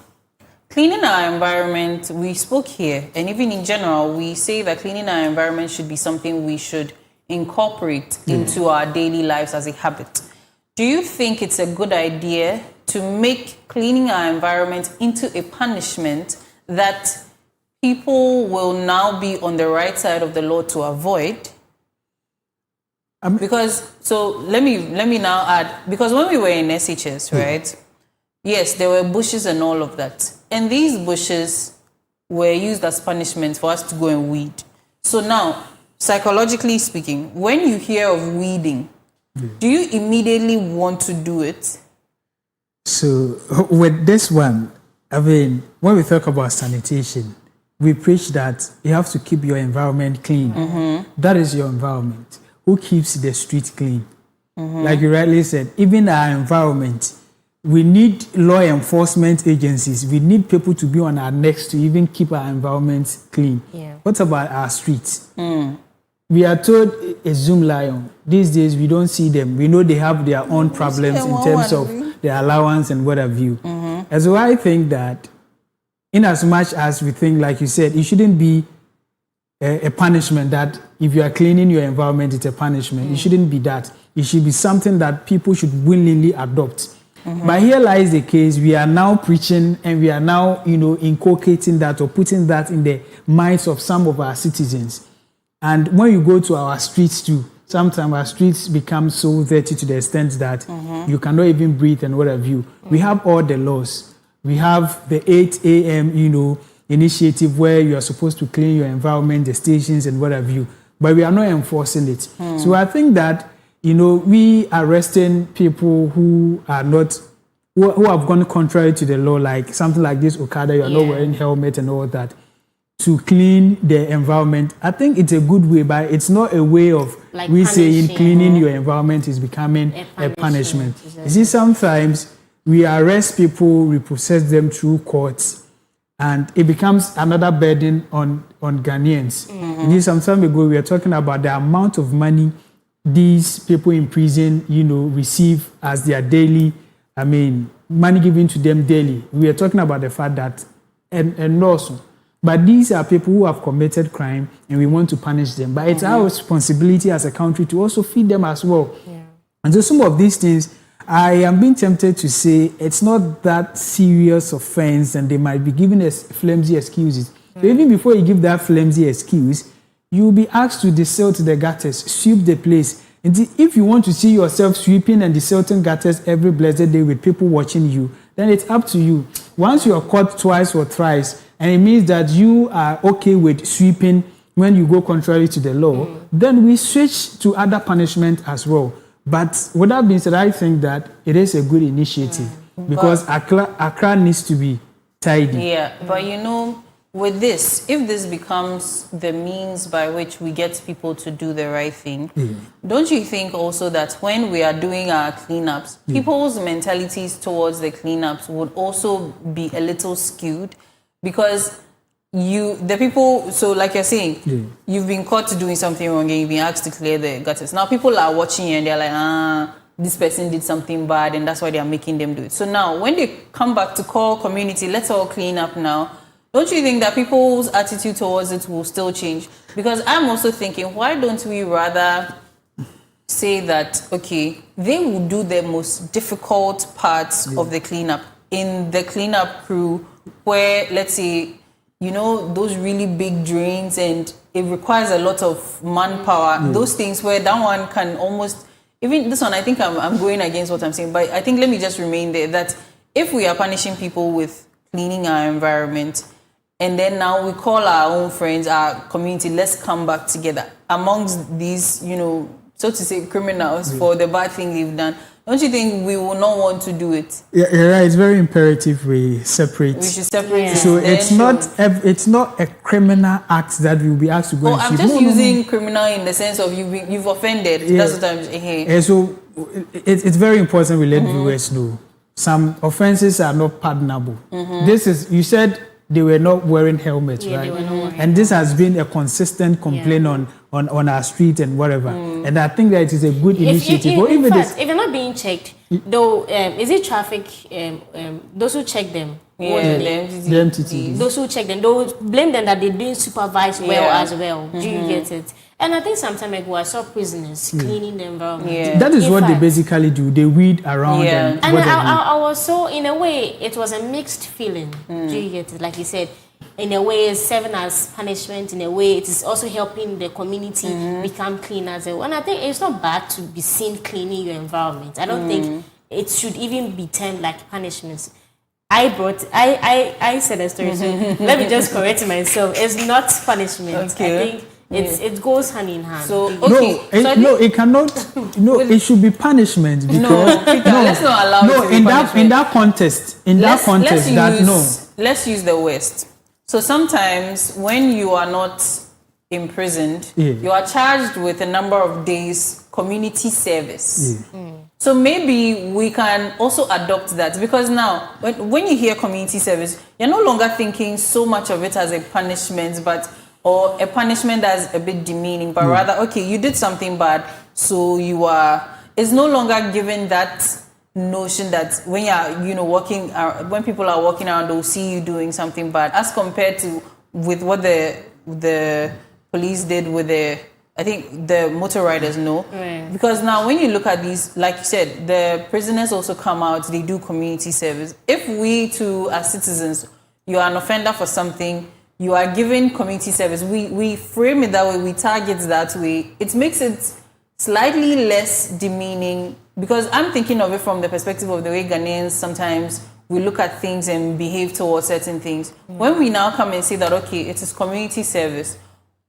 cleaning our environment, we spoke here, and even in general, we say that cleaning our environment should be something we should incorporate into our daily lives as a habit. Do you think it's a good idea to make cleaning our environment into a punishment that people will now be on the right side of the law to avoid? Because, so let me now add, because when we were in SHS, right, yes, there were bushes and all of that. And these bushes were used as punishment for us to go and weed. So now, psychologically speaking, when you hear of weeding, do you immediately want to do it? So with this one, I mean, when we talk about sanitation, we preach that you have to keep your environment clean. That is your environment. Who keeps the street clean? Like you rightly said, even our environment, we need law enforcement agencies. We need people to be on our necks to even keep our environment clean. What about our streets? We are told a Zoom lion. These days, we don't see them. We know they have their own problems in terms of their allowance and what have you. And so I think that in as much as we think, like you said, it shouldn't be a punishment that if you are cleaning your environment, it's a punishment. It shouldn't be that. It should be something that people should willingly adopt. But here lies the case. We are now preaching and we are now, inculcating that or putting that in the minds of some of our citizens. And when you go to our streets too, sometimes our streets become so dirty to the extent that you cannot even breathe and what have you. We have all the laws. We have the 8 a.m., initiative where you are supposed to clean your environment, the stations and what have you. But we are not enforcing it. So I think that, we are arresting people who are not, who have gone contrary to the law, like something like this, Okada, you are not wearing helmet and all that, to clean the environment. I think it's a good way, but it's not a way of like we saying cleaning your environment is becoming a punishment. Exactly. You see, sometimes we arrest people, we process them through courts, and it becomes another burden on Ghanaians. You see, some time ago, we were talking about the amount of money these people in prison, receive as their daily, money given to them daily. We are talking about the fact that, and also, but these are people who have committed crime and we want to punish them. But it's our responsibility as a country to also feed them as well. And so some of these things, I am being tempted to say it's not that serious offense and they might be given as flimsy excuses. So even before you give that flimsy excuse, you will be asked to desilt the gutters, sweep the place, If you want to see yourself sweeping and desilting gutters every blessed day with people watching you, then it's up to you. Once you are caught twice or thrice, and it means that you are okay with sweeping when you go contrary to the law, then we switch to other punishment as well. But with that being said, I think that it is a good initiative because Accra needs to be tidy. Yeah, but you know, with this, if this becomes the means by which we get people to do the right thing, don't you think also that when we are doing our cleanups, people's mentalities towards the cleanups would also be a little skewed? Because the people, so like you're saying, you've been caught doing something wrong and you've been asked to clear the gutters. Now people are watching you and they're like, this person did something bad and that's why they're making them do it. So now when they come back to call community, let's all clean up now, don't you think that people's attitude towards it will still change? Because I'm also thinking, why don't we rather say that, okay, they will do the most difficult parts of the cleanup in the cleanup crew where, let's say, you know, those really big drains and it requires a lot of manpower. Those things where that one can almost, even this one, I think I'm going against what I'm saying, but I think let me just remain there that if we are punishing people with cleaning our environment, and then now we call our own friends, our community, let's come back together amongst these, you know, so to say, criminals for the bad thing they've done. Don't you think we will not want to do it? Yeah, you're right. It's very imperative we separate. We should separate it. So it's not a criminal act that we'll be asked to go and I'm just using criminal in the sense of you've offended. Yeah. That's what I'm saying. And so it's very important we let viewers know. Some offenses are not pardonable. This is, you said they were not wearing helmets, right? They were not wearing and this has been a consistent complaint on our street and whatever. And I think that it is a good initiative. If you're not being checked, though, is it traffic? Those who check them, The MTTs. those who check them, those blame them that they didn't supervise well as well. Do you get it? And I think some time ago I saw prisoners cleaning the environment. That is what they basically do. They weed around and I was so, in a way, it was a mixed feeling. Do you get it? Like you said, in a way, it's serving as punishment. In a way, it is also helping the community become clean as well. And I think it's not bad to be seen cleaning your environment. I don't think it should even be termed like punishments. I said a story, so let me just correct myself. It's not punishment. Okay. I think it goes hand in hand. So okay, it cannot. No, it should be punishment because Peter, let's not allow it to be punishment. in that context, let's use the West. So sometimes when you are not imprisoned, you are charged with a number of days community service. So maybe we can also adopt that because now when you hear community service, you're no longer thinking so much of it as a punishment, or a punishment that's a bit demeaning, but rather, okay, you did something bad, so it's no longer given that notion that when you're when people are walking around, they'll see you doing something bad, as compared to with what the police did with the motor riders, because now when you look at these, like you said, the prisoners also come out, they do community service. If we too, as citizens, you are an offender for something, you are giving community service, we frame it that way, we target that way, it makes it slightly less demeaning, because I'm thinking of it from the perspective of the way Ghanaians sometimes we look at things and behave towards certain things. When we now come and say that, okay, it is community service,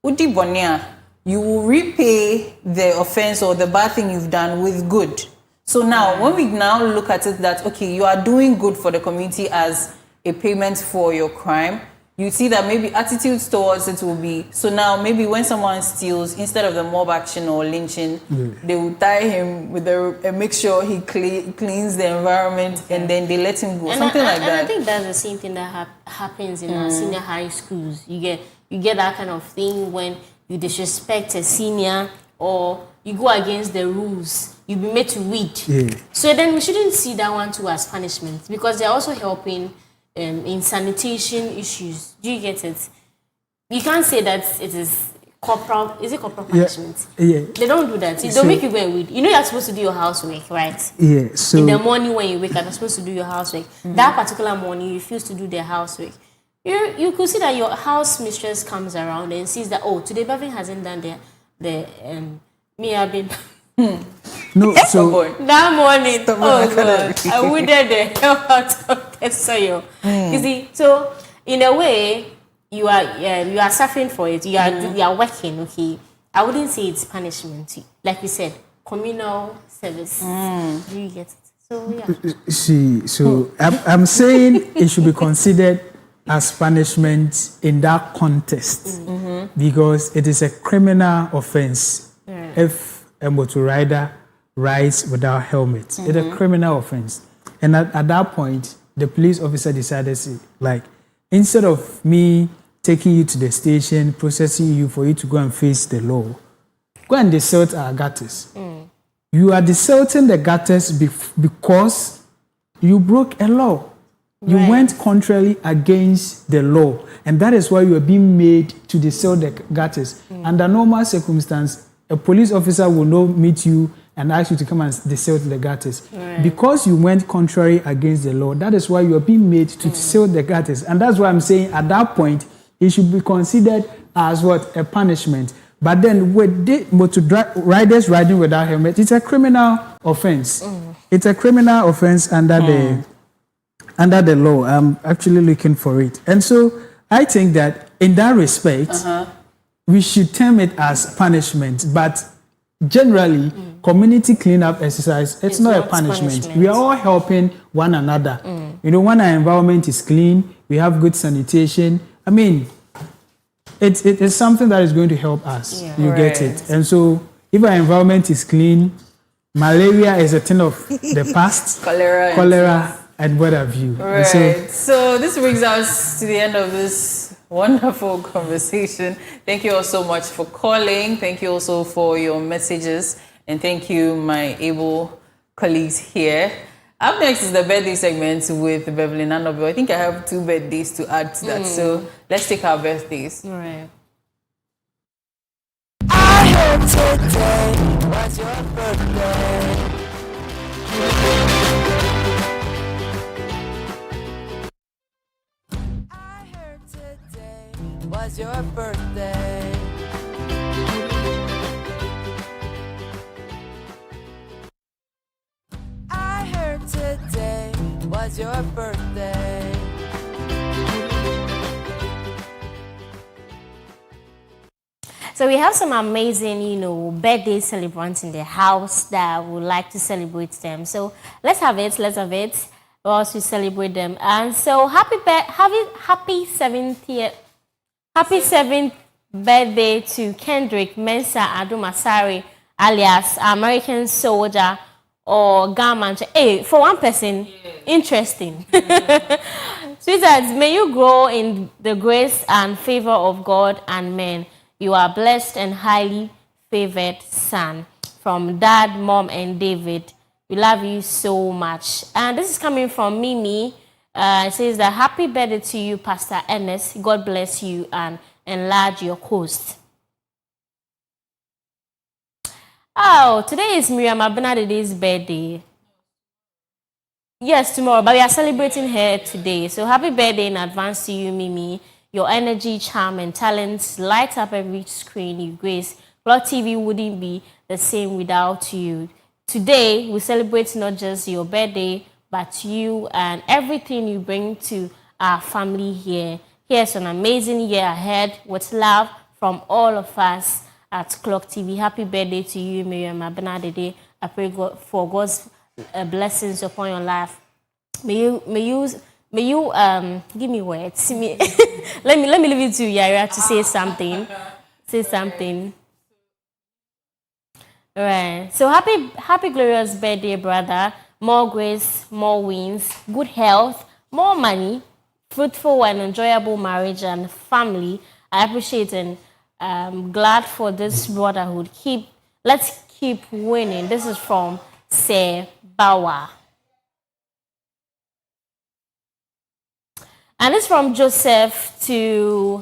Udi Bonia, you will repay the offense or the bad thing you've done with good. So now, when we now look at it that, okay, you are doing good for the community as a payment for your crime, you see that maybe attitudes towards it will be, so now maybe when someone steals, instead of the mob action or lynching, they will tie him with make sure he cleans the environment and then they let him go, like that. And I think that's the same thing that happens in our senior high schools. You get that kind of thing when you disrespect a senior or you go against the rules, you'll be made to read. So then we shouldn't see that one too as punishment, because they're also helping in sanitation issues. Do you get it? You can't say that it is corporal. Is it corporal punishment? They don't do that. They'll make you go and read. You know you're supposed to do your housework, right? So in the morning when you wake up, you're supposed to do your housework. That particular morning, you refuse to do their housework. You could see that your house mistress comes around and sees that, oh, today Bavin hasn't done I've been No, so That morning, oh Stubborn God, I withered the hell out of the soil. You see, so in a way, you are suffering for it. You are working. Okay, I wouldn't say it's punishment. Like we said, communal service. Do you get it? So yeah. so I'm saying it should be considered as punishment in that context because it is a criminal offense if a motor rider rides without helmet. It's a criminal offense. And at that point, the police officer decided, like, instead of me taking you to the station, processing you for you to go and face the law, go and desert our gutters. You are deserting the gutters because you broke a law. You went contrary against the law. And that is why you are being made to desert the gutters. Under normal circumstance, a police officer will not meet you and ask you to come and desert the gutters. Because you went contrary against the law, that is why you are being made to desert the gutters. And that's why I'm saying at that point, it should be considered as what? A punishment. But then with the motor riders riding without helmet, it's a criminal offense. It's a criminal offense under the law. I'm actually looking for it. And so I think that in that respect, we should term it as punishment. But generally, community cleanup exercise, it's not a punishment. We are all helping one another. You know, when our environment is clean, we have good sanitation. I mean, it is something that is going to help us. You get it. And so if our environment is clean, malaria is a thing of the past. Cholera and what have you. Right. So this brings us to the end of this wonderful conversation. Thank you all so much for calling. Thank you also for your messages. And thank you, my able colleagues here. Up next is the birthday segment with Beverly Nanobo. I think I have 2 birthdays to add to that. So let's take our birthdays. All right. I heard today was your birthday. I heard today was your birthday. I heard today was your birthday. So we have some amazing, birthday celebrants in the house that would like to celebrate them. So let's have it. Whilst we celebrate them. And so happy 7th birthday to Kendrick Mensah Adumasari, alias American Soldier or Garment. Hey, for one person, interesting. Sweethearts, may you grow in the grace and favor of God and men. You are blessed and highly favored son. From Dad, Mom, and David. We love you so much. And this is coming from Mimi. It says that happy birthday to you, Pastor Ernest. God bless you and enlarge your coast. Oh, today is Miriam Abenadede's birthday. Yes, tomorrow, but we are celebrating her today. So happy birthday in advance to you, Mimi. Your energy, charm, and talents light up every screen you grace. Plot TV wouldn't be the same without you. Today, we celebrate not just your birthday, but you and everything you bring to our family here. Here's an amazing year ahead with love from all of us at Clock TV. Happy birthday to you, Miriam Abenadede. I pray God for God's blessings upon your life. May you give me words. let me leave it to Yara to say something. Say something. All right. So happy glorious birthday, brother. More grace, more wins, good health, more money, fruitful and enjoyable marriage and family. I appreciate and glad for this brotherhood. Let's keep winning. This is from Se Bawa. And it's from Joseph to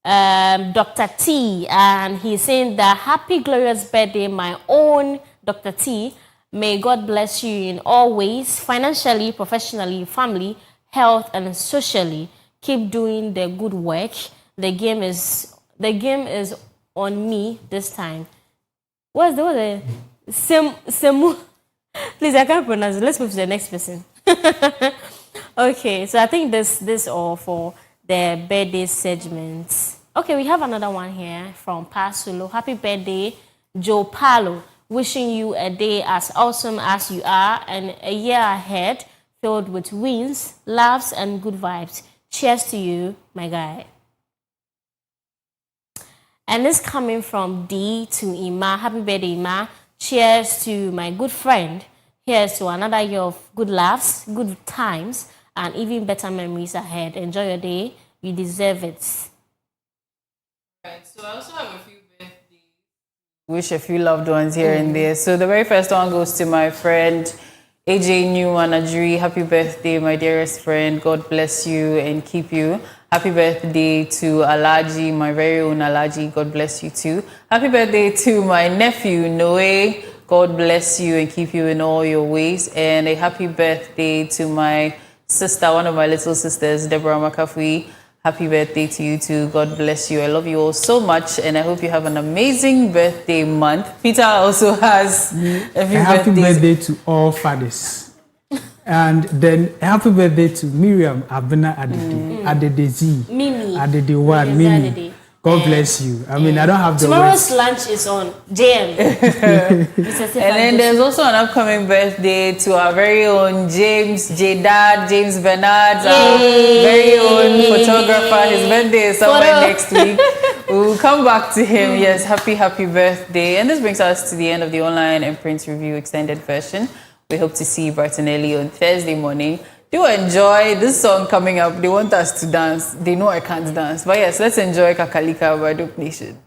Dr. T. And he's saying that happy glorious birthday, my own Dr. T. May God bless you in all ways, financially, professionally, family, health, and socially. Keep doing the good work. The game is on me this time. What's the Semu. Please, I can't pronounce it. Let's move to the next person. Okay, so I think this all for the birthday segments. Okay, we have another one here from Pasulo. Happy birthday, Joe Palo. Wishing you a day as awesome as you are and a year ahead filled with wins, laughs, and good vibes. Cheers to you, my guy. And this coming from D to Ima. Happy birthday, Ima. Cheers to my good friend. Here's to another year of good laughs, good times, and even better memories ahead. Enjoy your day. You deserve it. Right, so I also have a few birthdays. Wish a few loved ones here and there. So the very first one goes to my friend AJ Newman Ajuri. Happy birthday, my dearest friend. God bless you and keep you. Happy birthday to Alaji, my very own Alaji. God bless you too. Happy birthday to my nephew Noe. God bless you and keep you in all your ways. And a happy birthday to my sister, one of my little sisters, Deborah Makafui. Happy birthday to you too. God bless you. I love you all so much, and I hope you have an amazing birthday month. Peter also has a few Happy birthdays. birthday to all fathers. And then happy birthday to Miriam Abena Adede, Adede Z, Mimi. Adede One, Mimi Mimi. Zadede. God bless you. I mean, I don't have the Tomorrow's words. lunch is on JM. Mr. Stefan And then Joshi. there's also an upcoming birthday to our very own James J. Dad, James Bernard, our very own photographer. His birthday is somewhere Photo. next week. We'll come back to him. Yes, happy birthday. And this brings us to the end of the online and print review extended version. We hope to see you bright and early on Thursday morning. Do enjoy this song coming up. They want us to dance. They know I can't dance. But yes, let's enjoy Kakalika by Dope Nation.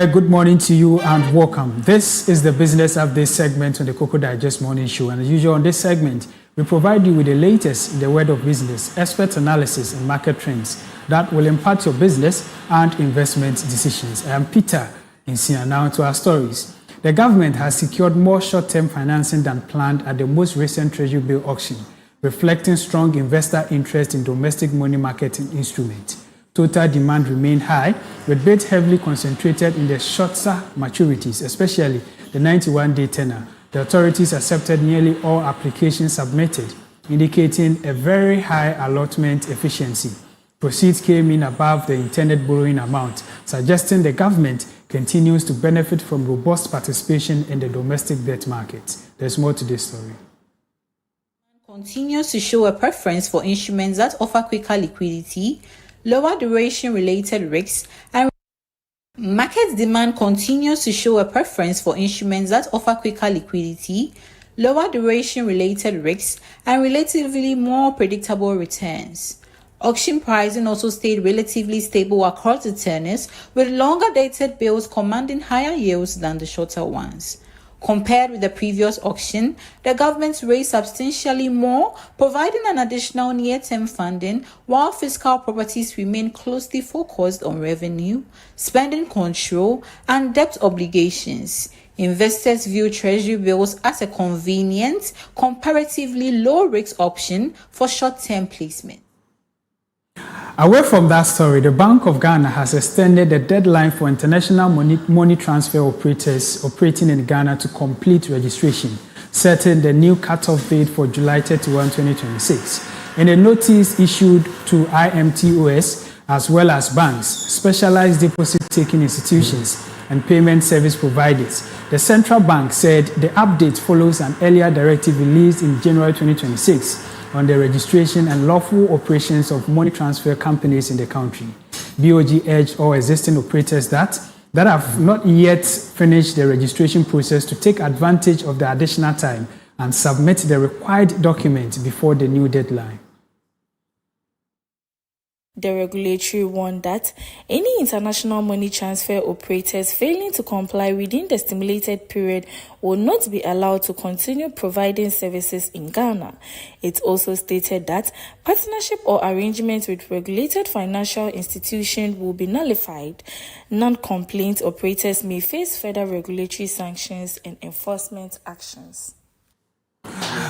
Good morning to you and welcome. This is the Business Update segment on the Koko Digest Morning Show. And as usual on this segment, we provide you with the latest in the world of business, expert analysis and market trends that will impact your business and investment decisions. I am Peter Nsia. Now to our stories. The government has secured more short-term financing than planned at the most recent Treasury bill auction, reflecting strong investor interest in domestic money market instruments. Total demand remained high, with bids heavily concentrated in the shorter maturities, especially the 91-day tenor. The authorities accepted nearly all applications submitted, indicating a very high allotment efficiency. Proceeds came in above the intended borrowing amount, suggesting the government continues to benefit from robust participation in the domestic debt market. There's more to this story. Continues to show a preference for instruments that offer quicker liquidity, lower duration-related risks, and market demand continues to show a preference for instruments that offer quicker liquidity, lower duration-related risks, and relatively more predictable returns. Auction pricing also stayed relatively stable across the tenors, with longer-dated bills commanding higher yields than the shorter ones. Compared with the previous auction, the government raised substantially more, providing an additional near-term funding, while fiscal properties remain closely focused on revenue, spending control, and debt obligations. Investors view Treasury bills as a convenient, comparatively low-risk option for short-term placement. Away from that story, the Bank of Ghana has extended the deadline for international money transfer operators operating in Ghana to complete registration, setting the new cutoff date for July 31, 2026. In a notice issued to IMTOS as well as banks, specialized deposit-taking institutions, and payment service providers, the central bank said the update follows an earlier directive released in January 2026 on the registration and lawful operations of money transfer companies in the country. BOG urged all existing operators that have not yet finished the registration process to take advantage of the additional time and submit the required document before the new deadline. The regulatory warned that any international money transfer operators failing to comply within the stimulated period will not be allowed to continue providing services in Ghana. It also stated that partnership or arrangements with regulated financial institutions will be nullified. Non-compliant operators may face further regulatory sanctions and enforcement actions.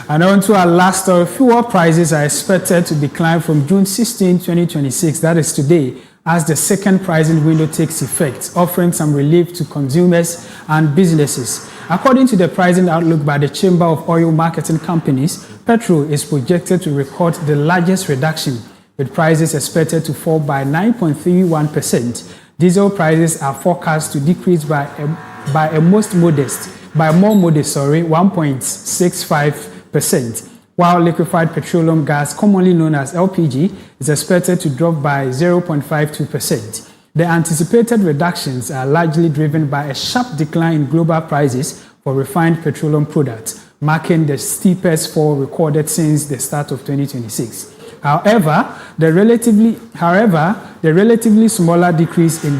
And on to our last story, fuel prices are expected to decline from June 16, 2026, that is today, as the second pricing window takes effect, offering some relief to consumers and businesses. According to the pricing outlook by the Chamber of Oil Marketing Companies, petrol is projected to record the largest reduction, with prices expected to fall by 9.31%. Diesel prices are forecast to decrease by more modest 1.65%, while liquefied petroleum gas, commonly known as LPG, is expected to drop by 0.52%. The anticipated reductions are largely driven by a sharp decline in global prices for refined petroleum products, marking the steepest fall recorded since the start of 2026. However, the relatively smaller decrease in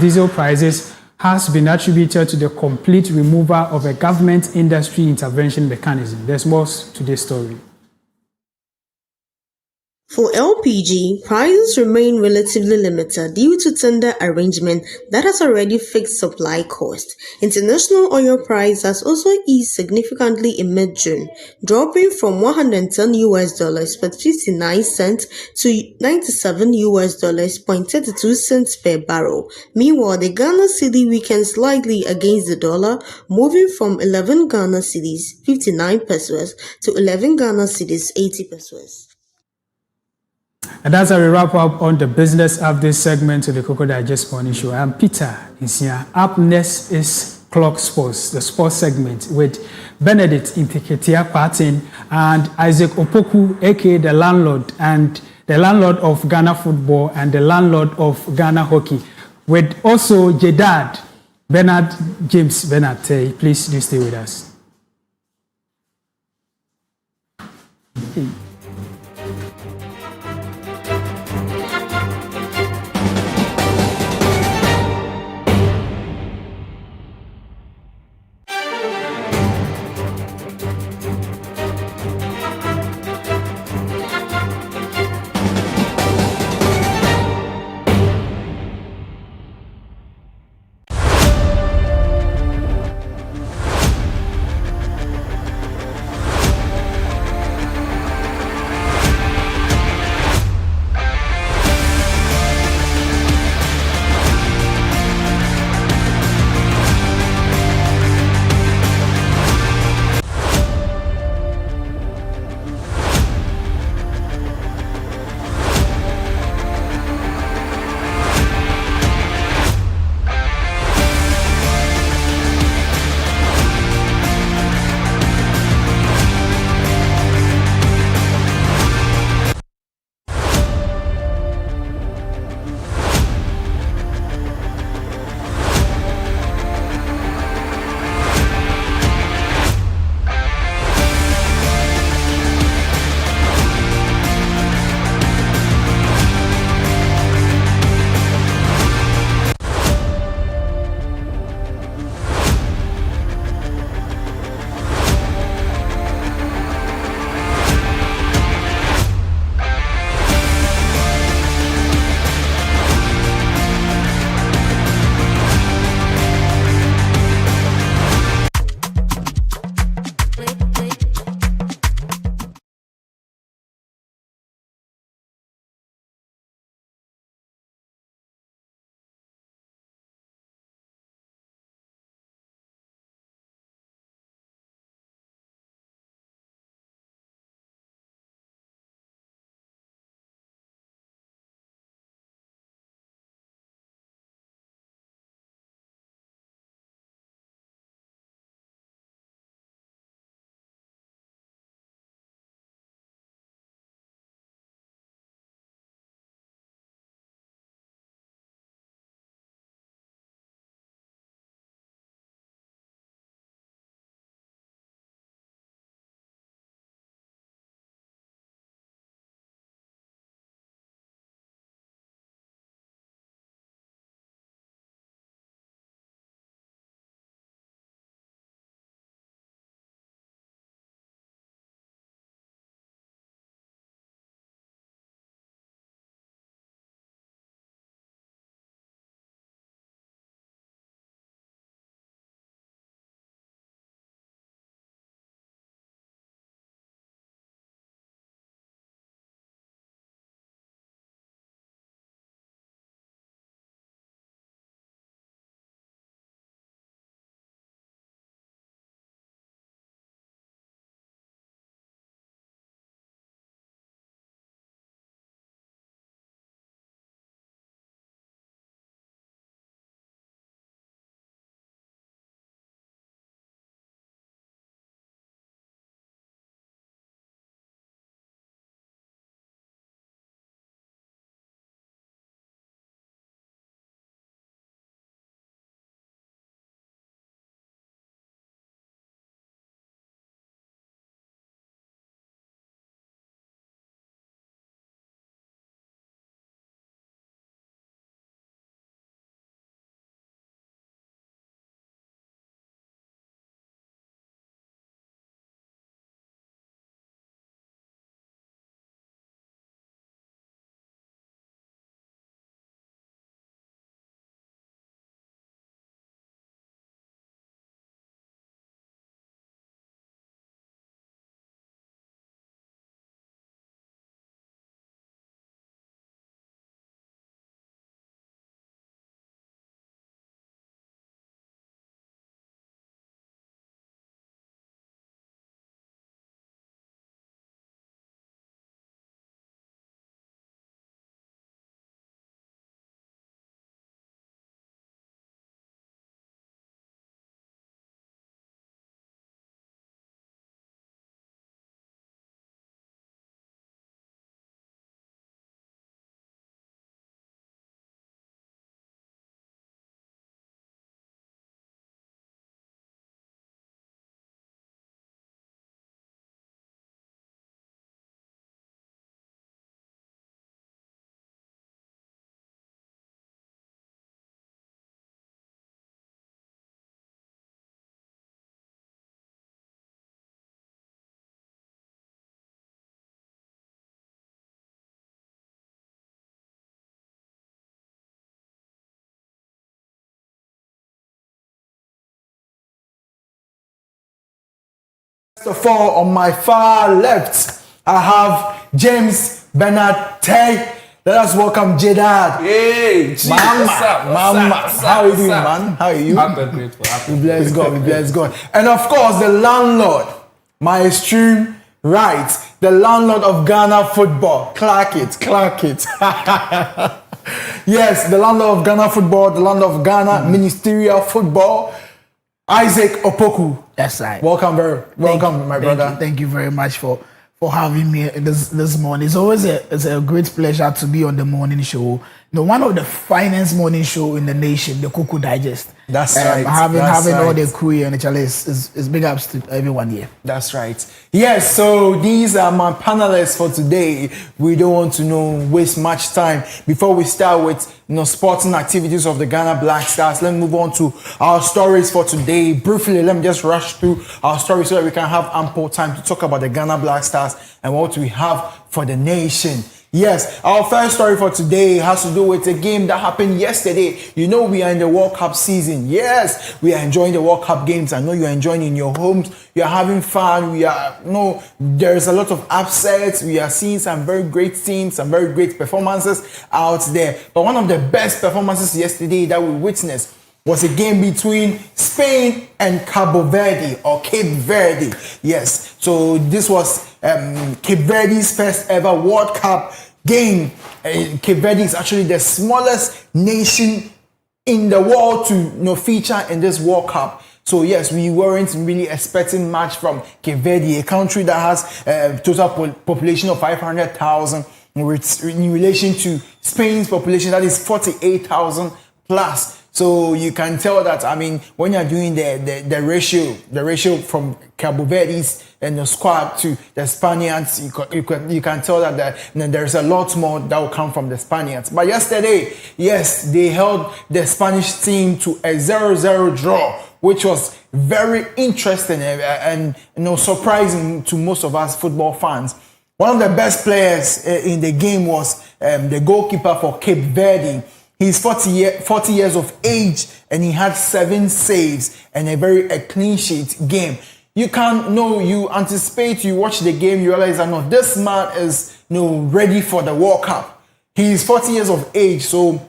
diesel prices has been attributed to the complete removal of a government industry intervention mechanism. There's more to this story. For LPG, prices remain relatively limited due to tender arrangement that has already fixed supply cost. International oil price has also eased significantly in mid-June, dropping from $110 per 59 cents to $97 .32 per barrel. Meanwhile, the Ghana cedi weakened slightly against the dollar, moving from 11 Ghana cedis 59 pesos to 11 Ghana cedis 80 pesos. And that's how we wrap up on the Business Update segment of the Koko Digest Morning Show. I'm Peter Nsia. Up next is Clock Sports, the sports segment with Benedict Intiketia Patin and Isaac Opoku, aka the landlord of Ghana football and the landlord of Ghana hockey, with also Jedad James Bernard. Please do stay with us. First of all, on my far left, I have James Bernard Tay. Let us welcome Jedad. Hey, G, Mama, what's up? Mama. How are you doing, man? How are you? I'm grateful. We bless God, we bless God. And of course, the landlord, my extreme right, the landlord of Ghana football. Clark it. Yes, the landlord of Ghana football, the landlord of Ghana ministerial football, Isaac Opoku. That's right. Welcome, my brother. Thank you very much for having me this morning. It's always a great pleasure to be on the morning show. One of the finest morning show in the nation, the Koko Digest. That's right. Having all the crew and is big ups to everyone here. That's right. Yes, so these are my panelists for today. We don't want to waste much time. Before we start with sporting activities of the Ghana Black Stars, let's move on to our stories for today. Briefly, let me just rush through our stories so that we can have ample time to talk about the Ghana Black Stars and what we have for the nation. Yes, our first story for today has to do with a game that happened yesterday. We are in the World Cup season. Yes, we are enjoying the World Cup games. I know you are enjoying in your homes. You are having fun. There is a lot of upsets. We are seeing some very great teams, some very great performances out there. But one of the best performances yesterday that we witnessed was a game between Spain and Cabo Verde or Cape Verde. Yes, so this was Cape Verde's first ever World Cup game. Cape Verde is actually the smallest nation in the world to feature in this World Cup. So yes, we weren't really expecting much from Cape Verde, a country that has a total population of 500,000 in relation to Spain's population that is 48,000 plus. So you can tell that, when you're doing the ratio from Cabo Verde's and the squad to the Spaniards, you can tell that there's a lot more that will come from the Spaniards. But yesterday, yes, they held the Spanish team to a 0-0 draw, which was very interesting and surprising to most of us football fans. One of the best players in the game was the goalkeeper for Cape Verde. He's 40 years of age and he had 7 saves and a clean sheet game. You anticipate, you watch the game, you realize that this man is ready for the World Cup. He's 40 years of age, so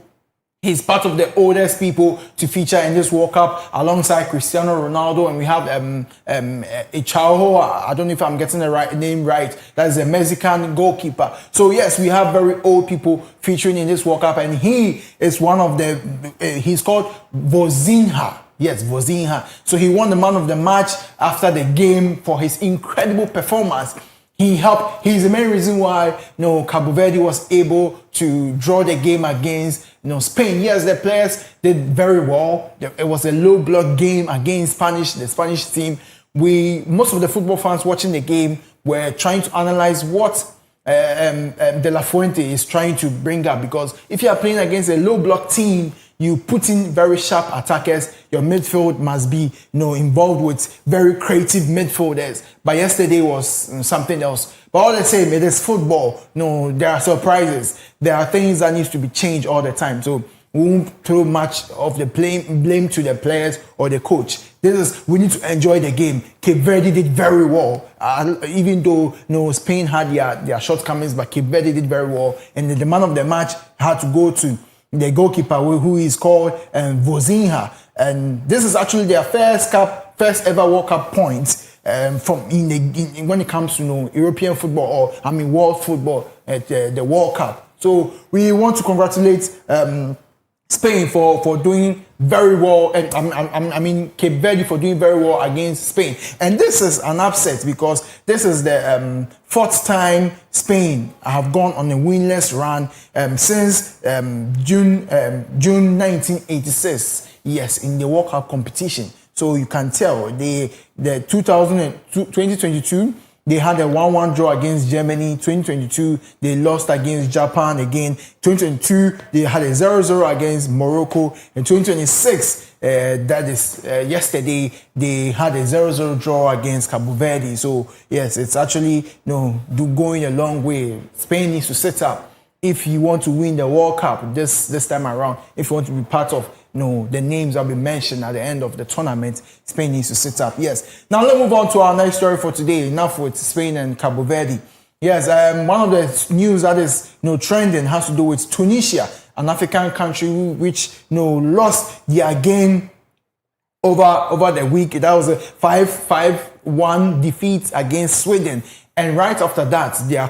he's part of the oldest people to feature in this World Cup alongside Cristiano Ronaldo, and we have Chauho. I don't know if I'm getting the name right. That is a Mexican goalkeeper. So yes, we have very old people featuring in this World Cup, and he is one of he's called Vozinha. Yes, Vozinha. So he won the man of the match after the game for his incredible performance. He's the main reason why Cabo Verde was able to draw the game against Spain. Yes, the players did very well. It was a low block game against the Spanish team. Most of the football fans watching the game were trying to analyze what De La Fuente is trying to bring up, because if you are playing against a low block team, you put in very sharp attackers. Your midfield must be involved with very creative midfielders. But yesterday was something else. But all the same, it is football. There are surprises. There are things that needs to be changed all the time. So we won't throw much of the blame to the players or the coach. We need to enjoy the game. Cape Verde did very well. Even though Spain had their shortcomings, but Cape Verde did very well. And the man of the match had to go to the goalkeeper, who is called Vozinha. And this is actually their first ever World Cup points when it comes to European football or world football at the World Cup. So we want to congratulate Spain for doing very well, and Cape Verde for doing very well against Spain. And this is an upset because this is the 4th time Spain have gone on a winless run since June 1986. Yes, in the World Cup competition. So you can tell the 2022. They had a 1-1 draw against Germany. 2022, they lost against Japan again. 2022, they had a 0-0 against Morocco. In 2026, that is yesterday, they had a 0-0 draw against Cabo Verde. So yes, it's actually going a long way. Spain needs to set up if you want to win the World Cup this time around. If you want to be part of the names that will be mentioned at the end of the tournament, Spain needs to sit up. Yes. Now let's move on to our next story for today. Enough with Spain and Cabo Verde. Yes, one of the news that is trending has to do with Tunisia, an African country which lost their game over the week. That was a 5-1 defeat against Sweden. And right after that, their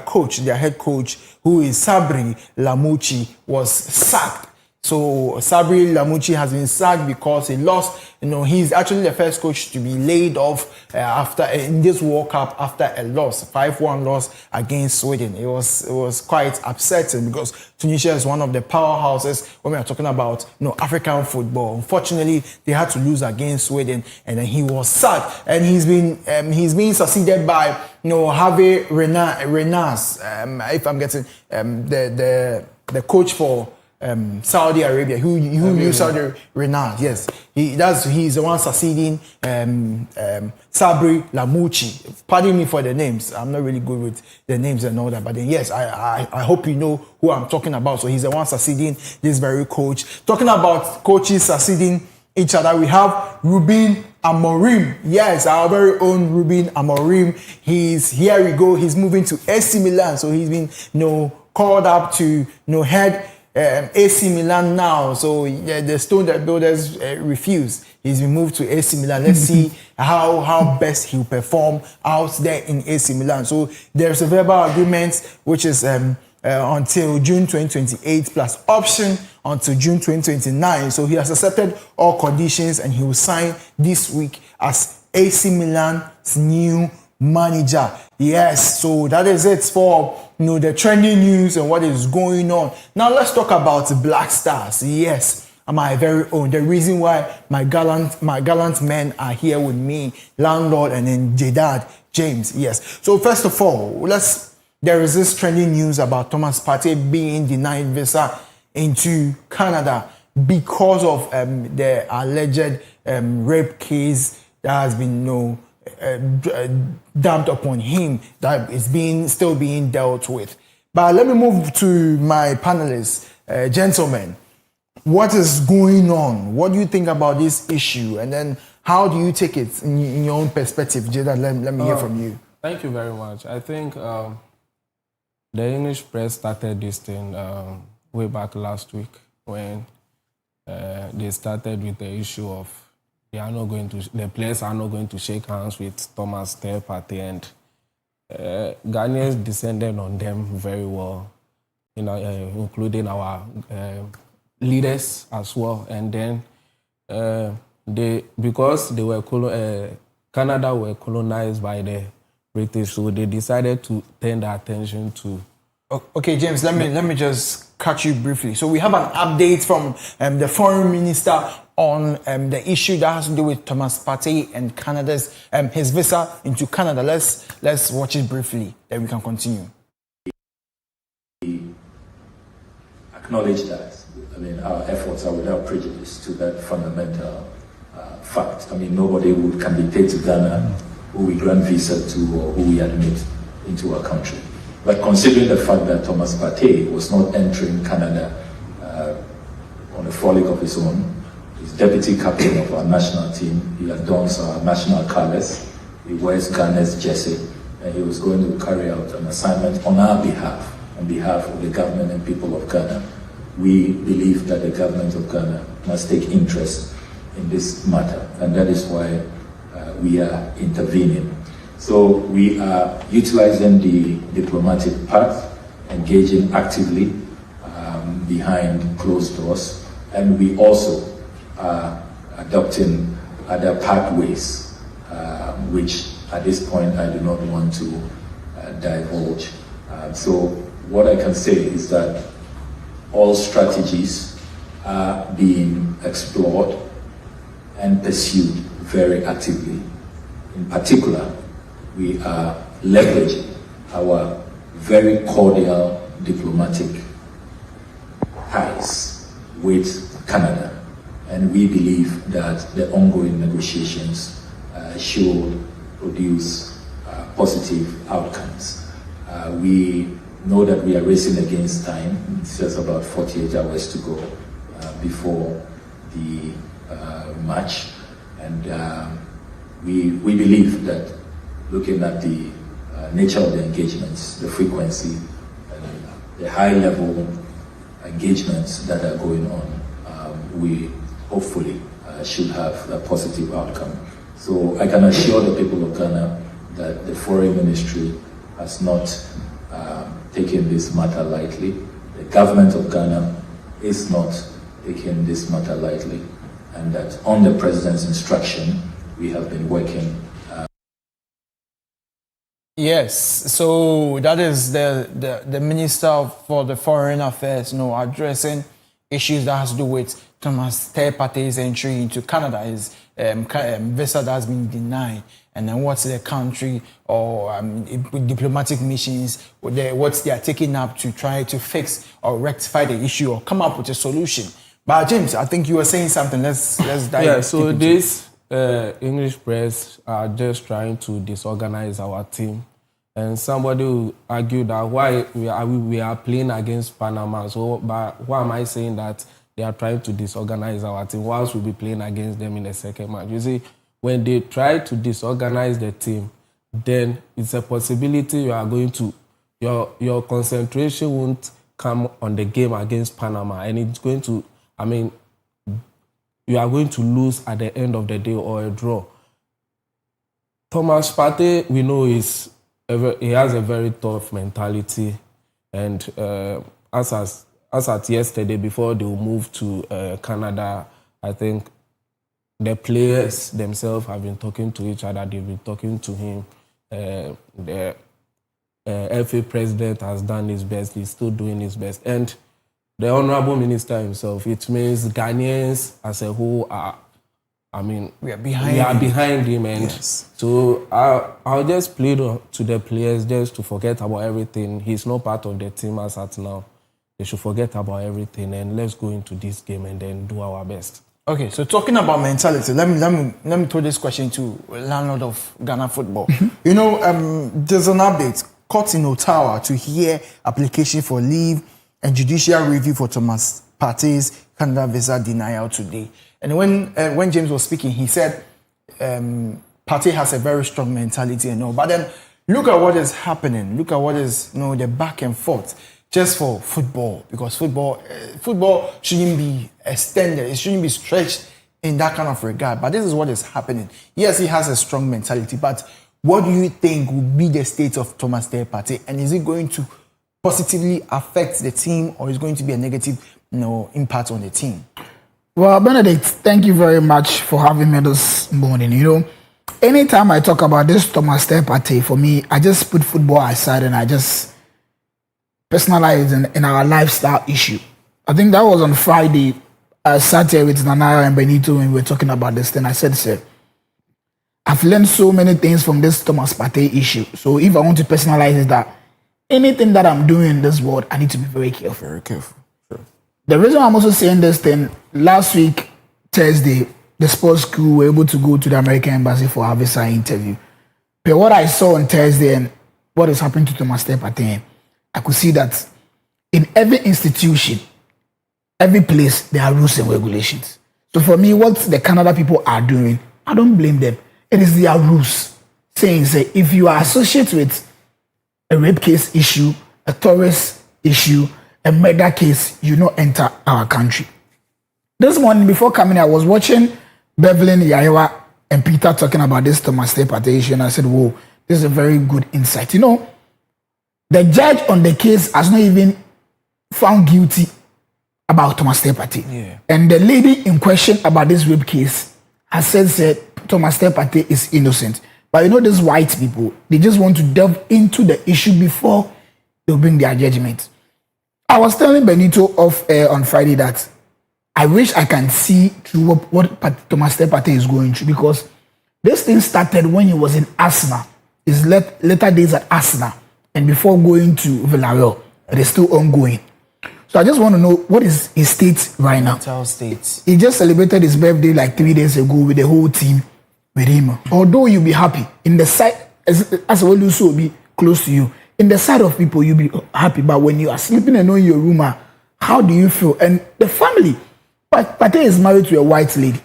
head coach, who is Sabri Lamouchi, was sacked. So Sabri Lamouchi has been sacked because he lost. He's actually the first coach to be laid off after in this World Cup after a loss, 5-1 loss against Sweden. It was quite upsetting because Tunisia is one of the powerhouses when we are talking about African football. Unfortunately, they had to lose against Sweden, and then he was sacked. And he's been succeeded by Hervé Renard, if I'm getting the coach for Saudi Arabia, who used Saudi Renard, yes, he's the one succeeding Sabri Lamouchi. Pardon me for the names. I'm not really good with the names and all that, but then yes, I hope you know who I'm talking about. So he's the one succeeding this very coach. Talking about coaches succeeding each other, we have Ruben Amorim. Yes, our very own Ruben Amorim. Here we go. He's moving to AC Milan, so he's been called up to head AC Milan now. So the stone that builders refused. He's been moved to AC Milan. Let's see how best he'll perform out there in AC Milan. So there's a verbal agreement which is until June 2028 plus option until June 2029. So he has accepted all conditions and he will sign this week as AC Milan's new manager. Yes, so that is it for the trending news and what is going on. Now let's talk about Black Stars. Yes, my very own. The reason why my gallant men are here with me, Landlord and then Jedad James. Yes. So first of all, there is this trending news about Thomas Partey being denied visa into Canada because of the alleged rape case that has been dumped upon him, that is still being dealt with. But let me move to my panelists. Gentlemen, what is going on? What do you think about this issue? And then how do you take it in your own perspective? Jedad, let me hear from you. Thank you very much. I think the English press started this thing way back last week when they started with the issue of the players are not going to shake hands with Thomas Partey, and Ghanaians descended on them very well, including our leaders as well. And then because they were Canada were colonized by the British, so they decided to turn their attention to. Okay, James, let me just cut you briefly. So we have an update from the foreign minister on the issue that has to do with Thomas Partey and Canada's his visa into Canada. Let's watch it briefly, then we can continue. Acknowledge that. Our efforts are without prejudice to that fundamental fact. Nobody can dictate to Ghana who we grant visa to or who we admit into our country. But considering the fact that Thomas Partey was not entering Canada on a frolic of his own, he's deputy captain of our national team, he adorns our national colours, he wears Ghana's jersey, and he was going to carry out an assignment on our behalf, on behalf of the government and people of Ghana. We believe that the government of Ghana must take interest in this matter, and that is why we are intervening. So we are utilizing the diplomatic path, engaging actively behind closed doors, and we also are adopting other pathways, which at this point I do not want to divulge. So what I can say is that all strategies are being explored and pursued very actively. In particular, we are leveraging our very cordial diplomatic ties with Canada, and we believe that the ongoing negotiations should produce positive outcomes. We know that we are racing against time. It's just about 48 hours to go before the match, and we believe that looking at the nature of the engagements, the frequency, the high level engagements that are going on, we hopefully should have a positive outcome. So I can assure the people of Ghana that the Foreign Ministry has not taken this matter lightly. The government of Ghana is not taking this matter lightly, and that on the President's instruction, we have been working. Yes, so that is the Minister for the Foreign Affairs, addressing issues that has to do with Thomas Partey's entry into Canada, his visa that has been denied, and then what's the country or diplomatic missions, what they are taking up to try to fix or rectify the issue or come up with a solution. But James, I think you were saying something. Let's dive. Yeah, so this English press are just trying to disorganize our team, and somebody will argue that why we are playing against Panama. So, but why am I saying that they are trying to disorganize our team whilst we'll be playing against them in the second match? You see, when they try to disorganize the team, then it's a possibility you are going to your concentration won't come on the game against Panama, and it's going to, you are going to lose at the end of the day or a draw. Thomas Partey, we know he has a very tough mentality, and as at yesterday, before they will move to Canada, I think the players themselves have been talking to each other. They've been talking to him. The FA president has done his best. He's still doing his best, and the Honourable Minister himself. It means Ghanaians as a whole are, we are behind him, and yes. So I'll just plead to the players just to forget about everything. He's not part of the team as at now. They should forget about everything and let's go into this game and then do our best. Okay, so talking about mentality, let me throw this question to landlord of Ghana football. There's an update. Court in Ottawa to hear application for leave and judicial review for Thomas Partey's Canada visa denial today. And when James was speaking, he said Partey has a very strong mentality and all. But then look at what is happening. Look at what is the back and forth just for football, because football shouldn't be extended. It shouldn't be stretched in that kind of regard. But this is what is happening. Yes, he has a strong mentality, but what do you think would be the state of Thomas Partey? And is it going to positively affect the team, or is going to be a negative impact on the team? Well, Benedict, thank you very much for having me this morning. Anytime I talk about this Thomas Partey, for me, I just put football aside and I just personalize in our lifestyle issue. I think that was on Friday. I sat here with Nanaya and Benito and we were talking about this thing. I said, sir, I've learned so many things from this Thomas Partey issue. So if I want to personalize it, that anything that I'm doing in this world, I need to be very careful. Very careful. Sure. The reason I'm also saying this thing, last week, Thursday, the sports crew were able to go to the American Embassy for a visa interview. But what I saw on Thursday and what is happening to Thomas Partey, I could see that in every institution, every place, there are rules and regulations. So for me, what the Canada people are doing, I don't blame them. It is their rules saying, if you are associated with a rape case issue, a terrorist issue, a murder case, you don't enter our country. This morning, before coming, I was watching Beverly, Yayawa, and Peter talking about this Thomas Partey issue, and I said, whoa, this is a very good insight. The judge on the case has not even found guilty about Thomas Partey. Yeah. And the lady in question about this rape case has said Thomas Partey is innocent. But these white people, they just want to delve into the issue before they'll bring their judgment. I was telling Benito off air on Friday that I wish I can see through what Thomas Partey is going through, because this thing started when he was in Arsenal. His later days at Arsenal. And before going to Villarreal, it is still ongoing. So I just want to know, what is his state right now? Mental state. He just celebrated his birthday like 3 days ago with the whole team with him. Although you'll be happy, in the side, as well also be close to you, in the side of people, you'll be happy. But when you are sleeping alone in your room, how do you feel? And the family, But Partey is married to a white lady.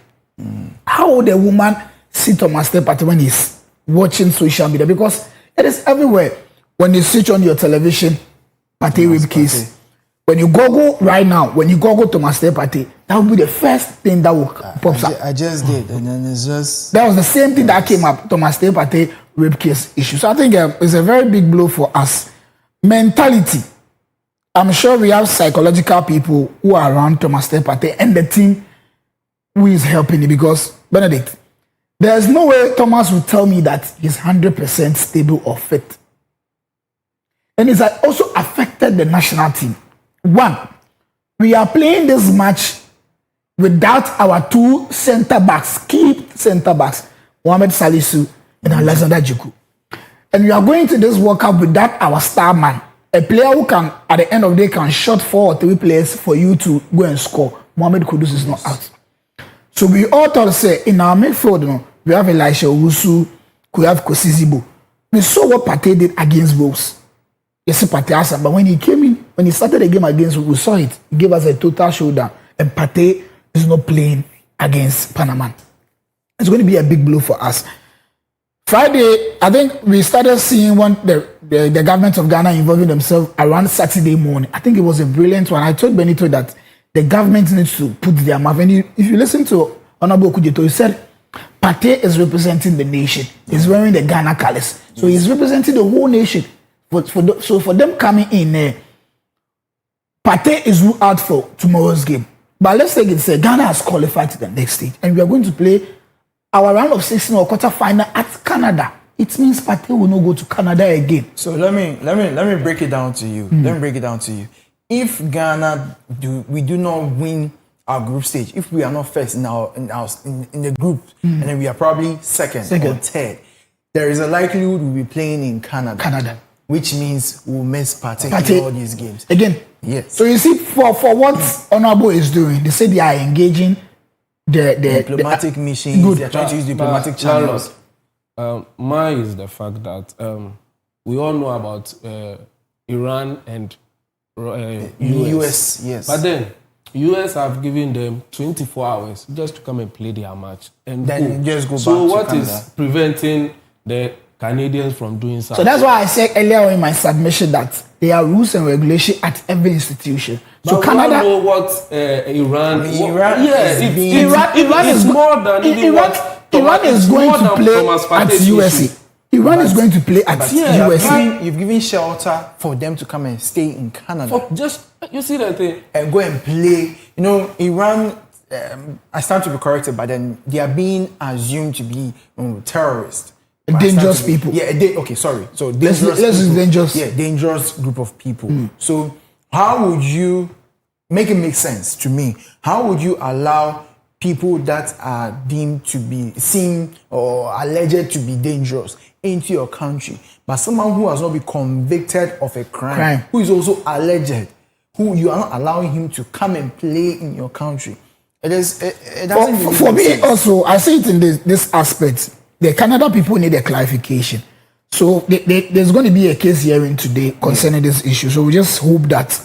How would a woman see Thomas Partey when he's watching social media? Because it is everywhere. When you switch on your television, Partey rape case. When you Google right now, when you Google Thomas Partey, that will be the first thing that will pop up. I just did, and then it's just... That was the same thing that came up, Thomas Partey rape case issue. So I think it's a very big blow for us. Mentality. I'm sure we have psychological people who are around Thomas Partey and the team who is helping him, because, Benedict, there's no way Thomas will tell me that he's 100% stable or fit. And it's also affected the national team. One, we are playing this match without our two center-backs, key center-backs, Mohamed Salisu and Alexander Djiku. And we are going to this World Cup without our star man, a player who can, at the end of the day, can shot 4 or 3 players for you to go and score. Mohamed Kudus is not out. So we all thought, say, in our midfield, we have Elisha Owusu, we have Kosizibo. We saw what Partey did against Wolves. Yes, Partey has, but when he came in, when he started the game against Wolves, we saw it. He gave us a total showdown. And Partey is not playing against Panama. It's going to be a big blow for us. Friday, I think we started seeing the government of Ghana involving themselves around Saturday morning. I think it was a brilliant one. I told Benito that the government needs to put their mouth. And if you listen to Honorable Kujeto, he said Partey is representing the nation. He's wearing the Ghana colors. So he's representing the whole nation. So for them coming in, Partey is ruled out for tomorrow's game. But let's take it, say Ghana has qualified to the next stage. And we are going to play our round of 16 or quarter final at Canada. It means Partey will not go to Canada again. So let me break it down to you. Let me break it down to you. If Ghana we do not win our group stage, if we are not first in the group, and then we are probably second or third, there is a likelihood we'll be playing in Canada. Which means we'll miss Partey in all these games. Again. Yes. So you see, for what Honorable is doing, they say they are engaging the diplomatic missions. They are trying to use diplomatic channels. Mine is the fact that we all know about Iran and US. Yes. But then US have given them 24 hours just to come and play their match and then just go back so to what Canada. is preventing the Canadians from doing so? So that's why I said earlier in my submission that there are rules and regulations at every institution. But so Canada, know what Iran. Iran is more than Iran is going to play at USA. Iran is going to play at USA. You've given shelter for them to come and stay in Canada. You see that thing and go and play. You know, Iran. I stand to be corrected, but then they are being assumed to be terrorists. Dangerous people. Yeah, okay, sorry. So dangerous. Yeah, dangerous group of people. So how would you make it make sense to me? How would you allow people that are deemed to be seen or alleged to be dangerous into your country, but someone who has not been convicted of a crime, who is also alleged, who you are not allowing him to come and play in your country? It doesn't for me also, I see it in this aspect. The Canada people need a clarification. So there's going to be a case hearing today concerning this issue. So we just hope that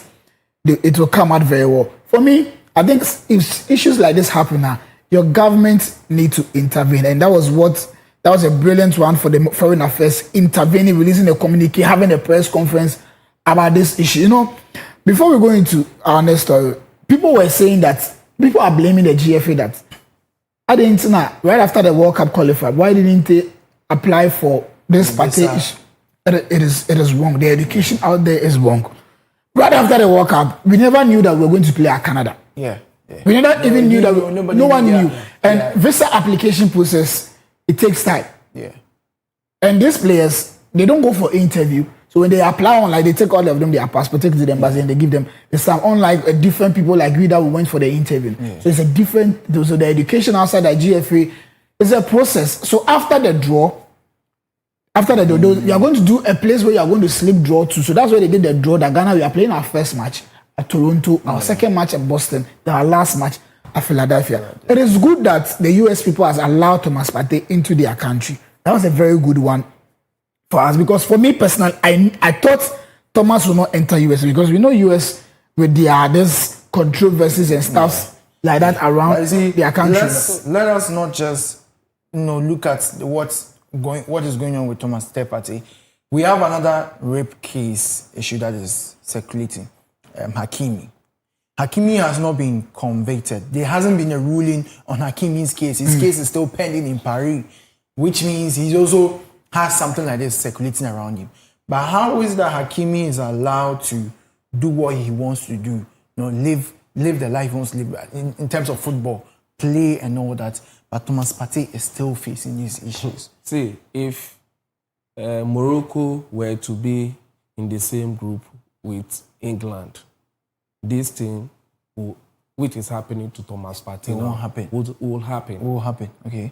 it will come out very well. For me, I think if issues like this happen now, your government need to intervene. And that was a brilliant one for the Foreign Affairs, intervening, releasing a communique, having a press conference about this issue. You know, before we go into our next story, people were saying that people are blaming the GFA that right after the World Cup qualified, why didn't they apply for this party? It is wrong. The education out there is wrong. Right after the World Cup, we never knew that we were going to play at Canada. Yeah. We never even knew that no one knew. And visa application process, it takes time. Yeah. And these players, they don't go for interview. So when they apply online, they take all of them, their passport, take it to the embassy, and they give them the stamp. Unlike different people like we that we went for the interview. Yeah. So it's a different, so the education outside the GFA is a process. So after the draw, you are going to do a place where you are going to slip draw to. So that's where they did the draw. That Ghana, we are playing our first match at Toronto, our second match at Boston, then our last match at Philadelphia. It is good that the US people has allowed Thomas Partey into their country. That was a very good one for us, because for me personally, I thought Thomas will not enter US, because we know US with their this controversies and stuff like that around their country. Let us not just look at what is going on with Thomas Partey. We have another rape case issue that is circulating. Hakimi. Hakimi has not been convicted. There hasn't been a ruling on Hakimi's case. His case is still pending in Paris, which means he also has something like this circulating around him. But how is that Hakimi is allowed to do what he wants to do, live the life he wants to live in terms of football, play and all that, but Thomas Partey is still facing these issues? See, if Morocco were to be in the same group with England, this thing, which is happening to Thomas Partey, won't happen. Will happen. Will happen. Okay.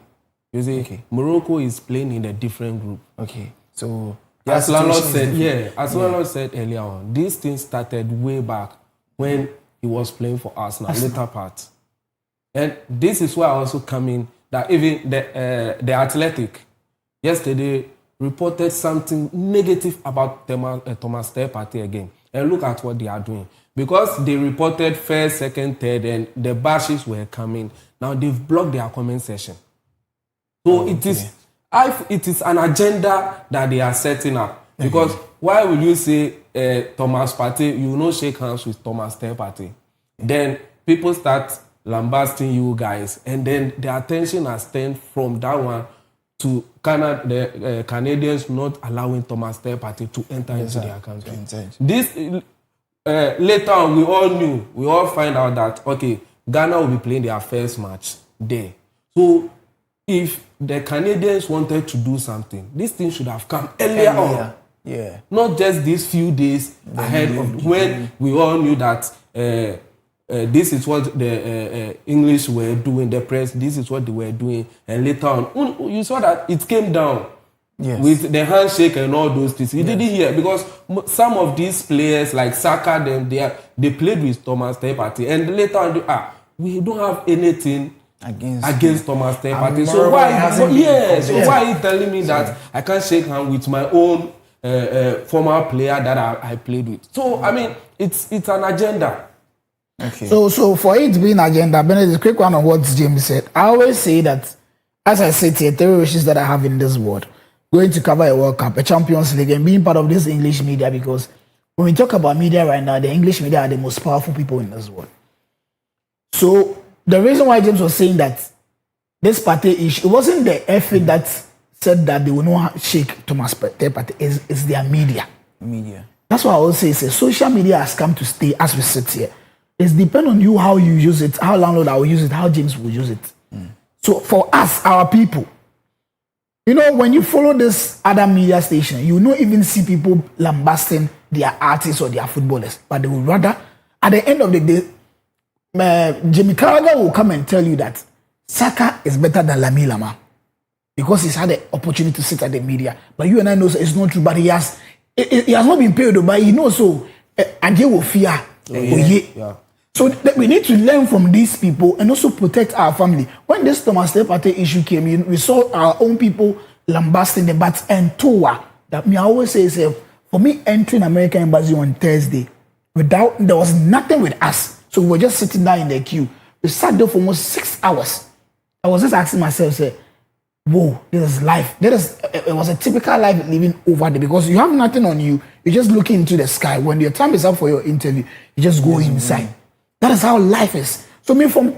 You see, Morocco is playing in a different group. Okay. So as Lalo said earlier on, this thing started way back when he was playing for Arsenal, later part. And this is where I also come in, that even the Athletic yesterday reported something negative about Thomas Partey again. And look at what they are doing. Because they reported first, second, third, and the bashes were coming. Now they've blocked their comment section. So it is an agenda that they are setting up. Because why will you say Thomas Partey, you will not shake hands with Thomas Partey? Then people start lambasting you guys, and then the attention has turned from that one to the Canadians not allowing Thomas Partey to enter into their country. This later on, we all find out that Ghana will be playing their first match there. So if the Canadians wanted to do something, this thing should have come earlier on. Yeah. Not just these few days ahead of when we all knew that this is what the English were doing, the press, this is what they were doing. And later on, you saw that it came down with the handshake and all those things. You didn't hear, because some of these players like Saka, they played with Thomas Partey. And later on, we don't have anything against Thomas Partey. So why are you telling me that I can't shake hands with my own former player that I played with? So, I mean, it's an agenda. Okay. So for it being agenda, Benedict, quick one on what James said. I always say that, as I said here, 3 wishes that I have in this world: going to cover a World Cup, a Champions League, and being part of this English media. Because when we talk about media right now, the English media are the most powerful people in this world. So the reason why James was saying that this Partey issue, it wasn't the FA that said that they will not shake Thomas Partey. It's their media. That's why I always say, social media has come to stay as we sit here. It's depend on you how you use it, how landlord will use it, how James will use it. So for us, our people, when you follow this other media station, you will not even see people lambasting their artists or their footballers, but they will rather, at the end of the day, Jamie Carragher will come and tell you that Saka is better than Lamine Yamal because he's had the opportunity to sit at the media. But you and I know it's not true, but he has not been paid, but he knows so. And he will fear. So we need to learn from these people and also protect our family. When this Thomas Partey issue came in, we saw our own people lambasting the bats and Toa. That me, I always say, for me, entering American Embassy on Thursday, there was nothing with us. So we were just sitting down in the queue. We sat there for almost 6 hours. I was just asking myself, whoa, this is life. It was a typical life living over there because you have nothing on you. You're just looking into the sky. When your time is up for your interview, you just go inside. That is how life is. So me from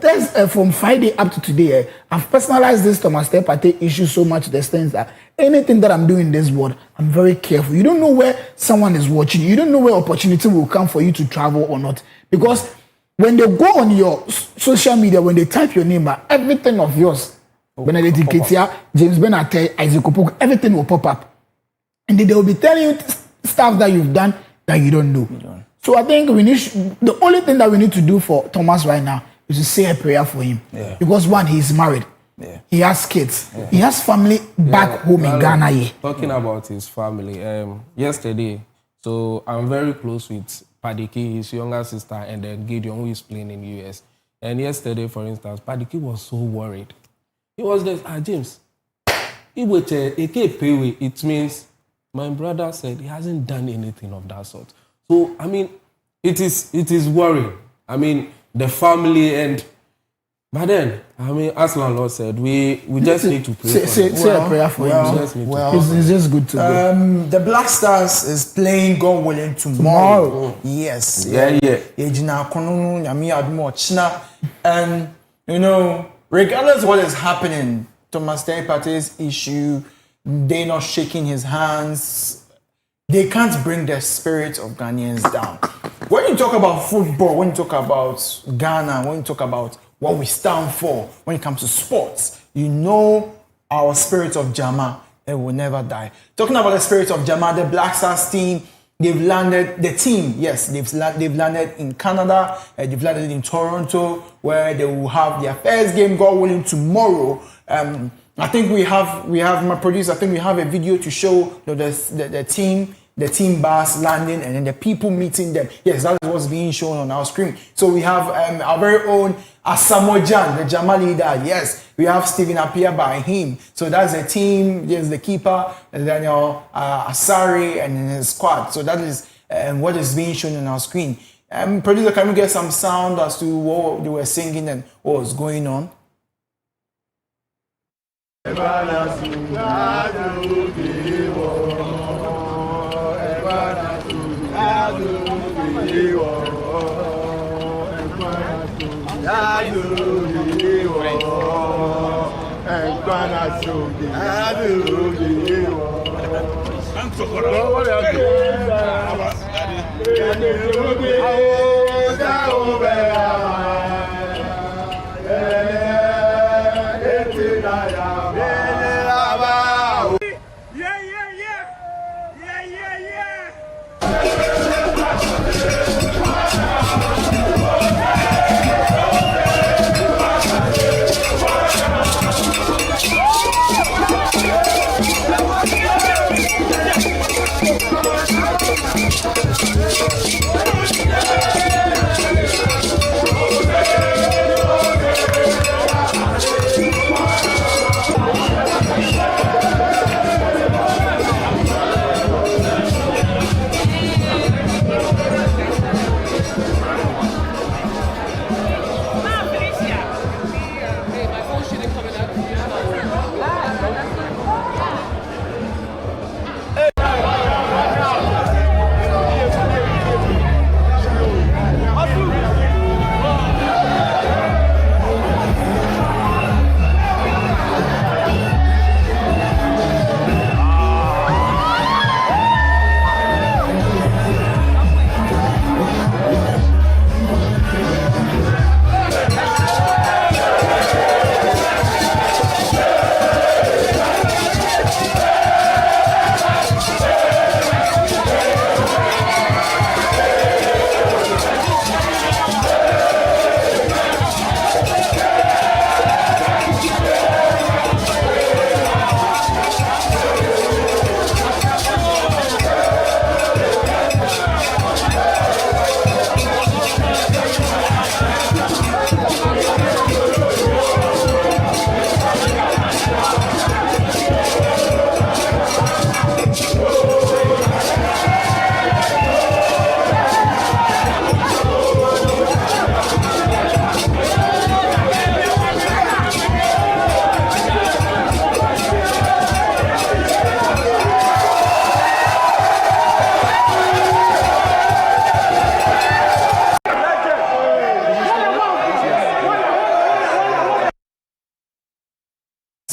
Friday up to today, I've personalized this Thomas Partey issue so much to the extent that anything that I'm doing in this world, I'm very careful. You don't know where someone is watching. You don't know where opportunity will come for you to travel or not. Because when they go on your social media, when they type your name, everything of yours, Benedict Nketiah, James Benate, Isaac Opoku, everything will pop up. And they will be telling you stuff that you've done that you don't know. So I think the only thing that we need to do for Thomas right now is to say a prayer for him. Because one, he's married. He has kids. He has family back home in Ghana. Talking about his family, yesterday, so I'm very close with Padiki, his younger sister, and then Gideon, who is playing in the US. And yesterday, for instance, Padiki was so worried. He was just, James, it means my brother said he hasn't done anything of that sort. So, I mean, it is worrying. I mean, the family, and But then, I mean, as Landlord said, we just need to pray for him. Say a prayer for him. It's just good to go. The Black Stars is playing, God willing, tomorrow. Yes. And, you know, regardless of what is happening, Thomas Partey's issue, they not shaking his hands, they can't bring the spirit of Ghanaians down. When you talk about football, when you talk about Ghana, when you talk about what we stand for, when it comes to sports, you know our spirit of Jama, it will never die. Talking about the spirit of Jama, the Black Stars team, they've landed, the team, yes, they've landed in Canada, they've landed in Toronto, where they will have their first game, God willing, tomorrow. I think we have my producer, I think we have a video to show the team bus landing and then the people meeting them. Yes, that is what's being shown on our screen. So we have our very own Asamoah Gyan, the Jama leader. Yes, we have Stephen Appiah by him. So that's the team. There's the keeper, Daniel Asari, and his squad. So that is what is being shown on our screen. Producer, can we get some sound as to what they were singing and what was going on?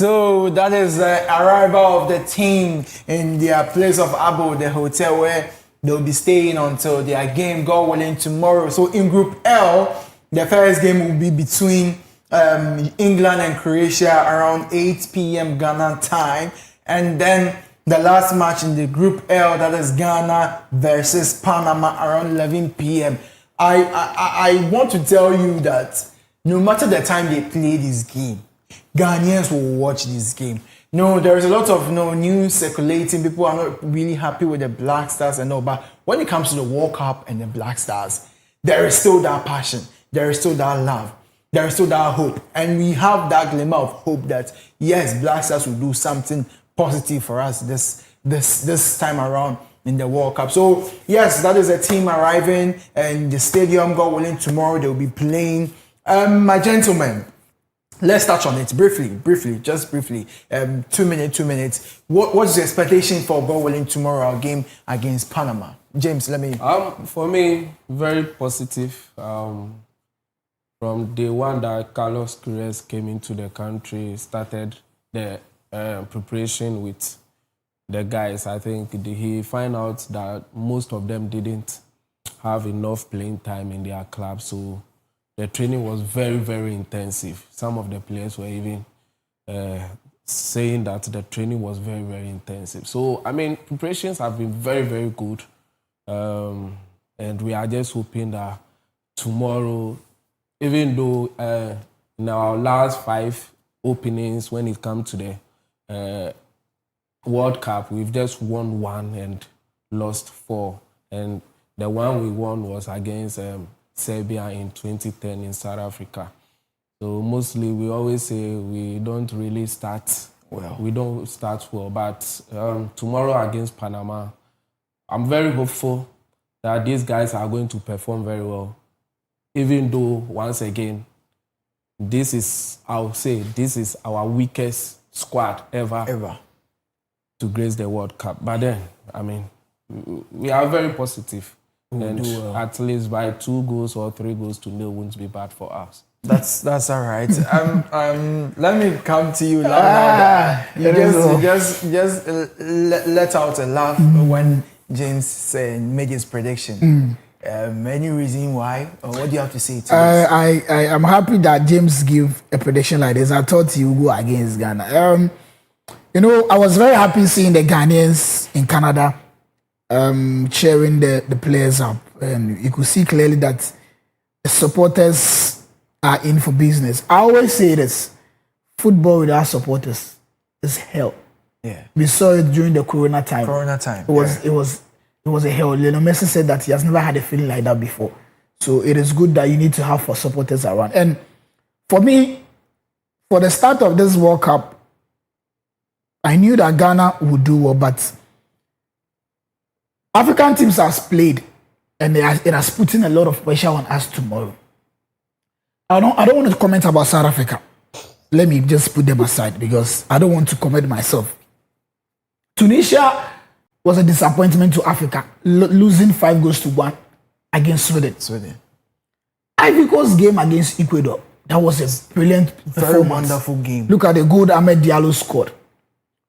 So that is the arrival of the team in their place of Abo, the hotel where they'll be staying until their game, God willing, tomorrow. So in Group L, the first game will be between England and Croatia around 8 p.m. Ghana time. And then the last match in the Group L, that is Ghana versus Panama around 11 p.m. I want to tell you that no matter the time they play this game, Ghanaians will watch this game. No, there is a lot of news circulating. People are not really happy with the Black Stars and all. But when it comes to the World Cup and the Black Stars, there is still that passion. There is still that love. There is still that hope. And we have that glimmer of hope that, yes, Black Stars will do something positive for us this time around in the World Cup. So, yes, that is a team arriving in the stadium. God willing, tomorrow they'll be playing. My gentlemen, let's touch on it briefly, just briefly. 2 minutes. What's the expectation for God willing tomorrow, our game against Panama? James, let me. For me, very positive. From day one that Carlos Queiroz came into the country, started the preparation with the guys. I think he found out that most of them didn't have enough playing time in their club, so the training was very, very intensive. Some of the players were even saying that the training was very, very intensive. So, I mean, preparations have been very, very good. And we are just hoping that tomorrow, even though in our last 5 openings, when it comes to the World Cup, we've just won 1 and lost 4. And the one we won was against Serbia in 2010 in South Africa. So mostly we always say we don't really start well. We don't start well, but tomorrow against Panama, I'm very hopeful that these guys are going to perform very well. Even though, once again, this is our weakest squad ever to grace the World Cup. But then, I mean, we are very positive. And at least by 2 goals or 3 goals to 0 won't be bad for us. That's all right. Let me come to you, Lana. You just let out a laugh when James made his prediction. Any reason why, or what do you have to say to this? I am happy that James gave a prediction like this. I thought he would go against Ghana. I was very happy seeing the Ghanaians in Canada cheering the players up, and you could see clearly that the supporters are in for business. I always say this: football without supporters is hell. Yeah, we saw it during the Corona time. It was a hell. Lionel Messi said that he has never had a feeling like that before. So it is good that you need to have for supporters around. And for me, for the start of this World Cup, I knew that Ghana would do well, but African teams has played, and it has put in a lot of pressure on us tomorrow. I don't want to comment about South Africa. Let me just put them aside because I don't want to comment myself. Tunisia was a disappointment to Africa, losing 5-1 against Sweden. Ivory Coast game against Ecuador, that was a brilliant performance. Very wonderful game. Look at the goal Ahmed Diallo scored.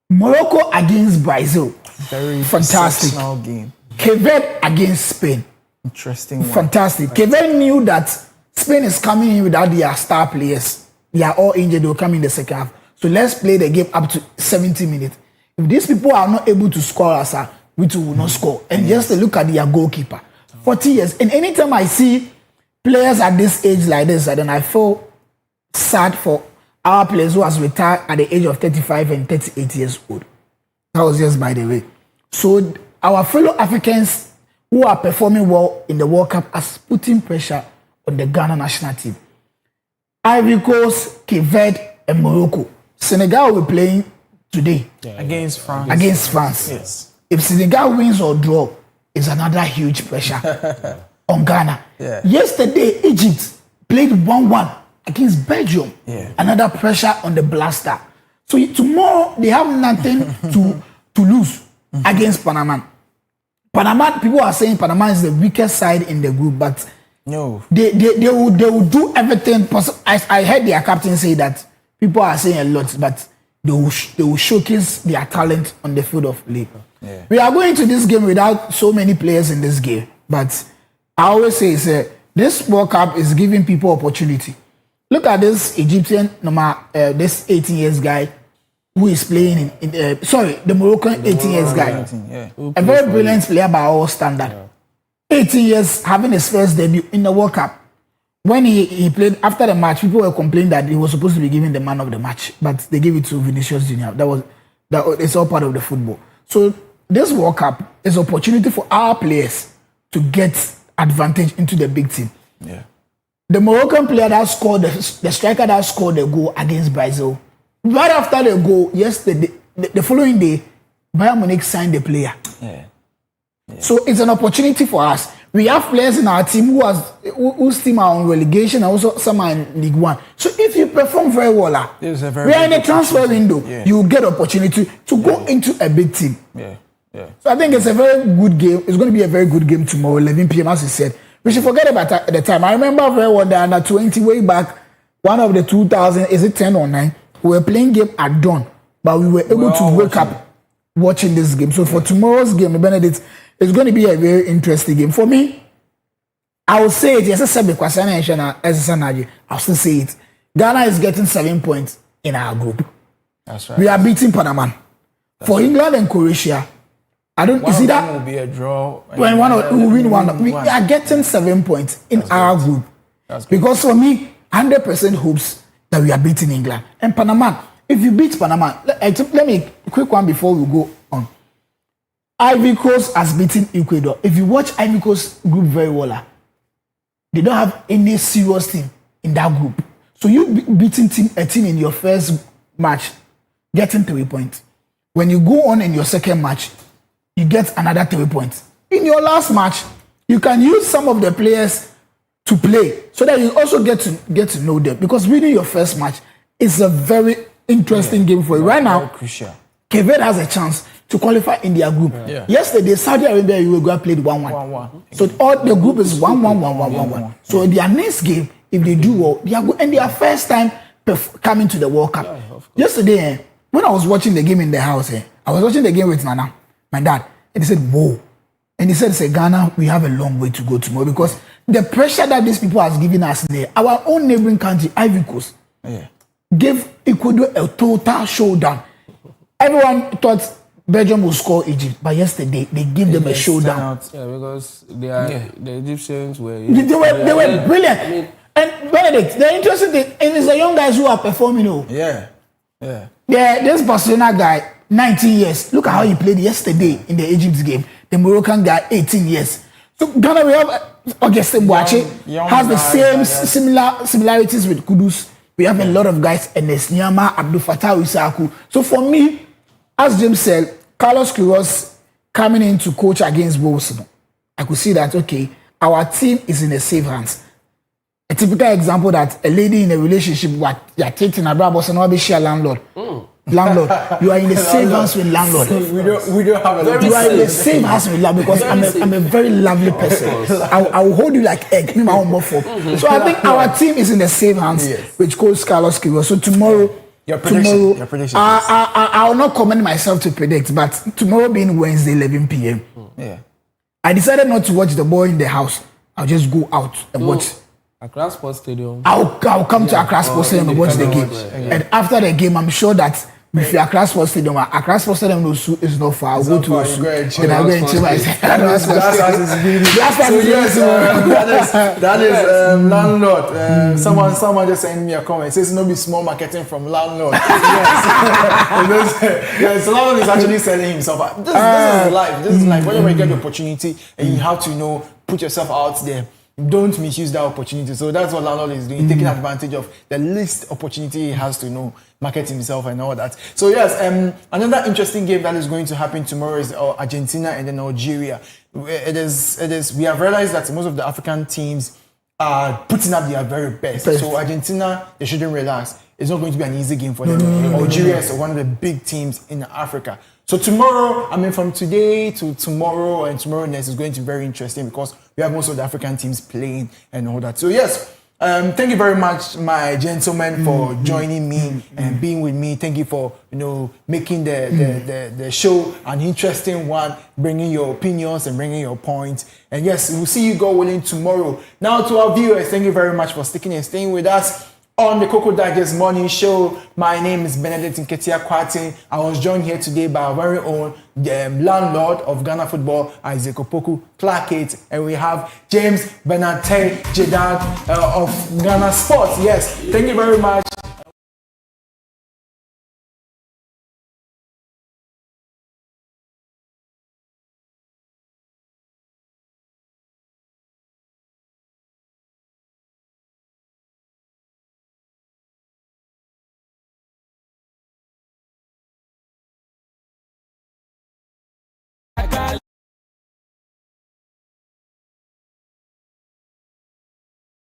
Morocco against Brazil, very fantastic game. Cape Verde against Spain, interesting one. Fantastic. Cape Verde knew that Spain is coming in without their star players. They are all injured. They will come in the second half. So let's play the game up to 70 minutes. If these people are not able to score us, we too will not score. And just look at their goalkeeper. 40 years. And anytime I see players at this age like this, then I feel sad for our players who has retired at the age of 35 and 38 years old. That was just by the way. So our fellow Africans who are performing well in the World Cup are putting pressure on the Ghana national team. Ivory Coast, Cape Verde, and Morocco. Senegal will be playing today against France. Yes. If Senegal wins or draw, it's another huge pressure on Ghana. Yeah. Yesterday, Egypt played 1-1 against Belgium. Another pressure on the blaster. So tomorrow they have nothing to lose against Panama. Panama, people are saying Panama is the weakest side in the group, but no, they will do everything possible. I heard their captain say that people are saying a lot, but they will showcase their talent on the field of play. Yeah. We are going to this game without so many players in this game, but I always say this World Cup is giving people opportunity. Look at this Egyptian, this 18 years guy who is playing the Moroccan 18 years guy. A very brilliant player by all standard. 18 years, having his first debut in the World Cup. When he played after the match, people were complaining that he was supposed to be given the man of the match, but they gave it to Vinicius Junior. It's all part of the football. So this World Cup is an opportunity for our players to get advantage into the big team. Yeah. The Moroccan player that scored, the striker that scored the goal against Brazil, right after the goal, yesterday, the following day, Bayern Munich signed the player. Yeah. So it's an opportunity for us. We have players in our team whose team are on relegation and also some are in League One. So if you perform very well, we are in a transfer window. Yeah. You will get opportunity to go into a big team. Yeah. So I think it's a very good game. It's going to be a very good game tomorrow, 11 p.m. as you said. We should forget about the time. I remember very well the under 20 way back, one of the 2000, is it 10 or 9? We were playing game at dawn, but we were able to wake up watching this game. So for tomorrow's game, Benedict, it's going to be a very interesting game. For me, I will say it. Yes, I said because I'll still say it. Ghana is getting 7 points in our group. That's right. We are beating Panama. For England and Croatia, I don't. One is of it them that will be a draw? when one will win one? We are getting 7 points in our group. Because for me, 100% hopes that we are beating England and Panama. If you beat Panama, let me quick one before we go on. Ivory Coast has beaten Ecuador. If you watch Ivory Coast group very well, they don't have any serious team in that group. So you beating a team in your first match, getting 3 points. When you go on in your second match, you get another 3 points. In your last match, you can use some of the players to play so that you also get to know them. Because winning your first match is a very interesting game for you. Right now, crucial. Cape has a chance to qualify in their group. Yesterday, Saudi Arabia and Uruguay played 1-1. So all the group is 1-1. So their next game, if they do well, they are good. And their first time coming to the World Cup. Yesterday, when I was watching the game in the house, I was watching the game with Nana, my dad, and he said, whoa. And he said, Ghana, we have a long way to go tomorrow because the pressure that these people has given us there, our own neighboring country, Ivory Coast, gave Ecuador a total showdown. Everyone thought Belgium will score Egypt, but yesterday they gave them a showdown. Yeah, because the Egyptians were... They were brilliant. I mean, and Benedict, the interesting thing is the young guys who are performing. Yeah. This Barcelona guy, 19 years. Look at how he played yesterday in the Egypt game. The Moroccan guy, 18 years. So Ghana, we have Augustin Boache, has the same similarities with Kudus. We have a lot of guys, Enes Nyama, Abdul Fattah Isaku. So for me, as James said, Carlos Queiroz coming in to coach against Wolves, I could see that, okay, our team is in a safe hands. A typical example that a lady in a relationship, what you're taking a brother, so not share landlord. Landlord, you are in the same house with landlord. We don't have a lot. You are in the same house with landlord because I'm a very lovely person. I will hold you like egg. So I think our team is in the same hands with Coach Carlos Queiroz. So tomorrow, your prediction. I will not comment myself to predict, but tomorrow being Wednesday, 11 p.m. I decided not to watch the ball in the house. I'll just go out and watch. Accra Sports Stadium. I'll come to Accra Sports Stadium and watch the game. And after the game, I'm sure that if the Accra Sports Stadium is not far, I'll go to Osu. Then I'll go and chill myself. That is landlord. Someone just sent me a comment. It says no be small marketing from landlord. Yes, landlord is actually selling himself. This is life. This is life. Whenever you get the opportunity and you have to put yourself out there. Don't misuse that opportunity. So that's what landlord is doing, taking advantage of the least opportunity he has to market himself and all that. So yes, another interesting game that is going to happen tomorrow is Argentina and then Algeria. It is. We have realized that most of the African teams are putting up their very best. So Argentina, they shouldn't relax. It's not going to be an easy game for them. Algeria is one of the big teams in Africa. So tomorrow, from today to tomorrow and tomorrow next is going to be very interesting because we have most of the African teams playing and all that. So yes, thank you very much, my gentlemen, for joining me and being with me. Thank you for making the show an interesting one, bringing your opinions and bringing your points. And yes, we'll see you, God willing, tomorrow. Now to our viewers, thank you very much for sticking and staying with us on the Koko Digest Morning Show. My name is Benedict Nketia Kwatin. I was joined here today by our very own landlord of Ghana football, Isaac Opoku Clarkate, and we have James Benante Jedad of Ghana Sports. Yes, thank you very much.